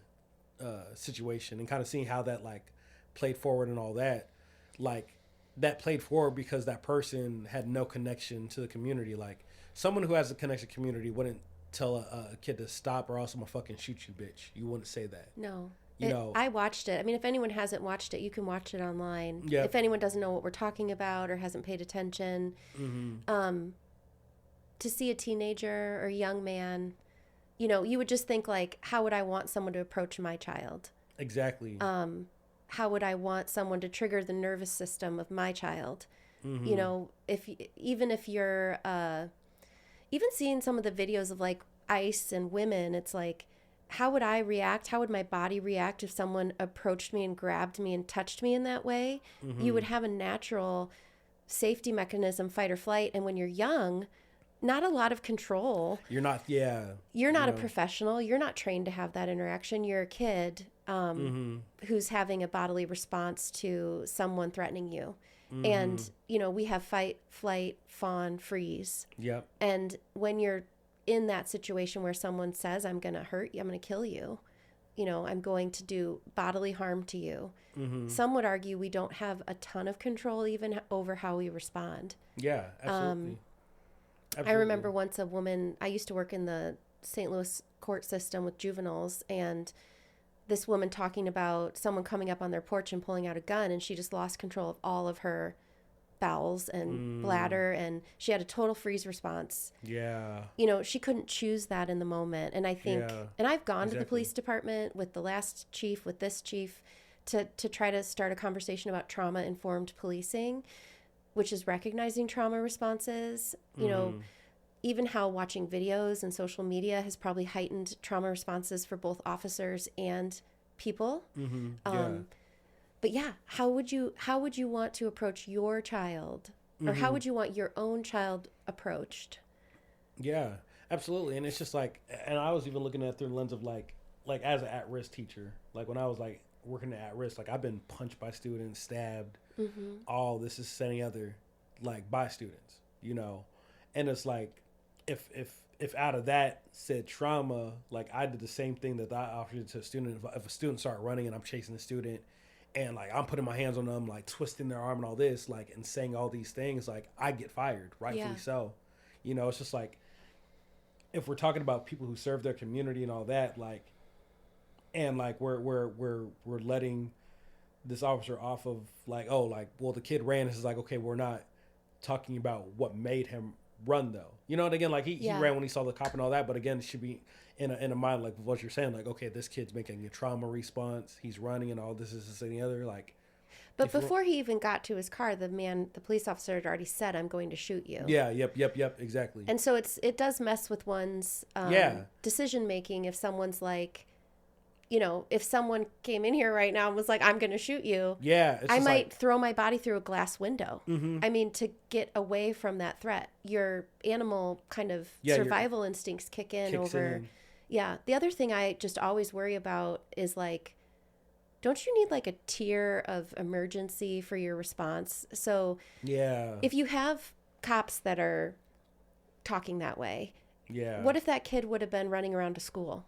situation, and kind of seeing how that like played forward and all that, like that played forward because that person had no connection to the community. Like someone who has a connection to the community wouldn't tell a kid to stop, or else I'm gonna fucking shoot you, bitch. You wouldn't say that. No. You know, I watched it. I mean, if anyone hasn't watched it, you can watch it online. Yep. If anyone doesn't know what we're talking about or hasn't paid attention, to see a teenager or a young man, you know, you would just think like, how would I want someone to approach my child? Exactly. How would I want someone to trigger the nervous system of my child? You know, even if you're, even seeing some of the videos of like ICE and women, it's like, how would I react? How would my body react if someone approached me and grabbed me and touched me in that way? You would have a natural safety mechanism, fight or flight. And when you're young, not a lot of control. You're not a professional. You're not trained to have that interaction. You're a kid who's having a bodily response to someone threatening you. And, we have fight, flight, fawn, freeze. Yep. And when you're in that situation where someone says, I'm going to hurt you, I'm going to kill you, I'm going to do bodily harm to you. Some would argue we don't have a ton of control even over how we respond. Yeah, absolutely. I remember once I used to work in the St. Louis court system with juveniles, and this woman talking about someone coming up on their porch and pulling out a gun, and she just lost control of all of her bowels and bladder, and she had a total freeze response. Yeah. She couldn't choose that in the moment. And I think, and I've gone to the police department with the last chief, with this chief, to try to start a conversation about trauma-informed policing, which is recognizing trauma responses. Even how watching videos and social media has probably heightened trauma responses for both officers and people. But yeah, how would you want to approach your child, or how would you want your own child approached? Yeah, absolutely. And it's just like, and I was even looking at it through the lens of like as an at-risk teacher, like when I was like working at risk, like I've been punched by students, stabbed, all this is any other, like by students, and it's like, if out of that said trauma, like I did the same thing that I offered to a student. If a student started running and I'm chasing the student, and like I'm putting my hands on them, like twisting their arm and all this, like, and saying all these things, like I get fired, rightfully so. It's just like, if we're talking about people who serve their community and all that, like, and like we're letting this officer off of like, oh, like, well, the kid ran. It's like, okay, we're not talking about what made him run though. And again, like he ran when he saw the cop and all that, but again, it should be in a mind like what you're saying, like, okay, this kid's making a trauma response, he's running and all this is any other, like. But before he even got to his car, the police officer had already said, I'm going to shoot you. Yeah, yep, exactly. And so it does mess with one's decision making if someone's like, if someone came in here right now and was like, I'm going to shoot you, I might throw my body through a glass window. I mean, to get away from that threat, your animal kind of survival instincts kick in over. Yeah. The other thing I just always worry about is like, don't you need like a tier of emergency for your response? So if you have cops that are talking that way, what if that kid would have been running around to school?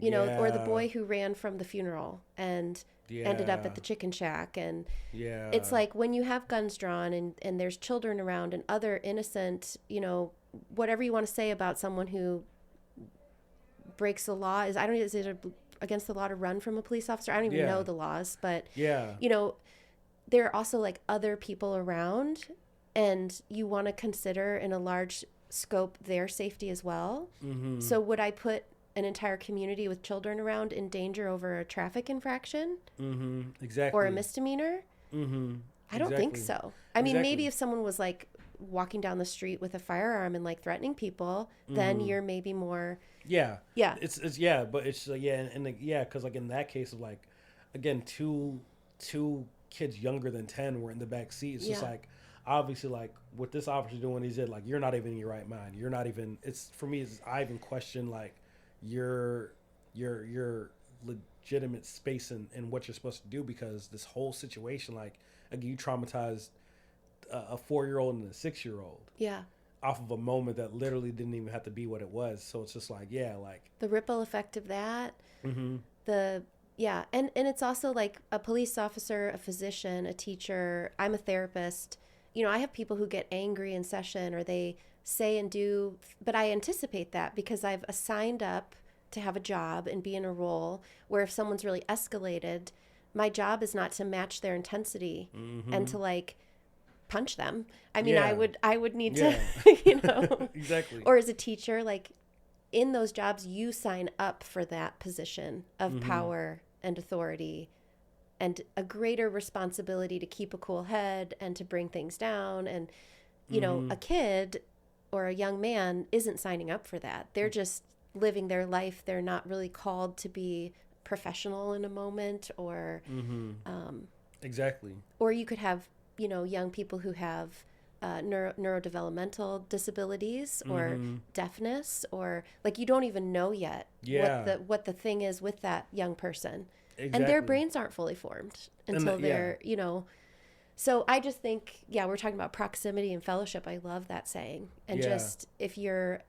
Or the boy who ran from the funeral and ended up at the chicken shack. And it's like when you have guns drawn and there's children around and other innocent, whatever you want to say about someone who breaks the law is it against the law to run from a police officer? I don't even know the laws, but there are also like other people around, and you want to consider in a large scope their safety as well. So would I put an entire community with children around in danger over a traffic infraction? Exactly. Or a misdemeanor? I don't think so. I mean, maybe if someone was like walking down the street with a firearm and like threatening people, then you're maybe more. It's but it's because like in that case of like, again, two kids younger than 10 were in the back seat. It's just like, obviously, like what this officer doing, he said, like, you're not even in your right mind. You're not even. It's for me. I even question like your legitimate space and what you're supposed to do, because this whole situation, like, again, you traumatized a 4-year-old and a 6-year-old. Off of a moment that literally didn't even have to be what it was. So it's just like, like the ripple effect of that. And it's also like a police officer, a physician, a teacher. I'm a therapist. I have people who get angry in session, or they say and do, but I anticipate that because I've signed up to have a job and be in a role where if someone's really escalated, my job is not to match their intensity and to like punch them. I mean, I would need to, exactly. Or as a teacher, like in those jobs, you sign up for that position of power and authority and a greater responsibility to keep a cool head and to bring things down. And, a kid or a young man isn't signing up for that. They're just living their life. They're not really called to be professional in a moment or, exactly. Or you could have, young people who have neurodevelopmental disabilities or deafness, or like you don't even know yet what the thing is with that young person. Exactly. And their brains aren't fully formed until they're, So I just think, yeah, we're talking about proximity and fellowship. I love that saying. And just if you're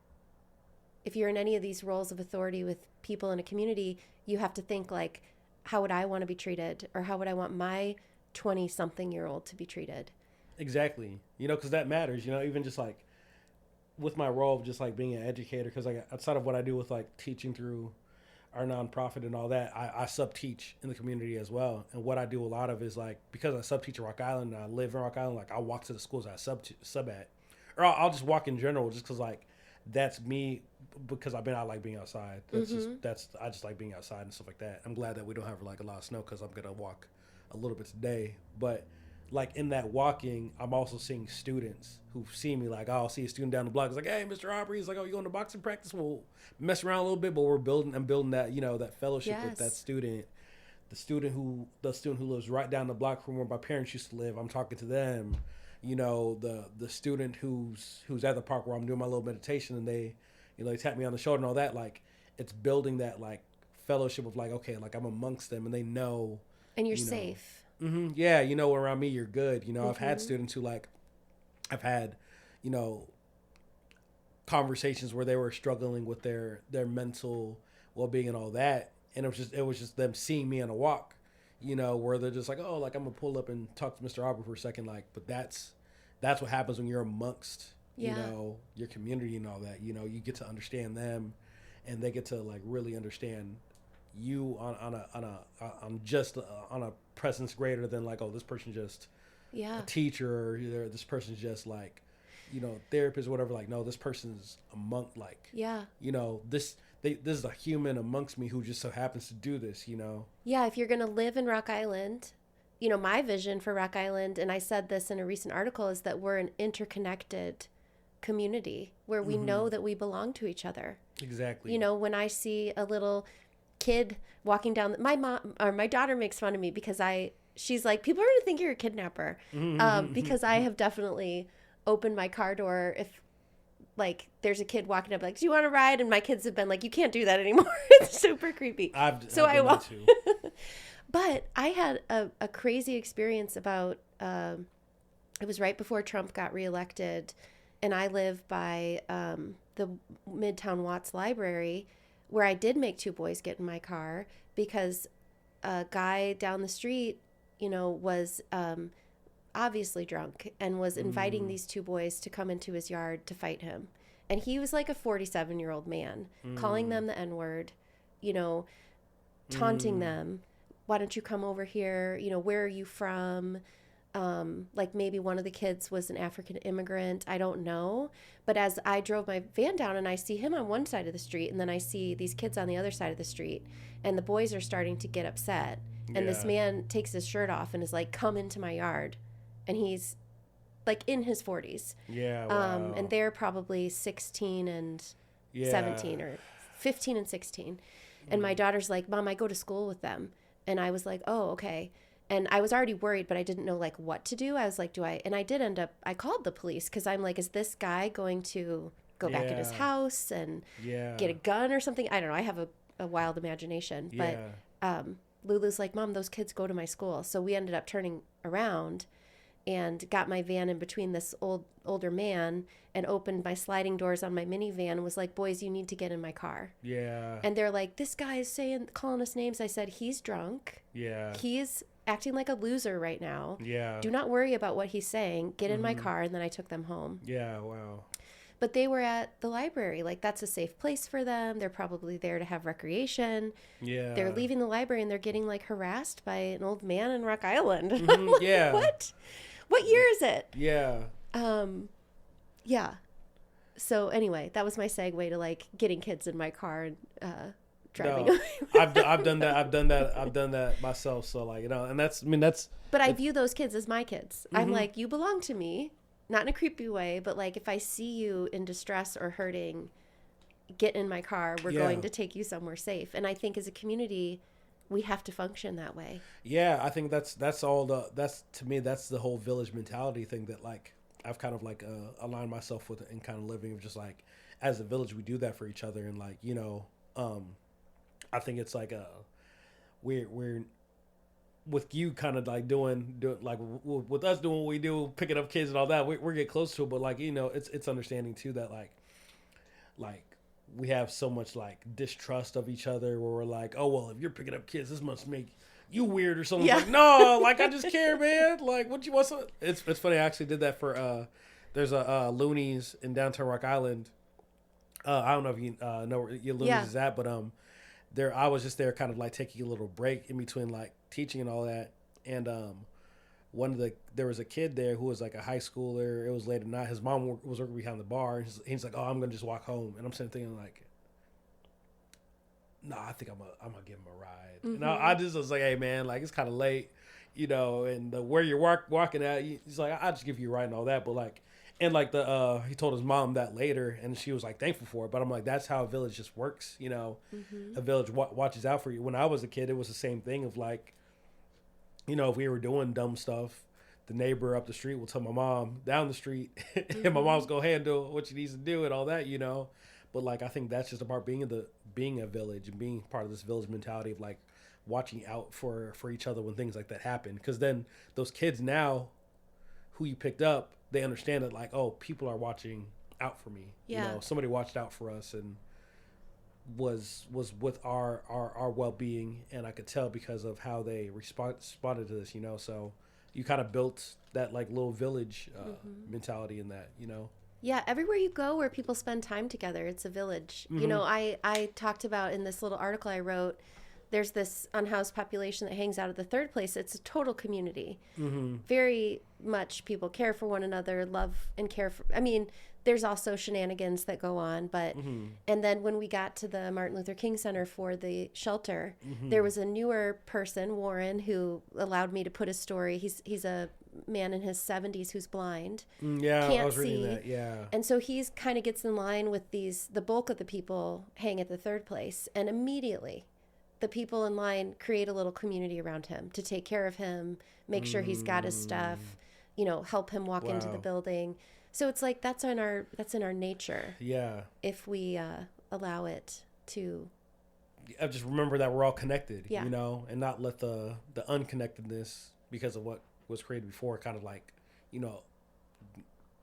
in any of these roles of authority with people in a community, you have to think like, how would I want to be treated? Or how would I want my 20-something-year-old to be treated? Exactly. Because that matters. Even just like with my role of just like being an educator, because like outside of what I do with like teaching through our nonprofit and all that, I sub-teach in the community as well. And what I do a lot of is like, because I sub-teach in Rock Island and I live in Rock Island, like I walk to the schools I sub at, or I'll just walk in general, just because like that's me, because I like being outside. I just like being outside and stuff like that. I'm glad that we don't have like a lot of snow, because I'm gonna walk a little bit today. But like in that walking, I'm also seeing students who see me. Like, I'll see a student down the block. It's like, hey, Mr. Aubrey. He's like, oh, you going to boxing practice? We'll mess around a little bit, but I'm building that, that fellowship with that student. The student who lives right down the block from where my parents used to live, I'm talking to them. The student who's at the park where I'm doing my little meditation, and they tap me on the shoulder and all that. Like, it's building that like fellowship of like, okay, like I'm amongst them and they know. And you're safe. Mm-hmm. Yeah, around me you're good. I've had students who like, I've had, conversations where they were struggling with their mental well-being and all that, and it was just them seeing me on a walk, where they're just like, oh, like I'm gonna pull up and talk to Mr. Aubs for a second, like, but that's what happens when you're amongst your community and all that. You get to understand them, and they get to like really understand you on a presence greater than like, oh, this person just a teacher, or this person's just like therapist or whatever. Like, no, this person's a monk. Like, this is a human amongst me who just so happens to do this. If you're gonna live in Rock Island, my vision for Rock Island, and I said this in a recent article, is that we're an interconnected community where we know that we belong to each other. Exactly. When I see a little kid walking down, my daughter makes fun of me because she's like, people are gonna think you're a kidnapper, because I have definitely opened my car door if like there's a kid walking up like, do you want to ride? And my kids have been like, you can't do that anymore. It's super creepy. I won't. But I had a crazy experience about it was right before Trump got reelected, and I live by the Midtown Watts Library, where I did make two boys get in my car because a guy down the street, was obviously drunk and was inviting these two boys to come into his yard to fight him. And he was like a 47-year-old man, calling them the N-word, taunting them. Why don't you come over here? Where are you from? Like maybe one of the kids was an African immigrant. I don't know. But as I drove my van down and I see him on one side of the street, and then I see these kids on the other side of the street, and the boys are starting to get upset. And this man takes his shirt off and is like, come into my yard. And he's like in his 40s. Yeah. Wow. And they're probably 16 and 17 or 15 and 16. And my daughter's like, Mom, I go to school with them. And I was like, oh, okay. And I was already worried, but I didn't know like what to do. I was like, and I did end up, I called the police because I'm like, is this guy going to go back in his house and get a gun or something? I don't know. I have a wild imagination. But Lulu's like, Mom, those kids go to my school. So we ended up turning around and got my van in between this older man and opened my sliding doors on my minivan and was like, boys, you need to get in my car. Yeah. And they're like, this guy is calling us names. I said, he's drunk. Yeah. He's acting like a loser right now. Yeah. Do not worry about what he's saying. Get in my car. And then I took them home. Yeah. Wow. But they were at the library. Like, that's a safe place for them. They're probably there to have recreation. Yeah. They're leaving the library and they're getting like harassed by an old man in Rock Island. I'm like, yeah. What year is it? Yeah. Yeah. So anyway, that was my segue to like getting kids in my car and driving. No, I've done that. I've done that myself. So like, and that's. But I view those kids as my kids. I'm like, you belong to me, not in a creepy way, but like if I see you in distress or hurting, get in my car. We're going to take you somewhere safe. And I think as a community, we have to function that way. Yeah, I think that's to me that's the whole village mentality thing that like I've kind of like aligned myself with and kind of living of just like as a village we do that for each other, and like I think it's like we're with you kind of like doing like with us doing what we do, picking up kids and all that, we're getting close to it. But like, it's understanding too that like we have so much like distrust of each other where we're like, oh well, if you're picking up kids, this must make you weird or something. Like, no, like I just care, man. Like, what you want? It's funny. I actually did that for there's a Looney's in downtown Rock Island. I don't know if you know where your Looney's is at, but there I was just there, kind of like taking a little break in between like teaching and all that, and there was a kid there who was like a high schooler. It was late at night. His mom was working behind the bar. He's like, oh, I'm gonna just walk home, and I'm sitting thinking like, no, I think I'm gonna give him a ride. Mm-hmm. And I just was like, hey man, like it's kind of late, and where you're walking at, he's like, I'll just give you a ride and all that, but like. And like he told his mom that later, and she was like thankful for it. But I'm like, that's how a village just works, Mm-hmm. A village watches out for you. When I was a kid, it was the same thing of like, if we were doing dumb stuff, the neighbor up the street will tell my mom down the street, mm-hmm. and my mom's gonna handle what she needs to do and all that, But like, I think that's just about being a village and being part of this village mentality of like watching out for each other when things like that happen. Because then those kids now, who you picked up, they understand that like, oh, people are watching out for me. Yeah. Somebody watched out for us and was with our well-being, and I could tell because of how they responded to this, So you kind of built that like little village mm-hmm. mentality in that, Yeah, everywhere you go where people spend time together, it's a village. Mm-hmm. I talked about in this little article I wrote, there's this unhoused population that hangs out at the third place. It's a total community. Mm-hmm. Very much people care for one another, love and care for. I mean, there's also shenanigans that go on, but mm-hmm. and then when we got to the Martin Luther King Center for the shelter, mm-hmm. there was a newer person, Warren, who allowed me to put a story. He's a man in his 70s who's blind. Yeah, can't I was see. reading that. Yeah, and so he's kind of gets in line with the bulk of the people hang at the third place, and immediately the people in line create a little community around him to take care of him, make sure he's got his stuff, help him walk into the building. So it's like that's in our nature. Yeah. If we allow it to. I just remember that we're all connected, yeah. And not let the unconnectedness because of what was created before kind of like,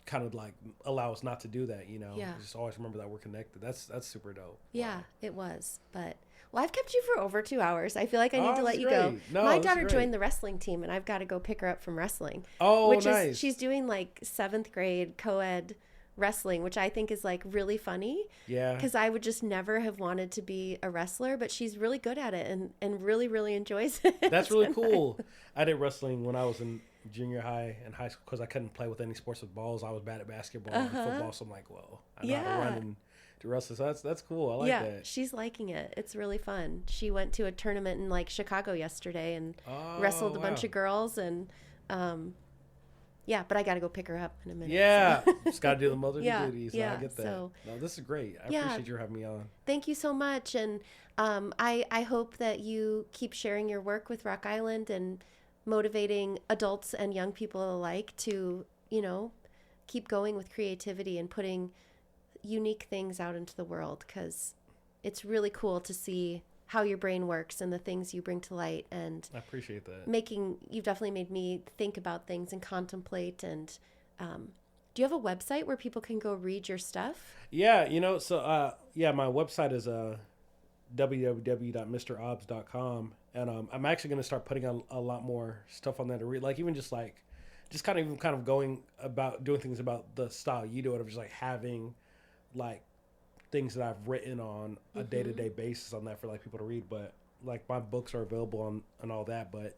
kind of like allow us not to do that, Yeah. Just always remember that we're connected. That's super dope. Yeah, wow. It was. But well, I've kept you for over 2 hours. I feel like I need to let you go. No, my daughter joined the wrestling team, and I've got to go pick her up from wrestling. Oh, which nice. is she's doing like 7th grade co-ed wrestling, which I think is like really funny. Yeah. Because I would just never have wanted to be a wrestler, but she's really good at it and really, really enjoys it. That's really cool. I did wrestling when I was in junior high and high school because I couldn't play with any sports with balls. I was bad at basketball and football, so I'm like, well, I know how to run and to wrestle. So that's cool. I like that. Yeah, she's liking it. It's really fun. She went to a tournament in like Chicago yesterday and wrestled a bunch of girls and yeah, but I got to go pick her up in a minute. Yeah, so. Just got to do the motherly duties. So yeah, I get that. So, no, this is great. I appreciate you having me on. Thank you so much. And I hope that you keep sharing your work with Rock Island and motivating adults and young people alike to, keep going with creativity and putting unique things out into the world, because it's really cool to see how your brain works and the things you bring to light. And I appreciate that. You've definitely made me think about things and contemplate. And do you have a website where people can go read your stuff? Yeah, so my website is www.misteraubs.com, and I'm actually going to start putting on a lot more stuff on that to read, like even just kind of going about doing things about the style you do it, of just like having like things that I've written on a day-to-day basis on that for like people to read. But like my books are available on all that, but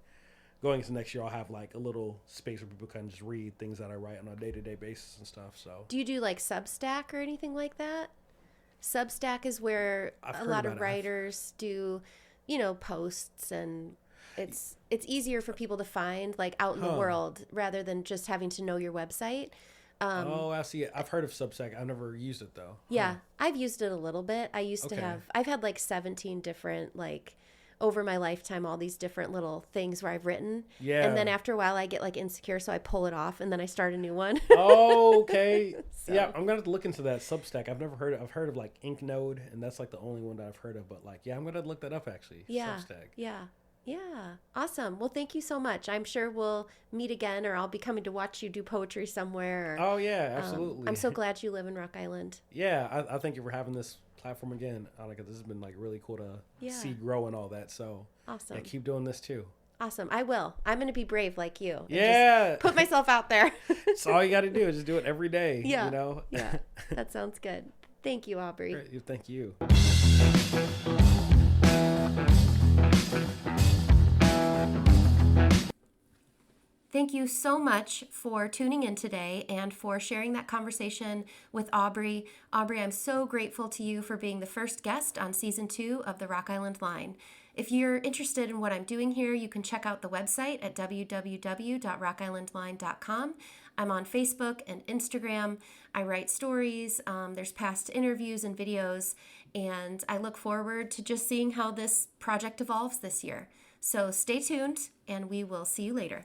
going into next year I'll have like a little space where people can just read things that I write on a day-to-day basis and stuff. So do you do like Substack or anything like that? Substack is where a lot of writers do, posts, and it's easier for people to find like out in the world rather than just having to know your website. I see it. I've heard of Substack. I've never used it though. Yeah, I've used it a little bit. I've had like 17 different, like over my lifetime, all these different little things where I've written. Yeah. And then after a while I get like insecure, so I pull it off and then I start a new one. Oh, okay. So. Yeah, I'm going to have to look into that Substack. I've never heard of, I've heard of like Inknode, and that's like the only one that I've heard of, but like, yeah, I'm going to look that up actually. Yeah. Substack. Yeah. Yeah, awesome. Well, thank you so much. I'm sure we'll meet again, or I'll be coming to watch you do poetry somewhere. Or, Oh yeah, absolutely. I'm so glad you live in Rock Island. Yeah, I thank you for having this platform again, Annika. This has been like really cool to Yeah. see grow and all that. So Awesome. yeah, keep doing this too. Awesome. I will. I'm going to be brave like you. And Yeah. just put myself out there. That's all you got to do is just do it every day. Yeah. You know? Yeah. That sounds good. Thank you, Aubrey. Great. Thank you. Thank you so much for tuning in today and for sharing that conversation with Aubrey. Aubrey, I'm so grateful to you for being the first guest on season 2 of the Rock Island Line. If you're interested in what I'm doing here, you can check out the website at www.rockislandline.com. I'm on Facebook and Instagram. I write stories. There's past interviews and videos, and I look forward to just seeing how this project evolves this year. So stay tuned, and we will see you later.